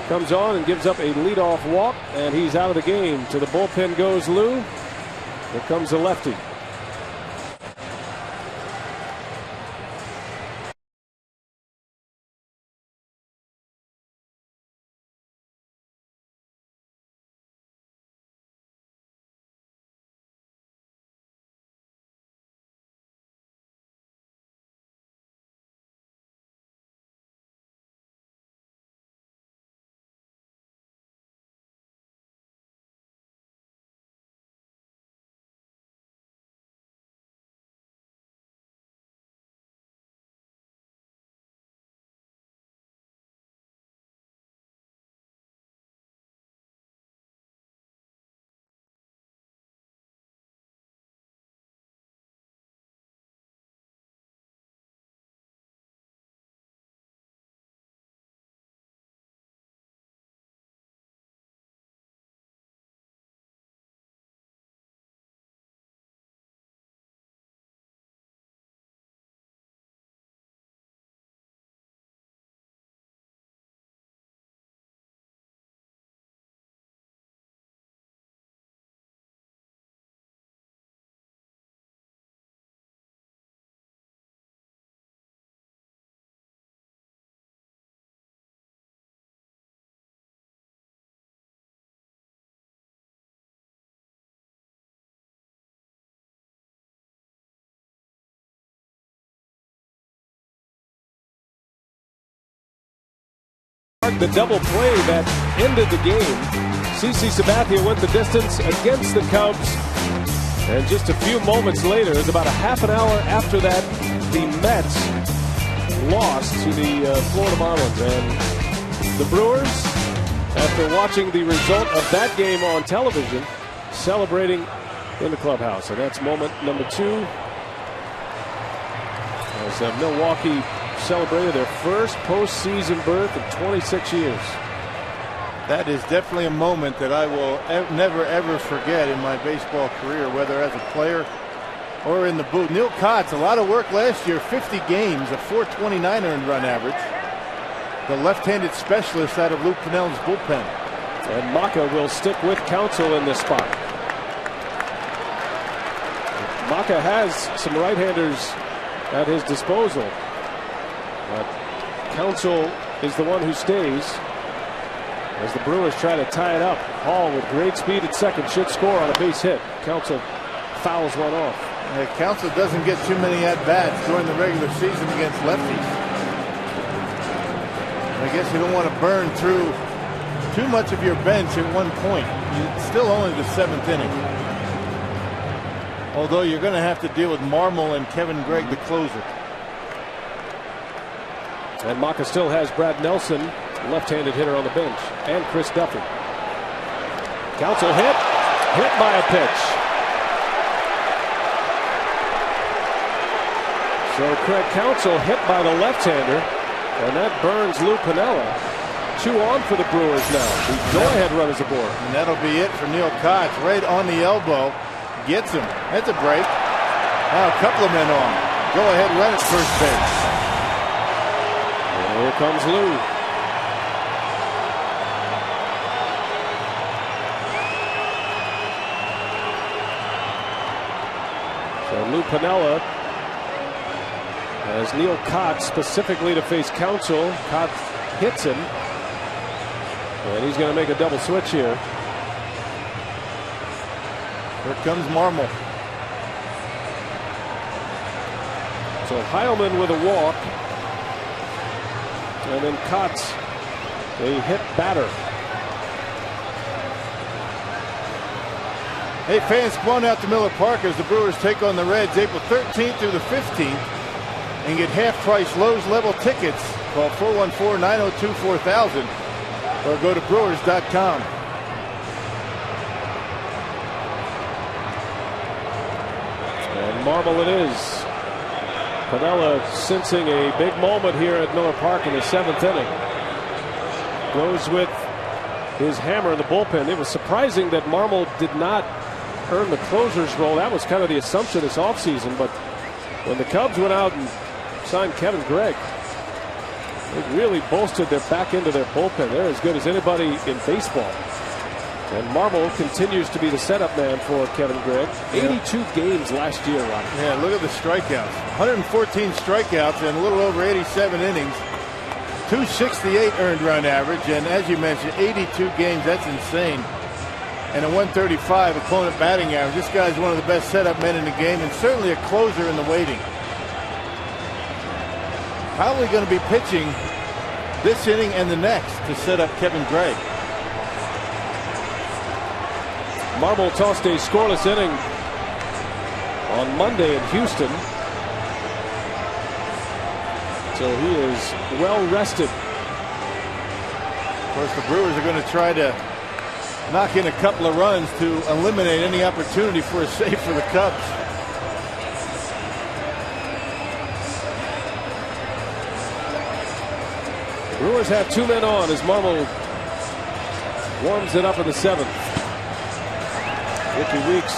comes on and gives up a leadoff walk, and he's out of the game. To the bullpen goes Lou. Here comes the lefty. Hart, the double play that ended the game. CC Sabathia went the distance against the Cubs. And just a few moments later, it was about a half an hour after that, the Mets lost to the Florida Marlins. And the Brewers, after watching the result of that game on television, celebrating in the clubhouse. And that's moment number 2 as Milwaukee celebrated their first postseason berth in 26 years. That is definitely a moment that I will never ever forget in my baseball career, whether as a player or in the booth. Neil Kotz, a lot of work last year, 50 games, a .429 earned run average. The left-handed specialist out of Lou Pinella's bullpen. And Maka will stick with Counsell in this spot. Maka has some right-handers at his disposal, but Counsell is the one who stays as the Brewers try to tie it up. Hall with great speed at second should score on a base hit. Counsell fouls one off. Counsell doesn't get too many at-bats during the regular season against lefties. I guess you don't want to burn through too much of your bench at one point. It's still only the 7th inning. Although you're going to have to deal with Marmol and Kevin Gregg, the closer. And Maka still has Brad Nelson, left-handed hitter, on the bench, and Chris Duffy. Counsell hit by a pitch. So Craig Counsell hit by the left-hander, and that burns Lou Piniella. 2 on for the Brewers now. The go-ahead run is aboard. And that'll be it for Neil Kotz, right on the elbow. Gets him. That's a break. Now a couple of men on. Go-ahead run at first base. Here comes Lou. So Lou Piniella has Neil Kotz specifically to face Counsell. Kotz hits him, and he's going to make a double switch here. Here comes Marmol. So Heilman with a walk, and then Kotz, a hit batter. Hey fans, come on out to Miller Park as the Brewers take on the Reds April 13th through the 15th and get half-price Lowe's level tickets. Call 414-902-4000 or go to Brewers.com. And Marmol it is. Piniella sensing a big moment here at Miller Park in the 7th inning. Goes with his hammer in the bullpen. It was surprising that Marmol did not earn the closer's role. That was kind of the assumption this offseason. But when the Cubs went out and signed Kevin Gregg, it really bolstered their back end of their bullpen. They're as good as anybody in baseball. And Marmol continues to be the setup man for Kevin Gregg. 82 games last year, Rob. Yeah, look at the strikeouts. 114 strikeouts in a little over 87 innings. 268 earned run average, and as you mentioned, 82 games. That's insane. And a 135 opponent batting average. This guy's one of the best setup men in the game, and certainly a closer in the waiting. Probably going to be pitching this inning and the next to set up Kevin Gregg. Marmol tossed a scoreless inning on Monday in Houston. So he is well rested. Of course, the Brewers are going to try to knock in a couple of runs to eliminate any opportunity for a save for the Cubs. Brewers have 2 men on as Marmol warms it up in the 7th. Ricky Weeks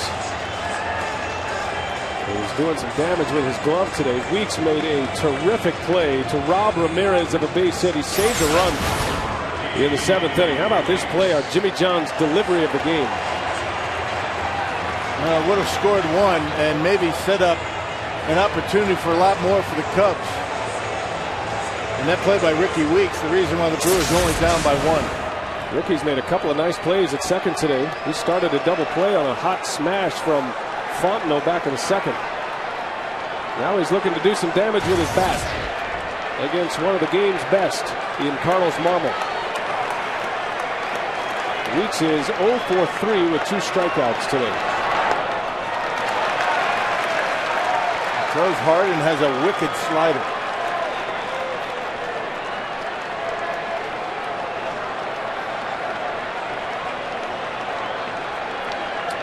is doing some damage with his glove today. Weeks made a terrific play to rob Ramirez of a base hit. He saved a run in the 7th inning. How about this play on Jimmy John's delivery of the game? Would have scored 1 and maybe set up an opportunity for a lot more for the Cubs. And that play by Ricky Weeks, the reason why the Brewers are only down by 1. Ricky's made a couple of nice plays at second today. He started a double play on a hot smash from Fontenot back in the 2nd. Now he's looking to do some damage with his bat against one of the game's best in Carlos Marmol. Weeks is 0 for 3 with 2 strikeouts today. Throws hard and has a wicked slider.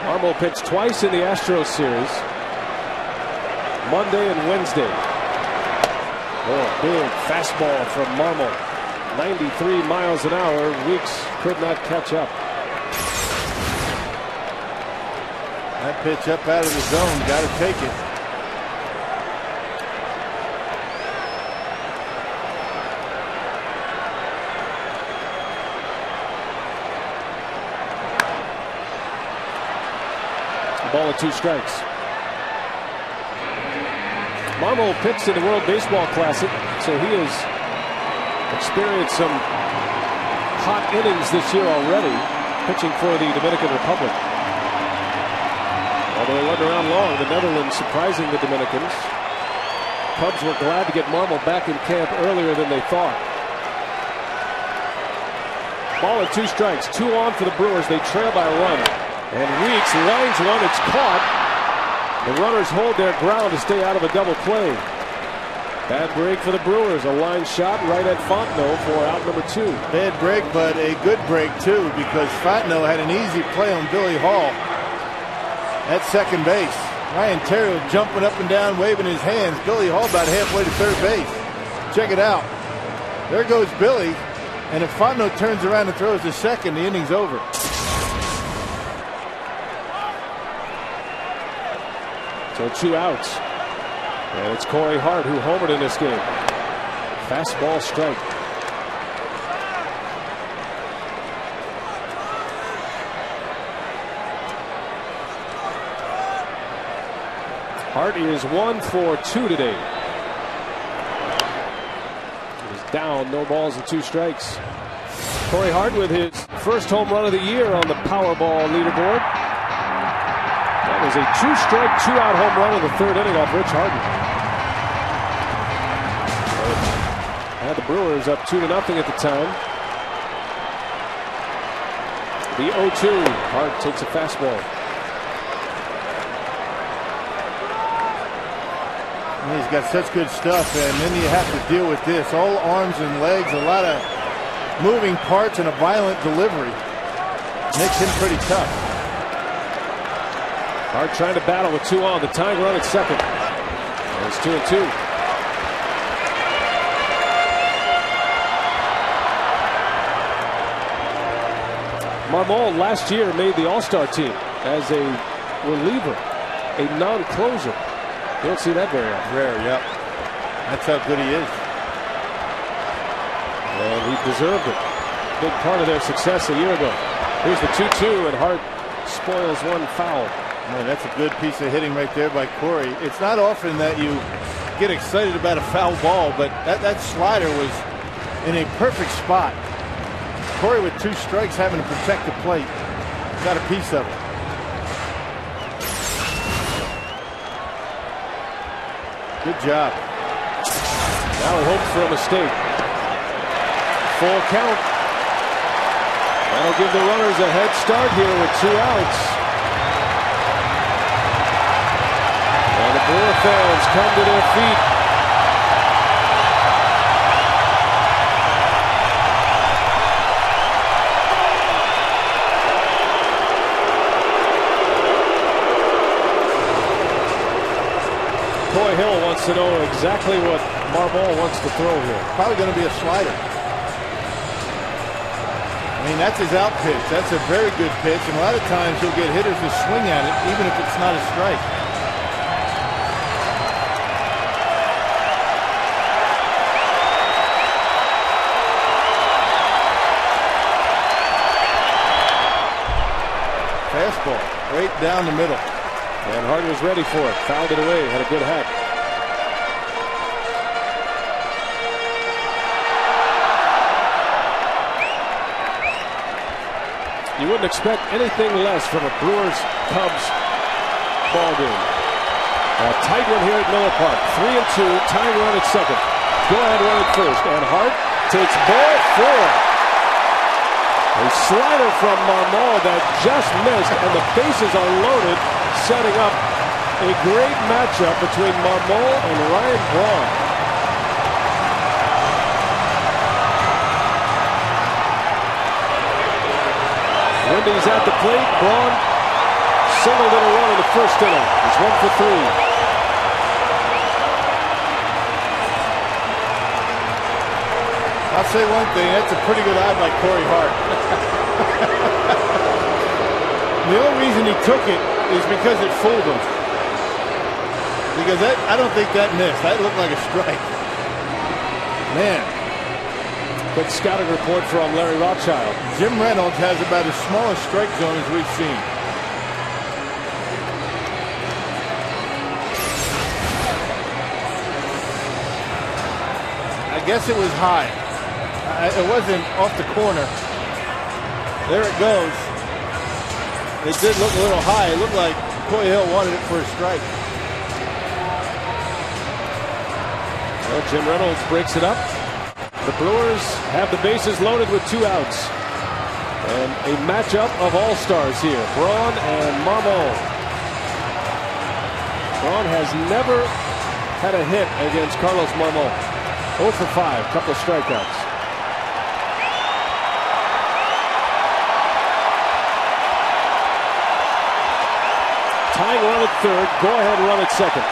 Marmol pitched twice in the Astros series, Monday and Wednesday. Oh, big fastball from Marmol. 93 miles an hour. Weeks could not catch up. That pitch up out of the zone. Got to take it. Ball and 2 strikes. Marmol pitched in the World Baseball Classic, so he has experienced some hot innings this year already, pitching for the Dominican Republic. Although it wasn't around long, the Netherlands surprising the Dominicans. Cubs were glad to get Marmol back in camp earlier than they thought. Ball and 2 strikes, 2 on for the Brewers. They trail by a run. And Weeks lines one, it's caught. The runners hold their ground to stay out of a double play. Bad break for the Brewers. A line shot right at Fontenot for out number 2. Bad break, but a good break too, because Fontenot had an easy play on Billy Hall at second base. Ryan Terrio jumping up and down, waving his hands. Billy Hall about halfway to third base. Check it out. There goes Billy. And if Fontenot turns around and throws to second, the inning's over. So 2 outs. And it's Corey Hart who homered in this game. Fastball strike. Hart is 1 for 2 today. He's down, no balls and 2 strikes. Corey Hart with his first home run of the year on the Powerball leaderboard. That was a 2-strike, 2-out home run in the 3rd inning off Rich Harden. Had the Brewers up 2-0 at the time. The 0-2. Hart takes a fastball. He's got such good stuff, and then you have to deal with this. All arms and legs, a lot of moving parts, and a violent delivery. Makes him pretty tough. Hart trying to battle with 2 on. The tying run at second. And it's 2-2. Marmol last year made the All-Star team as a reliever, a non-closer. You don't see that very often. Rare, yep. That's how good he is. And he deserved it. Big part of their success a year ago. Here's the 2-2, and Hart spoils 1 foul. Man, that's a good piece of hitting right there by Corey. It's not often that you get excited about a foul ball, but that slider was in a perfect spot. Corey with 2 strikes having to protect the plate. Got a piece of it. Good job. Now he hopes for a mistake. Full count. That'll give the runners a head start here with 2 outs. And the Brewer fans come to their feet. Coy Hill wants to know exactly what Marmol wants to throw here. Probably going to be a slider. I mean, that's his out pitch. That's a very good pitch, and a lot of times he'll get hitters to swing at it, even if it's not a strike. Fastball, right down the middle. And Harden was ready for it. Fouled it away. Had a good hat. You wouldn't expect anything less from a Brewers-Cubs ball game. A tight one here at Miller Park. 3-2. Tying run at second. Go ahead run at first. And Hart takes ball 4. A slider from Marmol that just missed, and the bases are loaded, setting up a great matchup between Marmol and Ryan Braun. Wendy's at the plate. Braun singled in a run in the first inning. It's 1 for 3. I'll say one thing, that's a pretty good eye by Corey Hart. The only reason he took it is because it fooled him. Because I don't think that missed. That looked like a strike. Man. Quick scouting report from Larry Rothschild. Jim Reynolds has about as small a strike zone as we've seen. I guess it was high. It wasn't off the corner. There it goes. It did look a little high. It looked like Coy Hill wanted it for a strike. Well, Jim Reynolds breaks it up. The Brewers have the bases loaded with 2 outs. And a matchup of all-stars here. Braun and Marmol. Braun has never had a hit against Carlos Marmol. 0 for 5, couple of strikeouts. Tying run at third, go ahead run at second.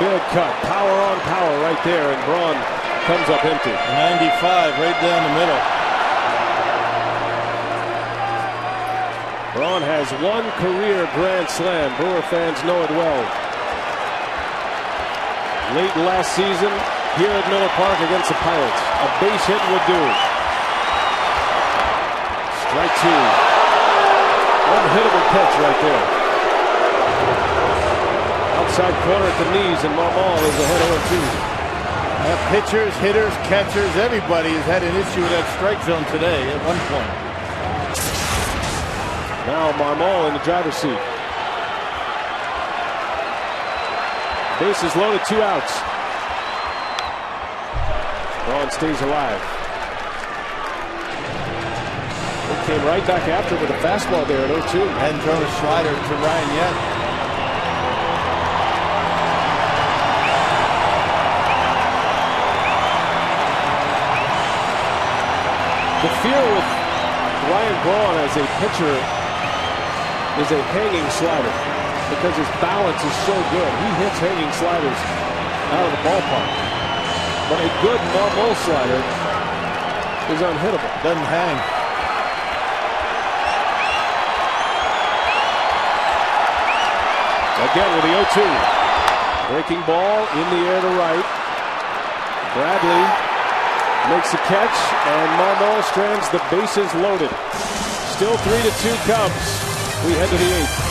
Big cut, power on power right there, and Braun comes up empty. 95 right down the middle. Braun has 1 career grand slam. Brewer fans know it well. Late last season, here at Miller Park against the Pirates. A base hit would do. Strike 2. Unhittable pitch right there. Outside corner at the knees, and Marmol is ahead 0-2. Pitchers, hitters, catchers, everybody has had an issue with that strike zone today at one point. Now Marmol in the driver's seat. Bases loaded, 2 outs. Braun stays alive. He came right back after with a fastball there at 0-2. Hadn't thrown a slider to Ryan yet. The fear with Ryan Braun as a pitcher is a hanging slider because his balance is so good. He hits hanging sliders out of the ballpark. But a good Marmol slider is unhittable. Doesn't hang. Again with the 0-2. Breaking ball in the air to right. Bradley makes the catch, and Marmol strands the bases loaded. Still 3-2 Cubs. We head to the 8th.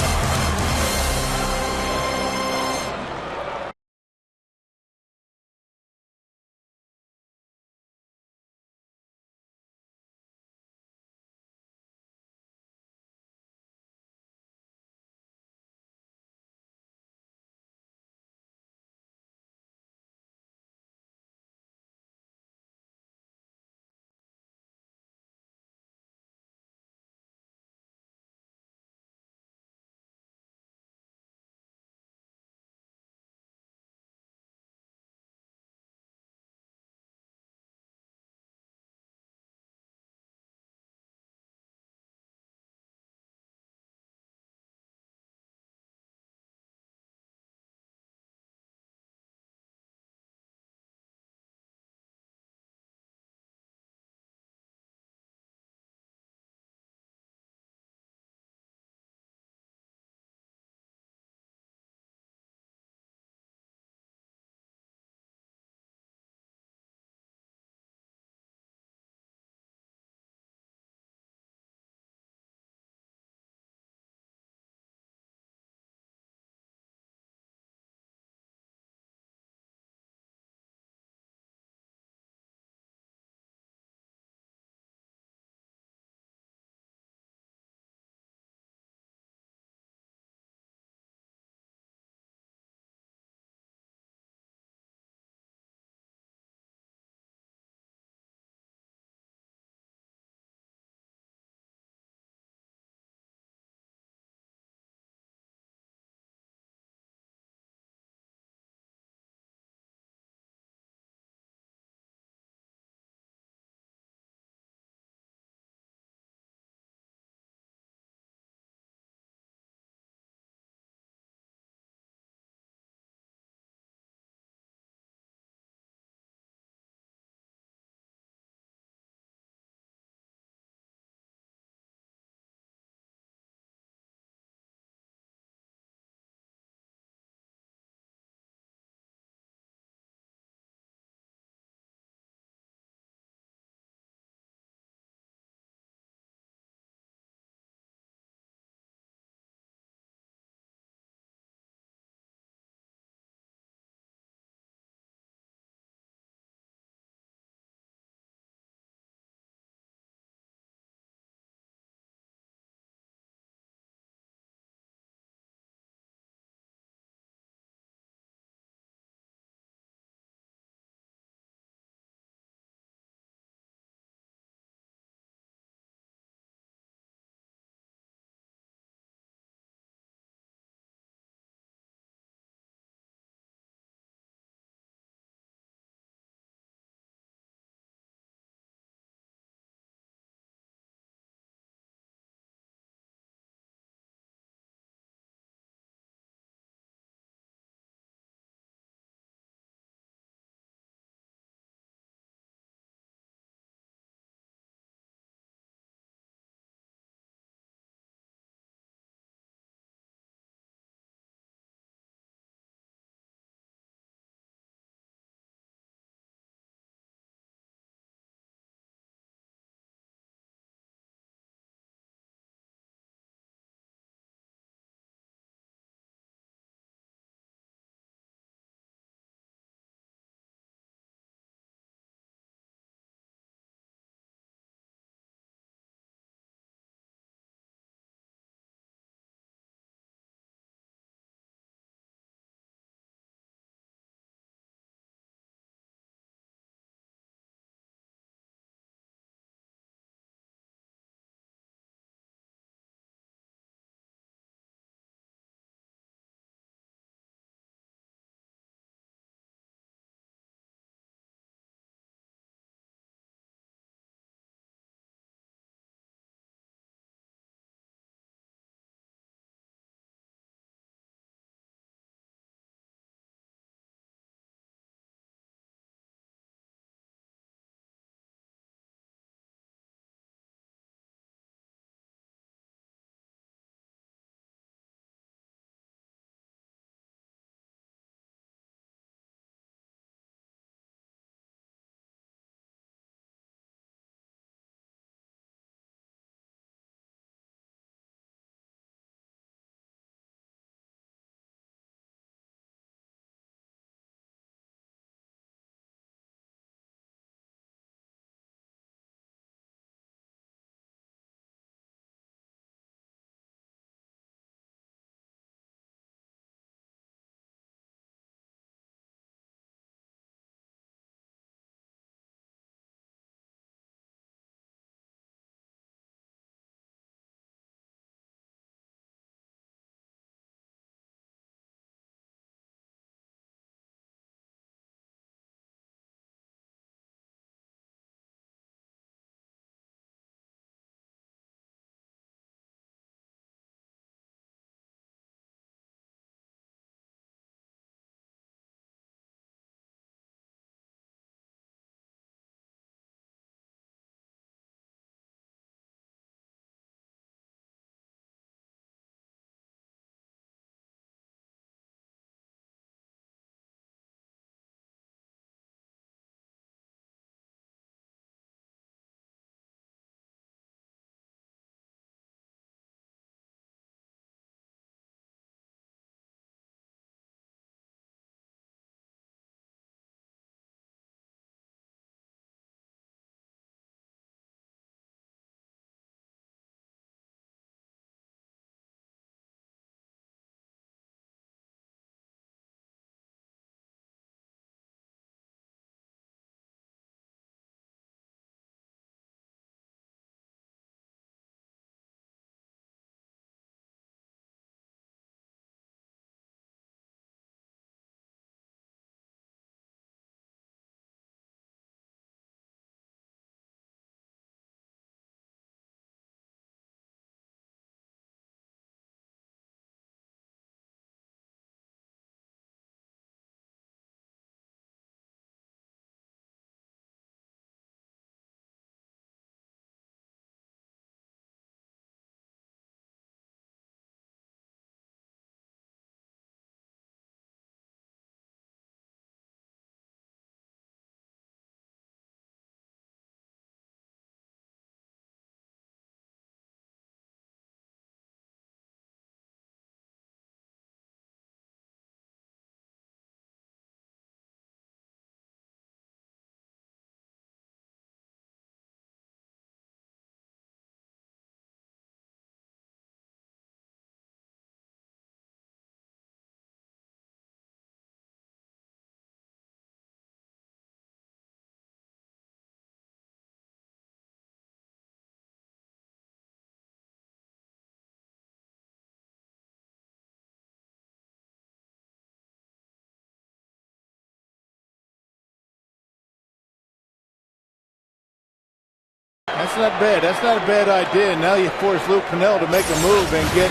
That's not bad. That's not a bad idea. Now you force Lou Pennell to make a move and get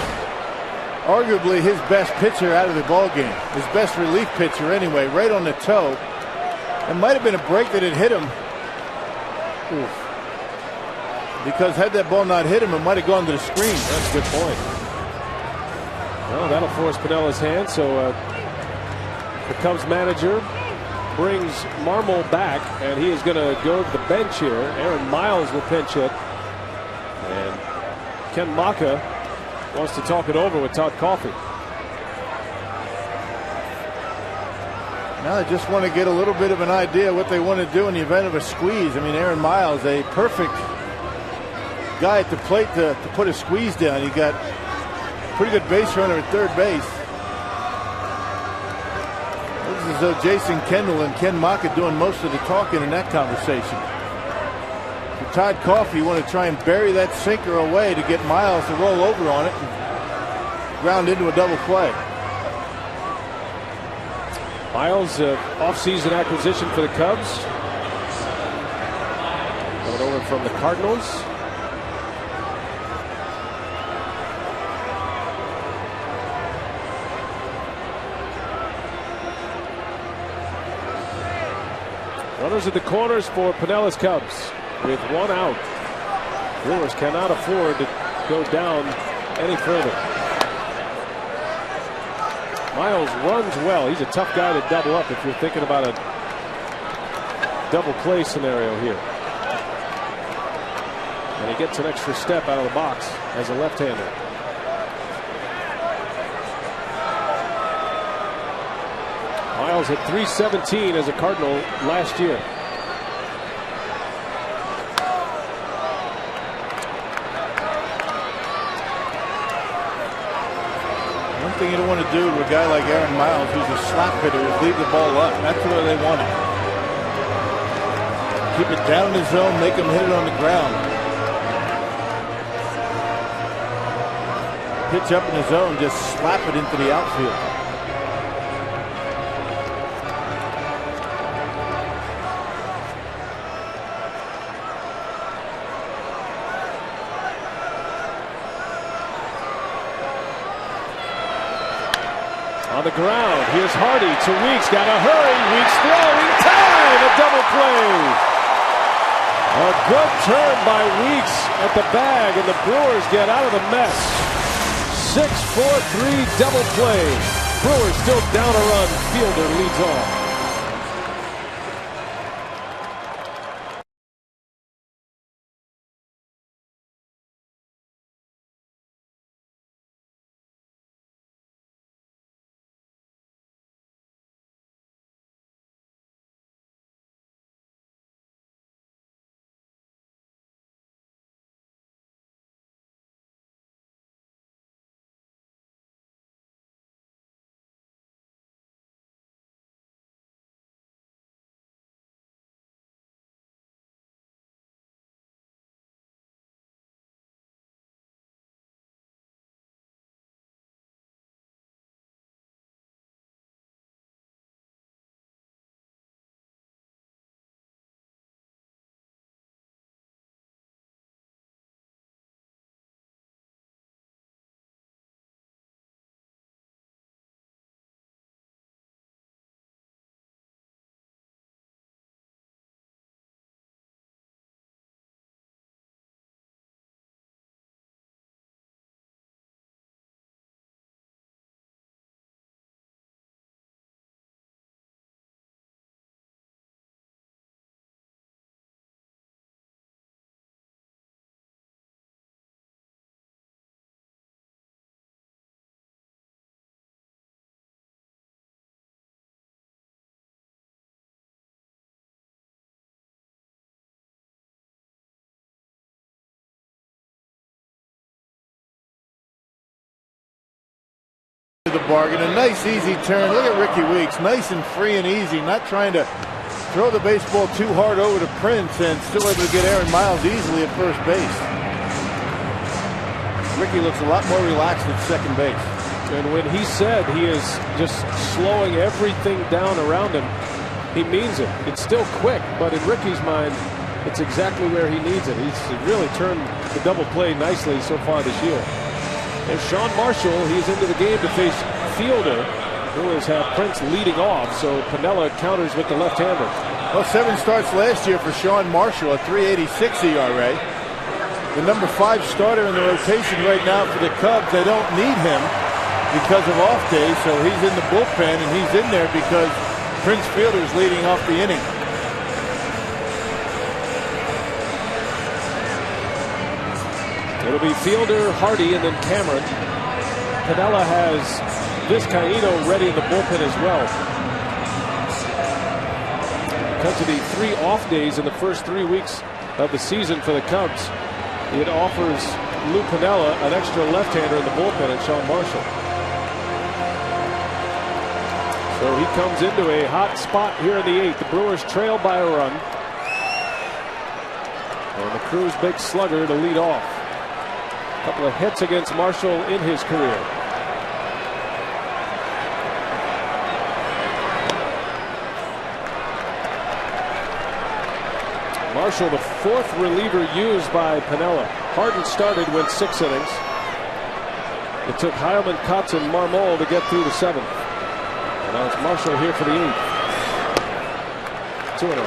arguably his best pitcher out of the ball game. His best relief pitcher anyway, right on the toe. It might have been a break that had hit him. Oof. Because had that ball not hit him, it might have gone to the screen. That's a good point. Well, that'll force Pinnella's hand. So the Cubs manager brings Marmol back, and he is going to go to the bench here. Aaron Miles will pinch hit. And Ken Maka wants to talk it over with Todd Coffey. Now they just want to get a little bit of an idea what they want to do in the event of a squeeze. I mean, Aaron Miles, a perfect guy at the plate to put a squeeze down. He got a pretty good base runner at third base. Looks as though Jason Kendall and Ken Maka doing most of the talking in that conversation. For Todd Coffey, you want to try and bury that sinker away to get Miles to roll over on it and ground into a double play. Miles, off-season acquisition for the Cubs. Coming over from the Cardinals. Runners at the corners for Pinnella's Cubs with one out. Brewers cannot afford to go down any further. Miles runs well. He's a tough guy to double up if you're thinking about a double play scenario here. And he gets an extra step out of the box as a left-hander. Miles hit .317 as a Cardinal last year. One thing you don't want to do to a guy like Aaron Miles, who's a slap hitter, is leave the ball up. That's where they want it. Keep it down in the zone, make him hit it on the ground. Pitch up in the zone, just slap it into the outfield. On the ground, here's Hardy to Weeks. Got to hurry. Weeks throwing. Time! A double play. A good turn by Weeks at the bag, and the Brewers get out of the mess. 6-4-3 double play. Brewers still down a run. Fielder leads off. The bargain, a nice easy turn. Look at Ricky Weeks, nice and free and easy, not trying to throw the baseball too hard over to Prince, and still able to get Aaron Miles easily at first base. Ricky looks a lot more relaxed at second base. And when he said he is just slowing everything down around him, he means it. It's still quick, but in Ricky's mind, it's exactly where he needs it. He's really turned the double play nicely so far this year. There's Sean Marshall. He's into the game to face Fielder. Brewers have Prince leading off, so Piniella counters with the left-hander. Well, 7 starts last year for Sean Marshall, a 3.86 ERA. The number 5 starter in the rotation right now for the Cubs. They don't need him because of off days, so he's in the bullpen, and he's in there because Prince Fielder is leading off the inning. It'll be Fielder, Hardy, and then Cameron. Piniella has Vizcaíno ready in the bullpen as well. Because of the 3 off days in the first 3 weeks of the season for the Cubs, it offers Lou Piniella an extra left-hander in the bullpen and Sean Marshall. So he comes into a hot spot here in the 8th. The Brewers trail by a run. And the Crew's big slugger to lead off. A couple of hits against Marshall in his career. Marshall, the 4th reliever used by Piniella. Harden started, went 6 innings. It took Heilman, Kotz, and Marmol to get through the 7th. And now it's Marshall here for the 8th. 2-0.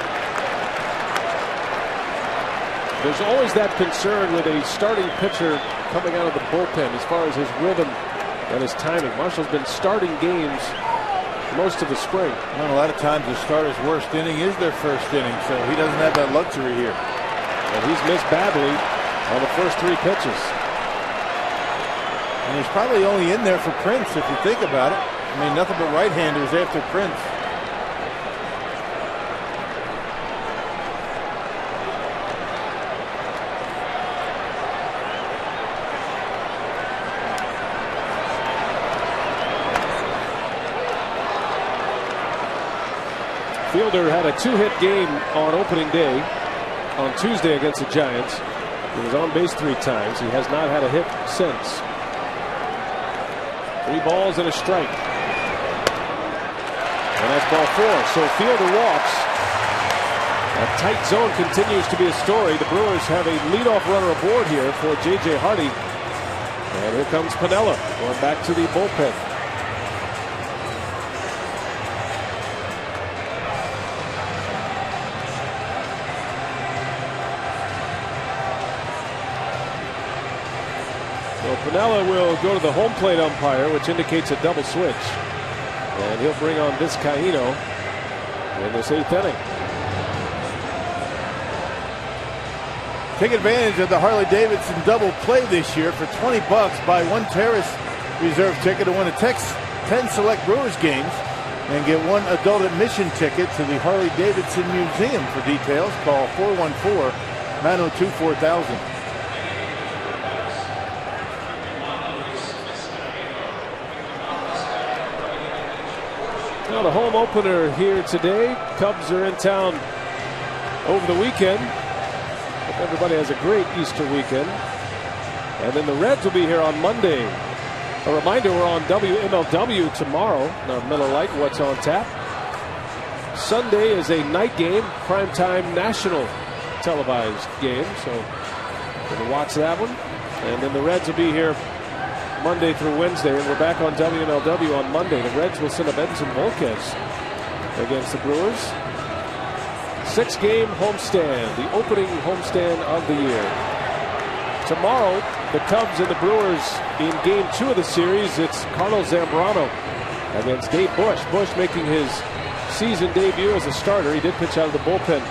There's always that concern with a starting pitcher coming out of the bullpen as far as his rhythm and his timing. Marshall's been starting games most of the spring. Well, a lot of times the starter's worst inning is their first inning, so he doesn't have that luxury here. And he's missed badly on the first 3 pitches. And he's probably only in there for Prince if you think about it. I mean, nothing but right-handers after Prince. Fielder had a 2-hit game on opening day on Tuesday against the Giants. He was on base 3 times. He has not had a hit since. 3 balls and a strike. And that's ball 4. So Fielder walks. A tight zone continues to be a story. The Brewers have a leadoff runner aboard here for J.J. Hardy. And here comes Piniella going back to the bullpen. Piniella will go to the home plate umpire, which indicates a double switch. And he'll bring on Vizcaíno in this 8th inning. Take advantage of the Harley-Davidson double play this year for $20. Buy 1 Terrace reserve ticket to one of 10 select Brewers games and get 1 adult admission ticket to the Harley-Davidson Museum. For details, call 414-902-4000. Now the home opener here today. Cubs are in town over the weekend. Hope everybody has a great Easter weekend. And then the Reds will be here on Monday. A reminder, we're on WMLW tomorrow. Now Miller Lite, what's on tap. Sunday is a night game, primetime national televised game. So we'll watch that one. And then the Reds will be here Monday through Wednesday, and we're back on WMLW on Monday. The Reds will send up Edson Volquez against the Brewers. 6-game homestand, the opening homestand of the year. Tomorrow, the Cubs and the Brewers in Game 2 of the series. It's Carlos Zambrano against Dave Bush. Bush making his season debut as a starter. He did pitch out of the bullpen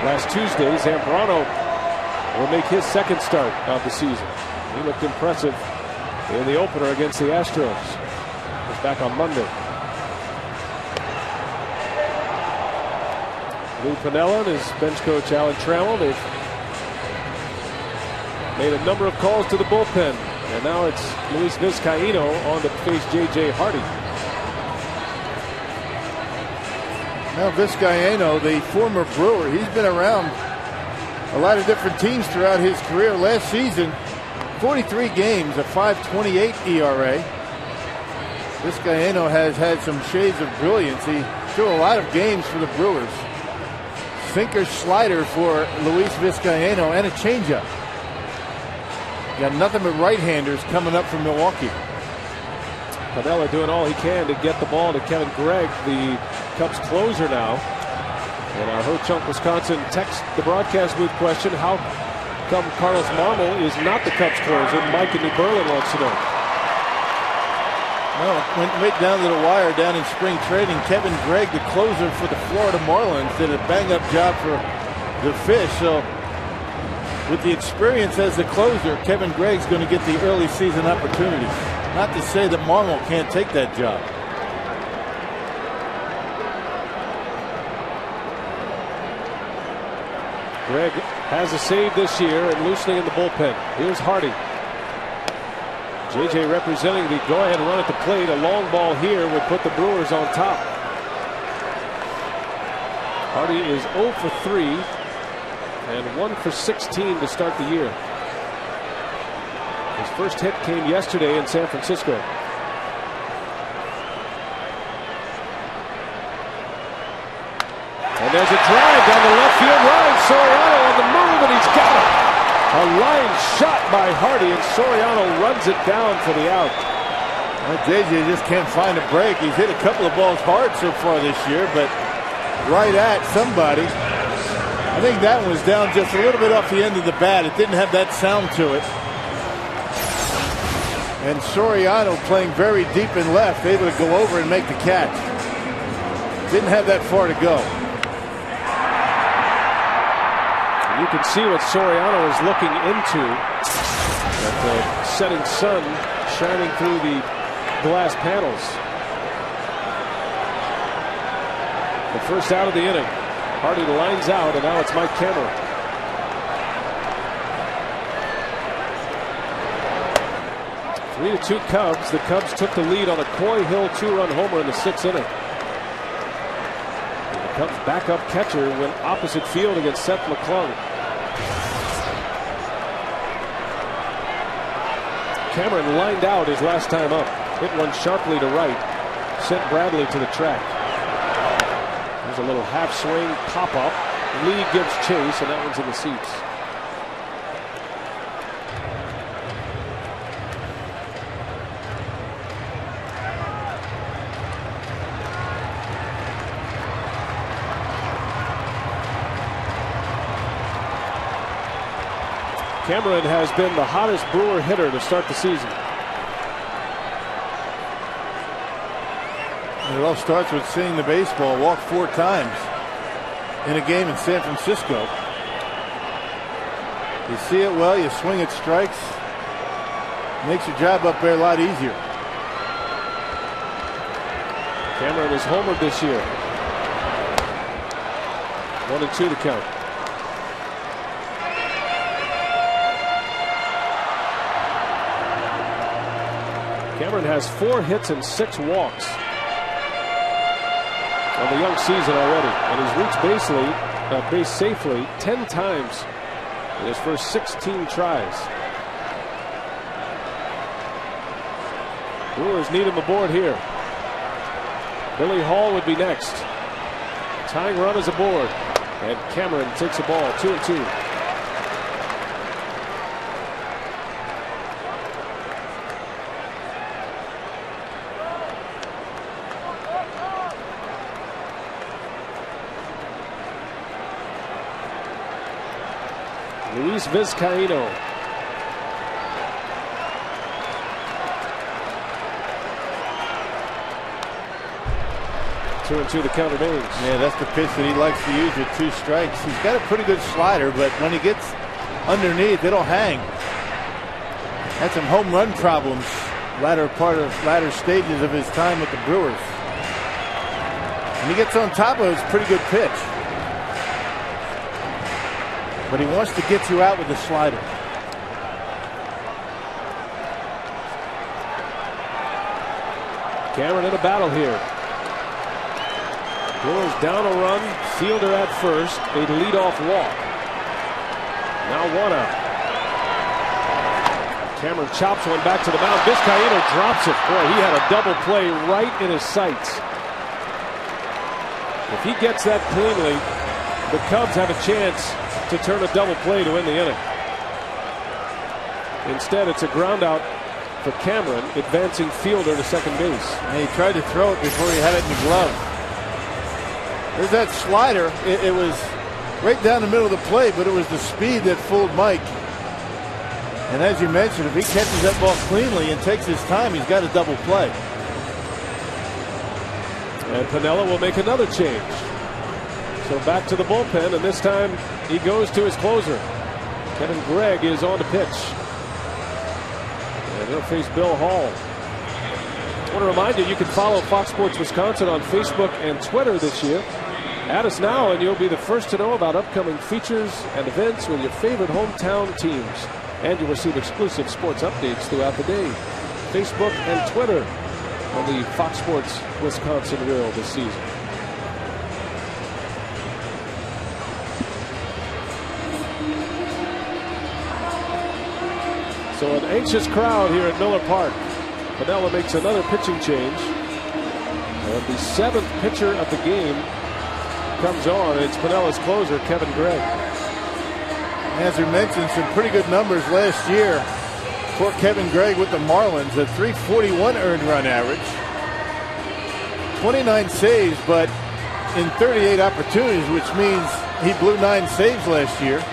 last Tuesday. Zambrano will make his 2nd start of the season. He looked impressive in the opener against the Astros. He's back on Monday. Lou Piniella and his bench coach Alan Trammell, they've made a number of calls to the bullpen. And now it's Luis Vizcaíno on to face J.J. Hardy. Now Vizcaíno, the former Brewer, he's been around a lot of different teams throughout his career. Last season, 43 games, a 5.28 ERA. Vizcaíno has had some shades of brilliance. He threw a lot of games for the Brewers. sinker slider for Luis Vizcaíno and a changeup. Got nothing but right-handers coming up from Milwaukee. Pavella doing all he can to get the ball to Kevin Gregg, the Cubs closer now. And our Ho-Chunk, Wisconsin text the broadcast booth question, how come Carlos Marmol is not the Cubs closer? Mike in New Berlin wants to know. Well, went right down to the wire down in spring training. Kevin Gregg, the closer for the Florida Marlins, did a bang-up job for the Fish. So with the experience as the closer, Kevin Gregg's going to get the early season opportunities. Not to say that Marmol can't take that job. Gregg has a save this year and loosening in the bullpen. Here's Hardy. JJ representing the go-ahead run at the plate. A long ball here would put the Brewers on top. Hardy is 0 for 3 and 1 for 16 to start the year. His first hit came yesterday in San Francisco. And there's a drive down the left field line. Soriano on the move, and he's got it. A line shot by Hardy, and Soriano runs it down for the out. Well, JJ just can't find a break. He's hit a couple of balls hard so far this year, but right at somebody. I think that one was down just a little bit off the end of the bat. It didn't have that sound to it. And Soriano playing very deep in left, able to go over and make the catch. Didn't have that far to go. You can see what Soriano is looking into. With the setting sun shining through the glass panels. The first out of the inning. Hardy lines out, and now it's Mike Cameron. Three to 2 Cubs. The Cubs took the lead on a Coy Hill 2-run homer in the 6th inning. The Cubs backup catcher went opposite field against Seth McClung. Cameron lined out his last time up. Hit one sharply to right. Sent Bradley to the track. There's a little half swing pop up. Lee gives chase, and that one's in the seats. Cameron has been the hottest Brewer hitter to start the season. It all starts with seeing the baseball walk 4 times in a game in San Francisco. You see it well, you swing at strikes. Makes your job up there a lot easier. Cameron has homered this year. 1-2 to count. Cameron has 4 hits and 6 walks on the young season already, and he's reached base safely 10 times in his first 16 tries. Brewers need him aboard here. Billy Hall would be next. Tying run is aboard, and Cameron takes the ball. 2-2. Luis Vizcaíno. Two and two, the count remains. Yeah, that's the pitch that he likes to use with 2 strikes. He's got a pretty good slider, but when he gets underneath, it'll hang. Had some home run problems latter stages of his time with the Brewers. When he gets on top of it, it's a pretty good pitch. But he wants to get you out with the slider. Cameron in a battle here. Brewers down a run, fielder at first, a leadoff walk. Now 1 out. Cameron chops one back to the mound. Vizcaíno drops it. Boy, he had a double play right in his sights. If he gets that cleanly, the Cubs have a chance to turn a double play to win the inning. Instead, it's a ground out for Cameron, advancing fielder to second base. And he tried to throw it before he had it in the glove. There's that slider. It was right down the middle of the play, but it was the speed that fooled Mike. And as you mentioned, if he catches that ball cleanly and takes his time, he's got a double play. And Piniella will make another change. So back to the bullpen, and this time he goes to his closer. Kevin Gregg is on to pitch. And he'll face Bill Hall. I want to remind you, you can follow Fox Sports Wisconsin on Facebook and Twitter this year. Add us now, and you'll be the first to know about upcoming features and events with your favorite hometown teams. And you'll receive exclusive sports updates throughout the day. Facebook and Twitter on the Fox Sports Wisconsin Reel this season. So an anxious crowd here at Miller Park. Piniella makes another pitching change. And the seventh pitcher of the game comes on. It's Pinella's closer, Kevin Gregg. As we mentioned, some pretty good numbers last year for Kevin Gregg with the Marlins. A .341 earned run average. 29 saves, but in 38 opportunities, which means he blew 9 saves last year.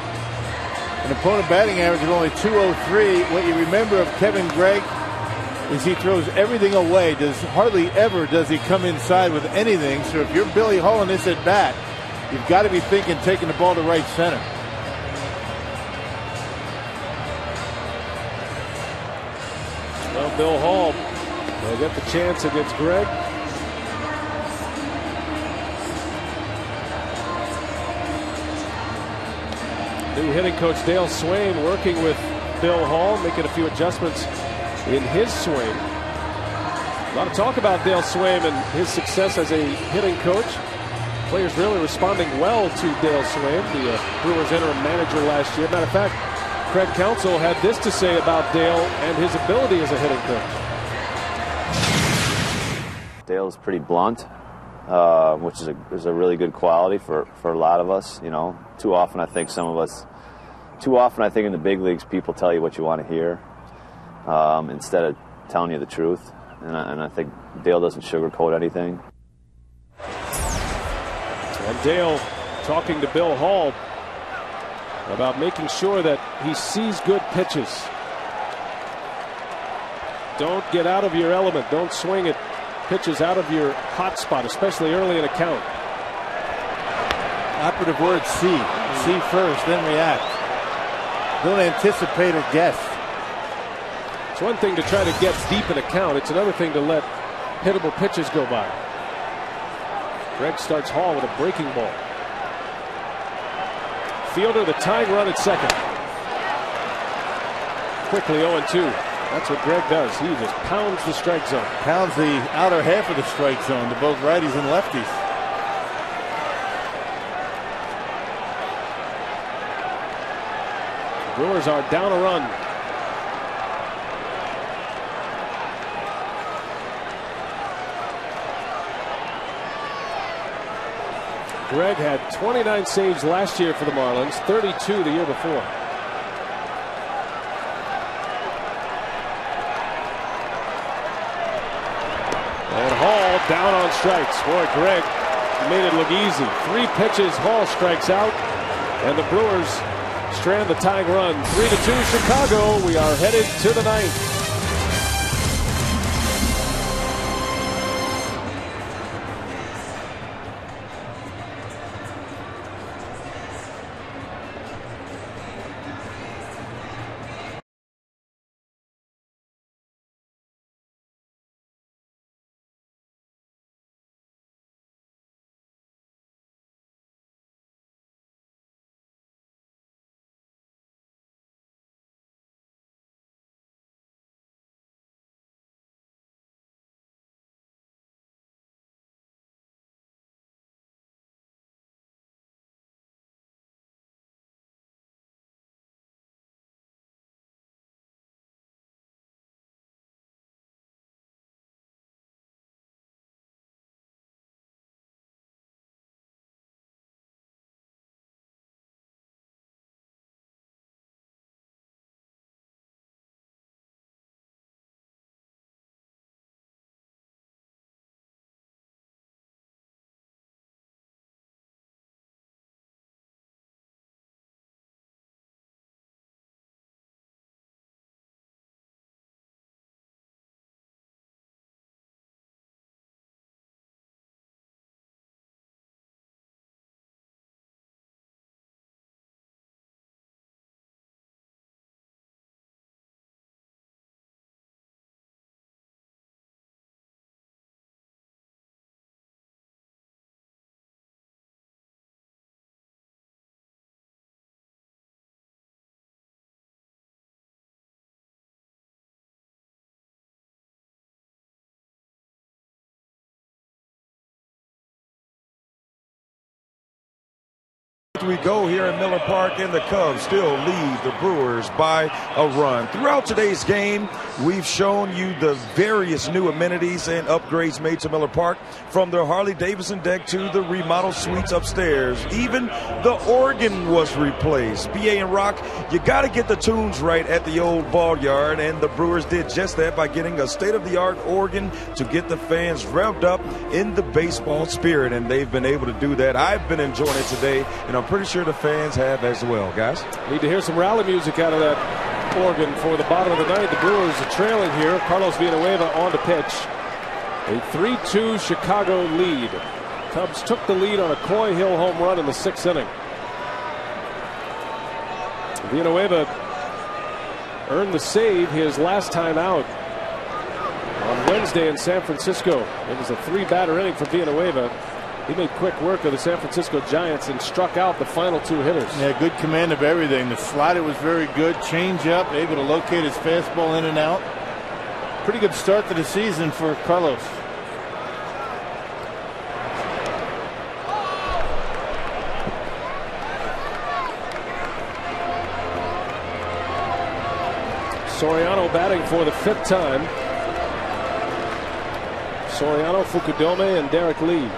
An opponent batting average of only .203. What you remember of Kevin Gregg is he throws everything away. Hardly ever does he come inside with anything. So if you're Billy Hall in this at bat, you've got to be thinking taking the ball to right center. Well, Bill Hall will get the chance against Gregg. New hitting coach Dale Swain working with Bill Hall, making a few adjustments in his swing. A lot of talk about Dale Swain and his success as a hitting coach. Players really responding well to Dale Swain, the Brewers interim manager last year. Matter of fact, Craig Counsell had this to say about Dale and his ability as a hitting coach. Dale's pretty blunt, which is a really good quality for a lot of us. You know, too often I think in the big leagues people tell you what you want to hear instead of telling you the truth. And I think Dale doesn't sugarcoat anything. And Dale talking to Bill Hall about making sure that he sees good pitches. Don't get out of your element. Don't swing at pitches out of your hot spot, especially early in a count. Operative word see. See first, then react. Don't anticipate or guess. It's one thing to try to get deep in a count. It's another thing to let hittable pitches go by. Gregg starts Hall with a breaking ball. Fielder, the tying run at second. Quickly 0-2. That's what Gregg does. He just pounds the strike zone. Pounds the outer half of the strike zone to both righties and lefties. Brewers are down a run. Gregg had 29 saves last year for the Marlins, 32 the year before. And Hall down on strikes. Boy, Gregg made it look easy. 3 pitches, Hall strikes out, and the Brewers strand the tying run. 3-2 Chicago. We are headed to the 9th. We go here in Miller Park, and the Cubs still lead the Brewers by a run. Throughout today's game, we've shown you the various new amenities and upgrades made to Miller Park, from the Harley-Davidson deck to the remodeled suites upstairs. Even the organ was replaced. BA and Rock, you got to get the tunes right at the old ball yard, and the Brewers did just that by getting a state-of-the-art organ to get the fans revved up in the baseball spirit, and they've been able to do that. I've been enjoying it today, and I'm pretty sure the fans have as well, guys. Need to hear some rally music out of that organ for the bottom of the ninth. The Brewers are trailing here. Carlos Villanueva on to pitch. A 3-2 Chicago lead. Cubs took the lead on a Coy Hill home run in the 6th inning. Villanueva earned the save his last time out on Wednesday in San Francisco. It was a 3-batter inning for Villanueva. He made quick work of the San Francisco Giants and struck out the final 2 hitters. Yeah, good command of everything. The slider was very good. Change up, able to locate his fastball in and out. Pretty good start to the season for Carlos. Soriano batting for the 5th time. Soriano, Fukudome, and Derek Lee.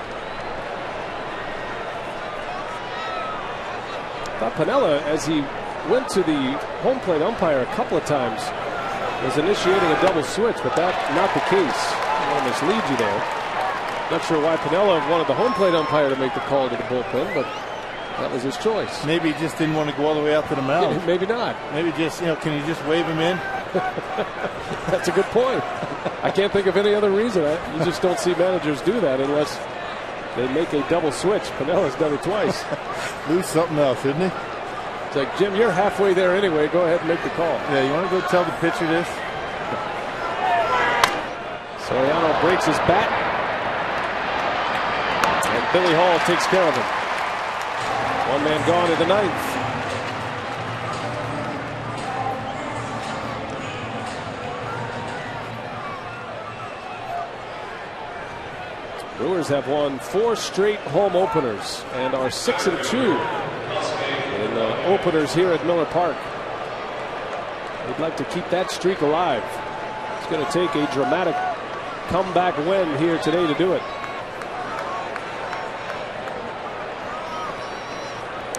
Thought Piniella, as he went to the home plate umpire a couple of times, was initiating a double switch, but that's not the case. I want to mislead you there. Not sure why Piniella wanted the home plate umpire to make the call to the bullpen, but that was his choice. Maybe he just didn't want to go all the way out to the mound. Maybe not. Maybe just, can you just wave him in? That's a good point. I can't think of any other reason. You just don't see managers do that unless they make a double switch. Pinella's done it twice. Lose something else, isn't he? It's like, Jim, you're halfway there anyway. Go ahead and make the call. Yeah, you want to go tell the pitcher this? Soriano breaks his bat. And Billy Hall takes care of him. 1 man gone in the 9th. Brewers have won 4 straight home openers and are 6-2 in openers here at Miller Park. They'd like to keep that streak alive. It's going to take a dramatic comeback win here today to do it.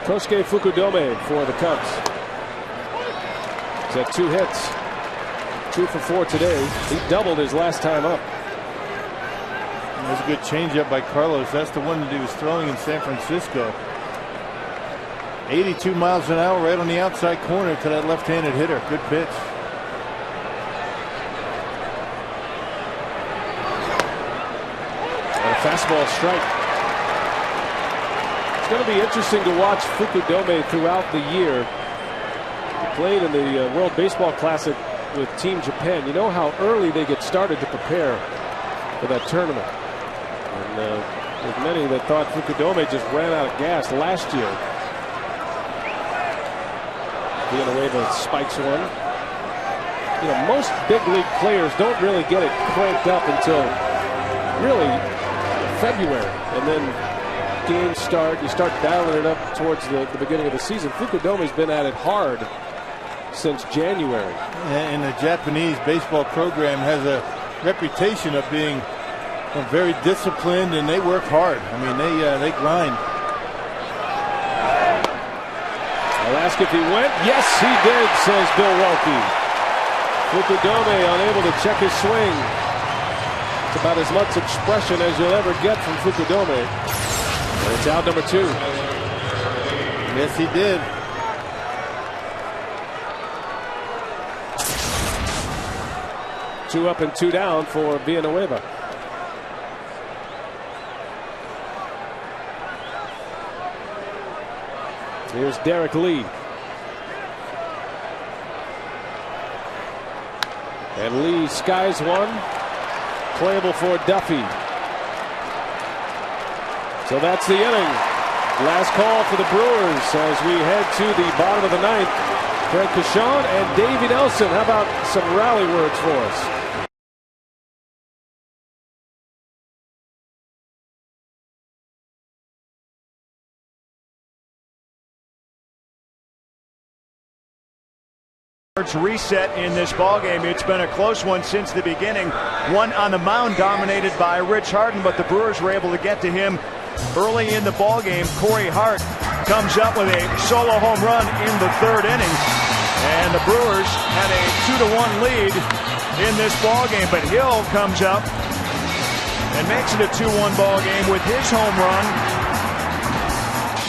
Kosuke Fukudome for the Cubs. He's had 2 hits. 2 for 4 today. He doubled his last time up. There's a good changeup by Carlos. That's the one that he was throwing in San Francisco. 82 miles an hour right on the outside corner to that left-handed hitter. Good pitch. And a fastball strike. It's going to be interesting to watch Fukudome throughout the year. He played in the World Baseball Classic with Team Japan. You know how early they get started to prepare for that tournament. And there's many that thought Fukudome just ran out of gas last year. Villanueva spikes one. You know, most big league players don't really get it cranked up until really February, and then games start. You start dialing it up towards the beginning of the season. Fukudome's been at it hard since January. And the Japanese baseball program has a reputation of being very disciplined, and they work hard. I mean, they grind. I'll ask if he went. Yes, he did, says Bill Welke. Fukudome unable to check his swing. It's about as much expression as you'll ever get from Fukudome. And it's out number 2. Yes, he did. Two up and 2 down for Villanueva. Here's Derek Lee. And Lee skies one. Playable for Duffy. So that's the inning. Last call for the Brewers as we head to the bottom of the 9th. Craig Cashon and Davey Nelson. How about some rally words for us? Broward's reset in this ballgame. It's been a close one since the beginning. One on the mound dominated by Rich Harden, but the Brewers were able to get to him early in the ballgame. Corey Hart comes up with a solo home run in the third inning, and the Brewers had a 2-1 lead in this ballgame. But Hill comes up and makes it a 2-1 ballgame with his home run.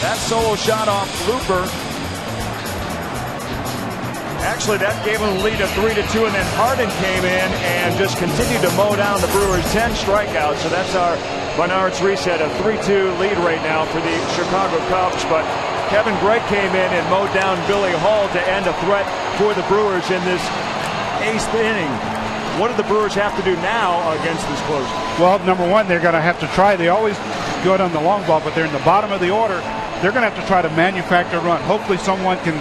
That solo shot off Looper. Actually, that gave them a lead of 3-2, and then Harden came in and just continued to mow down the Brewers. 10 strikeouts, so that's our Barnard's reset, a 3-2 lead right now for the Chicago Cubs. But Kevin Gregg came in and mowed down Billy Hall to end a threat for the Brewers in this 8th inning. What do the Brewers have to do now against this closer? Well, number one, they're going to have to try. They always go on the long ball, but they're in the bottom of the order. They're going to have to try to manufacture a run. Hopefully someone can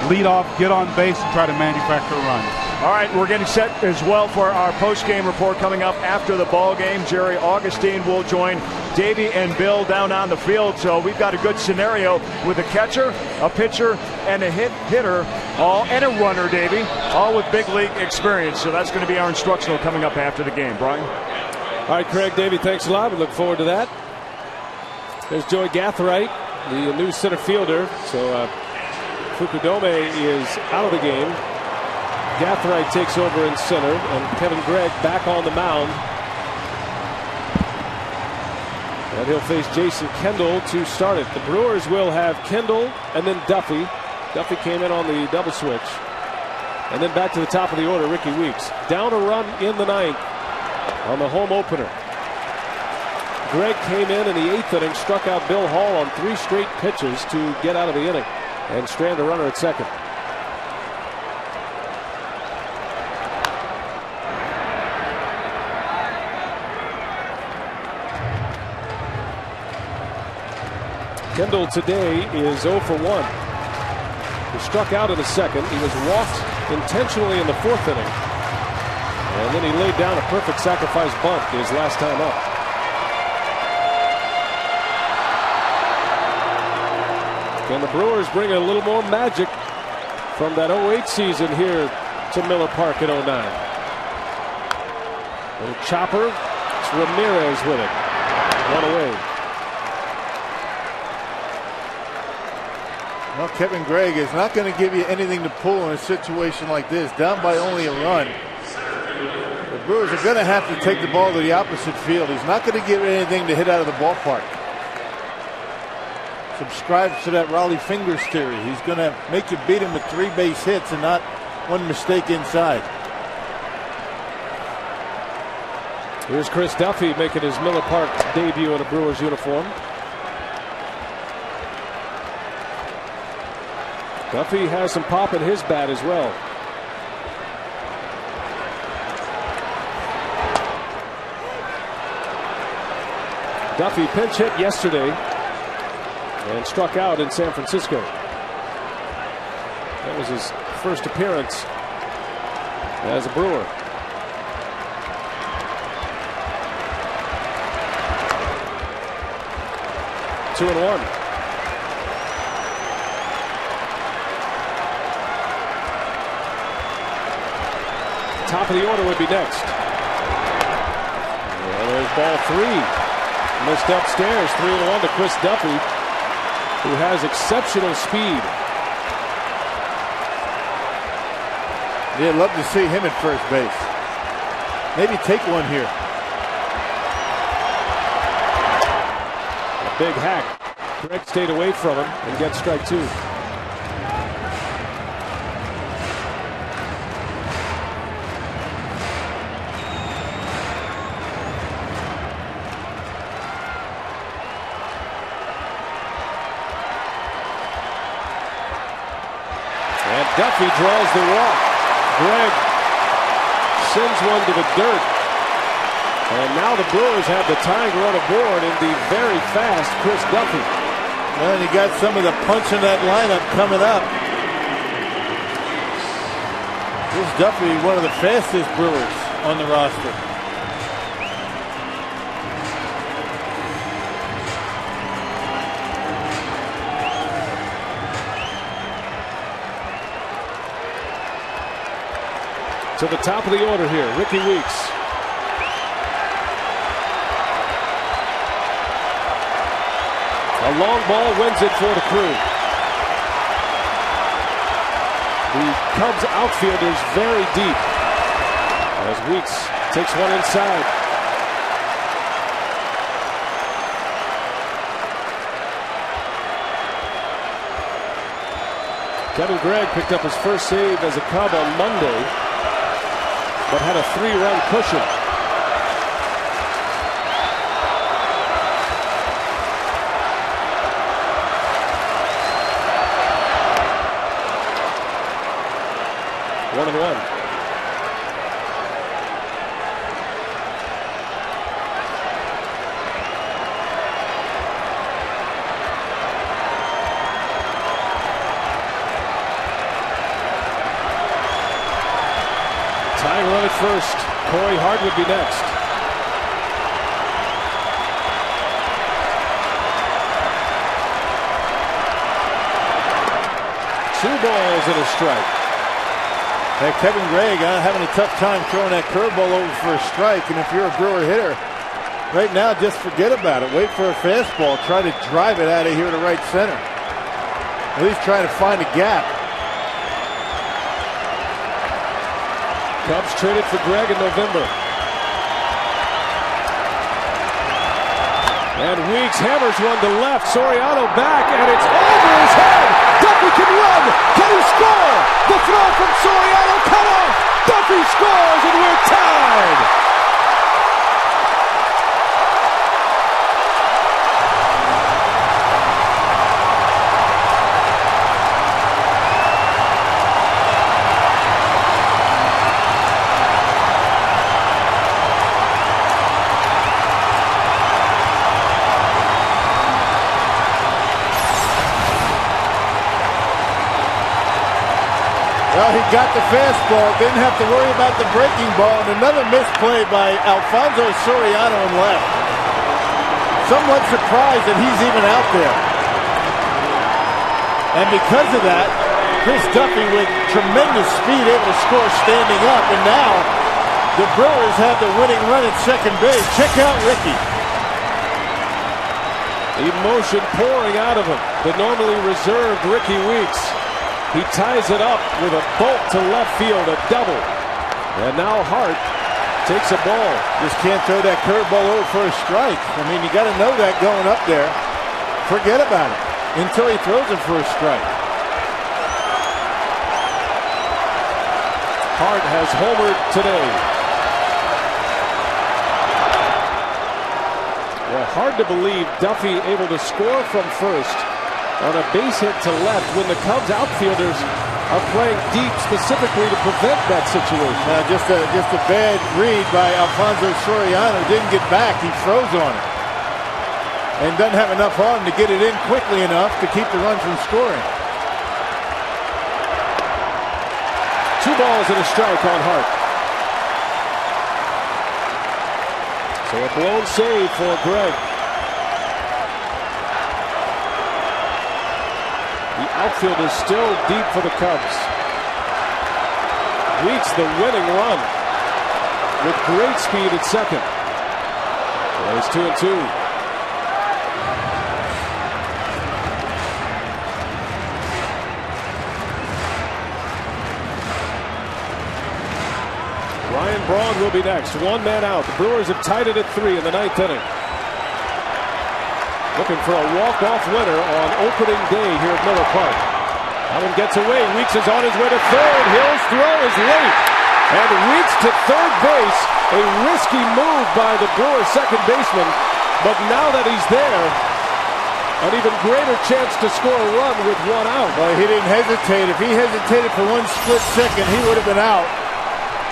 lead off, get on base, and try to manufacture a run. All right, we're getting set as well for our post-game report coming up after the ball game. Jerry Augustine will join Davey and Bill down on the field. So we've got a good scenario with a catcher, a pitcher, and a hitter, and a runner, Davey, all with big league experience. So that's going to be our instructional coming up after the game. Brian? All right, Craig, Davey, thanks a lot. We look forward to that. There's Joey Gathright, the new center fielder. So Fukudome is out of the game. Gathright takes over in center, and Kevin Gregg back on the mound. And he'll face Jason Kendall to start it. The Brewers will have Kendall and then Duffy. Duffy came in on the double switch. And then back to the top of the order, Ricky Weeks. Down a run in the 9th on the home opener. Gregg came in the 8th inning, struck out Bill Hall on 3 straight pitches to get out of the inning and strand a runner at second. Kendall today is 0 for 1. He struck out in the 2nd. He was walked intentionally in the 4th inning. And then he laid down a perfect sacrifice bunt his last time up. Can the Brewers bring a little more magic from that 08 season here to Miller Park in 09? Little chopper. It's Ramirez with it. One away. Well, Kevin Gregg is not going to give you anything to pull in a situation like this. Down by only a run. The Brewers are going to have to take the ball to the opposite field. He's not going to give you anything to hit out of the ballpark. Subscribes to that Raleigh Fingers theory. He's going to make you beat him with 3 base hits and not one mistake inside. Here's Chris Duffy making his Miller Park debut in a Brewers uniform. Duffy has some pop in his bat as well. Duffy pinch hit yesterday and struck out in San Francisco. That was his first appearance as a Brewer. Two and one. Top of the order would be next. Well, there's ball 3. Missed upstairs. 3-1 to Chris Duffy, who has exceptional speed. Yeah, I'd love to see him at first base. Maybe take one here. A big hack. Gregg stayed away from him and gets strike 2. Duffy draws the walk. Gregg sends one to the dirt. And now the Brewers have the tying run aboard in the very fast Chris Duffy. And he got some of the punch in that lineup coming up. This Duffy, one of the fastest Brewers on the roster. to the top of the order here, Ricky Weeks. A long ball wins it for the Crew. The Cubs outfield is very deep as Weeks takes one inside. Kevin Gregg picked up his first save as a Cub on Monday, but had a 3-run cushion. One and one. Tying run at first. Corey Hart would be next. Two balls and a strike. Kevin Gregg having a tough time throwing that curveball over for a strike, and if you're a Brewer hitter, right now just forget about it. Wait for a fastball. Try to drive it out of here to right center. At least try to find a gap. Cubs traded for Gregg in November. And Weeks hammers one to left. Soriano back, and it's over his head. Duffy can run. Can he score? The throw from Soriano cut off. Duffy scores, and we're tied. Well, he got the fastball, didn't have to worry about the breaking ball, and another misplay by Alfonso Soriano in left. Somewhat surprised that he's even out there. And because of that, Chris Duffy with tremendous speed able to score standing up, and now the Brewers have the winning run at second base. Check out Ricky. Emotion pouring out of him. The normally reserved Ricky Weeks. He ties it up with a bolt to left field, a double. And now Hart takes a ball. Just can't throw that curveball over for a strike. I mean, you got to know that going up there. Forget about it until he throws it for a strike. Hart has homered today. Well, hard to believe Duffy able to score from first on a base hit to left when the Cubs outfielders are playing deep specifically to prevent that situation. Just a bad read by Alfonso Soriano. Didn't get back. He froze on it. And doesn't have enough arm to get it in quickly enough to keep the run from scoring. 2 balls and a strike on Hart. So a blown save for Gregg. The outfield is still deep for the Cubs. Weeks the winning run with great speed at second. Well, it's 2-2. Ryan Braun will be next. 1 man out. The Brewers have tied it at 3 in the 9th inning. Looking for a walk-off winner on opening day here at Miller Park. That one gets away. Weeks is on his way to third. Hill's throw is late. And Weeks to third base. A risky move by the Brewers second baseman. But now that he's there, an even greater chance to score a run with 1 out. Well, he didn't hesitate. If he hesitated for 1 split second, he would have been out.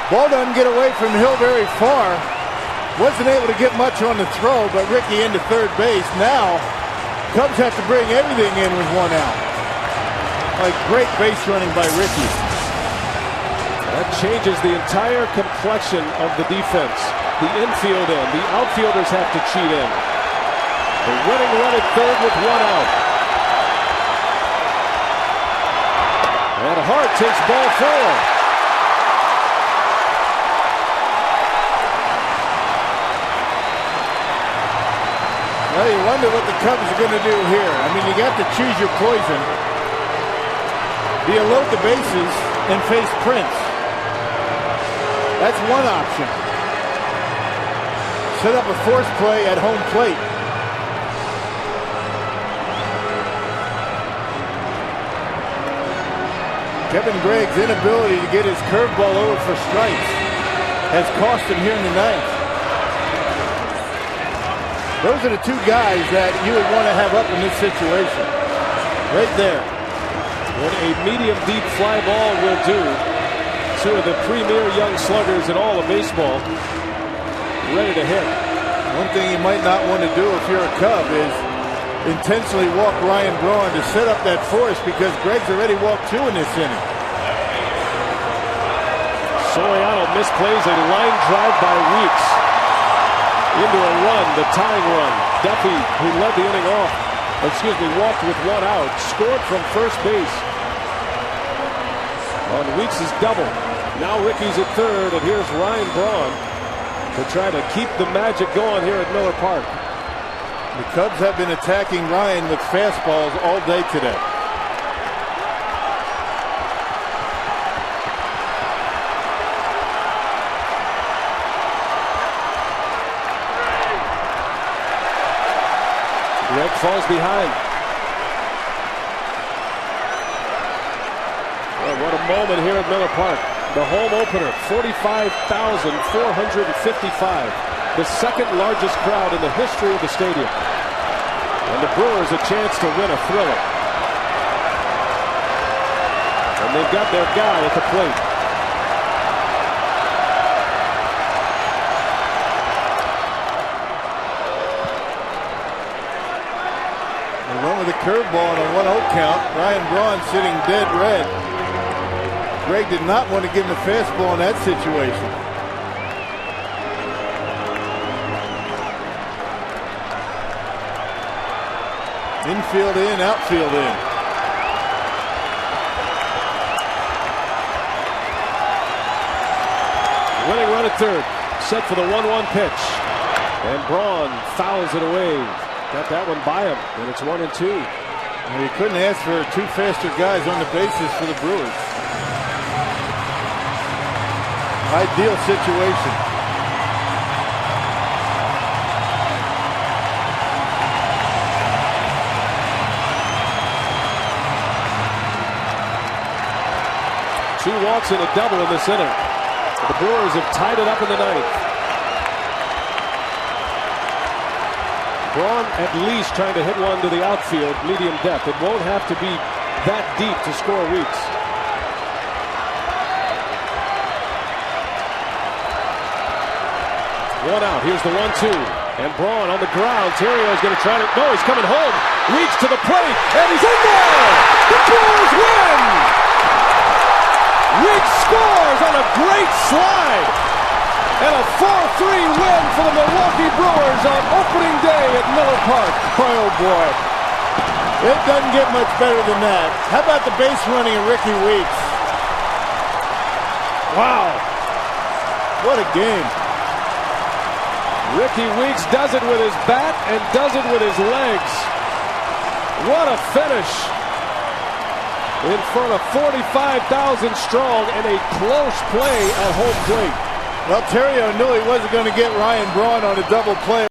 Ball doesn't get away from Hill very far. Wasn't able to get much on the throw, but Ricky into third base. Now, Cubs have to bring everything in with 1 out. Like great base running by Ricky. That changes the entire complexion of the defense. The infield end. The outfielders have to cheat in. The winning run at third with 1 out. And Hart takes ball 4. wonder what the Cubs are going to do here. I mean, you got to choose your poison. Do you load the bases and face Prince? That's one option. Set up a force play at home plate. Kevin Gregg's inability to get his curveball over for strikes has cost him here in the ninth. Those are the two guys that you would want to have up in this situation. Right there. What a medium deep fly ball will do. Two of the premier young sluggers in all of baseball ready to hit. One thing you might not want to do if you're a Cub is intentionally walk Ryan Braun to set up that force, because Gregg's already walked two in this inning. Soriano misplays a line drive by Weeks into a run, the tying run. Duffy, who led the inning off, walked with one out, scored from first base on Weeks' double. Now Ricky's at third, and here's Ryan Braun to try to keep the magic going here at Miller Park. The Cubs have been attacking Ryan with fastballs all day today. Gregg falls behind. Oh, what a moment here at Miller Park. The home opener, 45,455. The second largest crowd in the history of the stadium. And the Brewers a chance to win a thriller. And they've got their guy at the plate. They went with a curveball on a 1-0 count. Ryan Braun sitting dead red. Gregg did not want to give him a fastball in that situation. Infield in, outfield in. Winning run at third. Set for the 1-1 pitch. And Braun fouls it away. Got that one by him. And it's 1-2. Well, you couldn't ask for two faster guys on the bases for the Brewers. Ideal situation. Two walks and a double in this inning. The Brewers have tied it up in the ninth. Braun at least trying to hit one to the outfield, medium depth. It won't have to be that deep to score Weeks. One out. Here's the 1-2. And Braun on the ground. Terrio is going to try to. No, he's coming home. Weeks to the plate. And he's in there. The Brewers win. Weeks scores on a great slide. And a 4-3 win for the Milwaukee Brewers on opening day at Miller Park. Oh, boy. It doesn't get much better than that. How about the base running of Ricky Weeks? Wow. What a game. Ricky Weeks does it with his bat and does it with his legs. What a finish. In front of 45,000 strong and a close play at home plate. Well, Terrio knew he wasn't going to get Ryan Braun on a double play.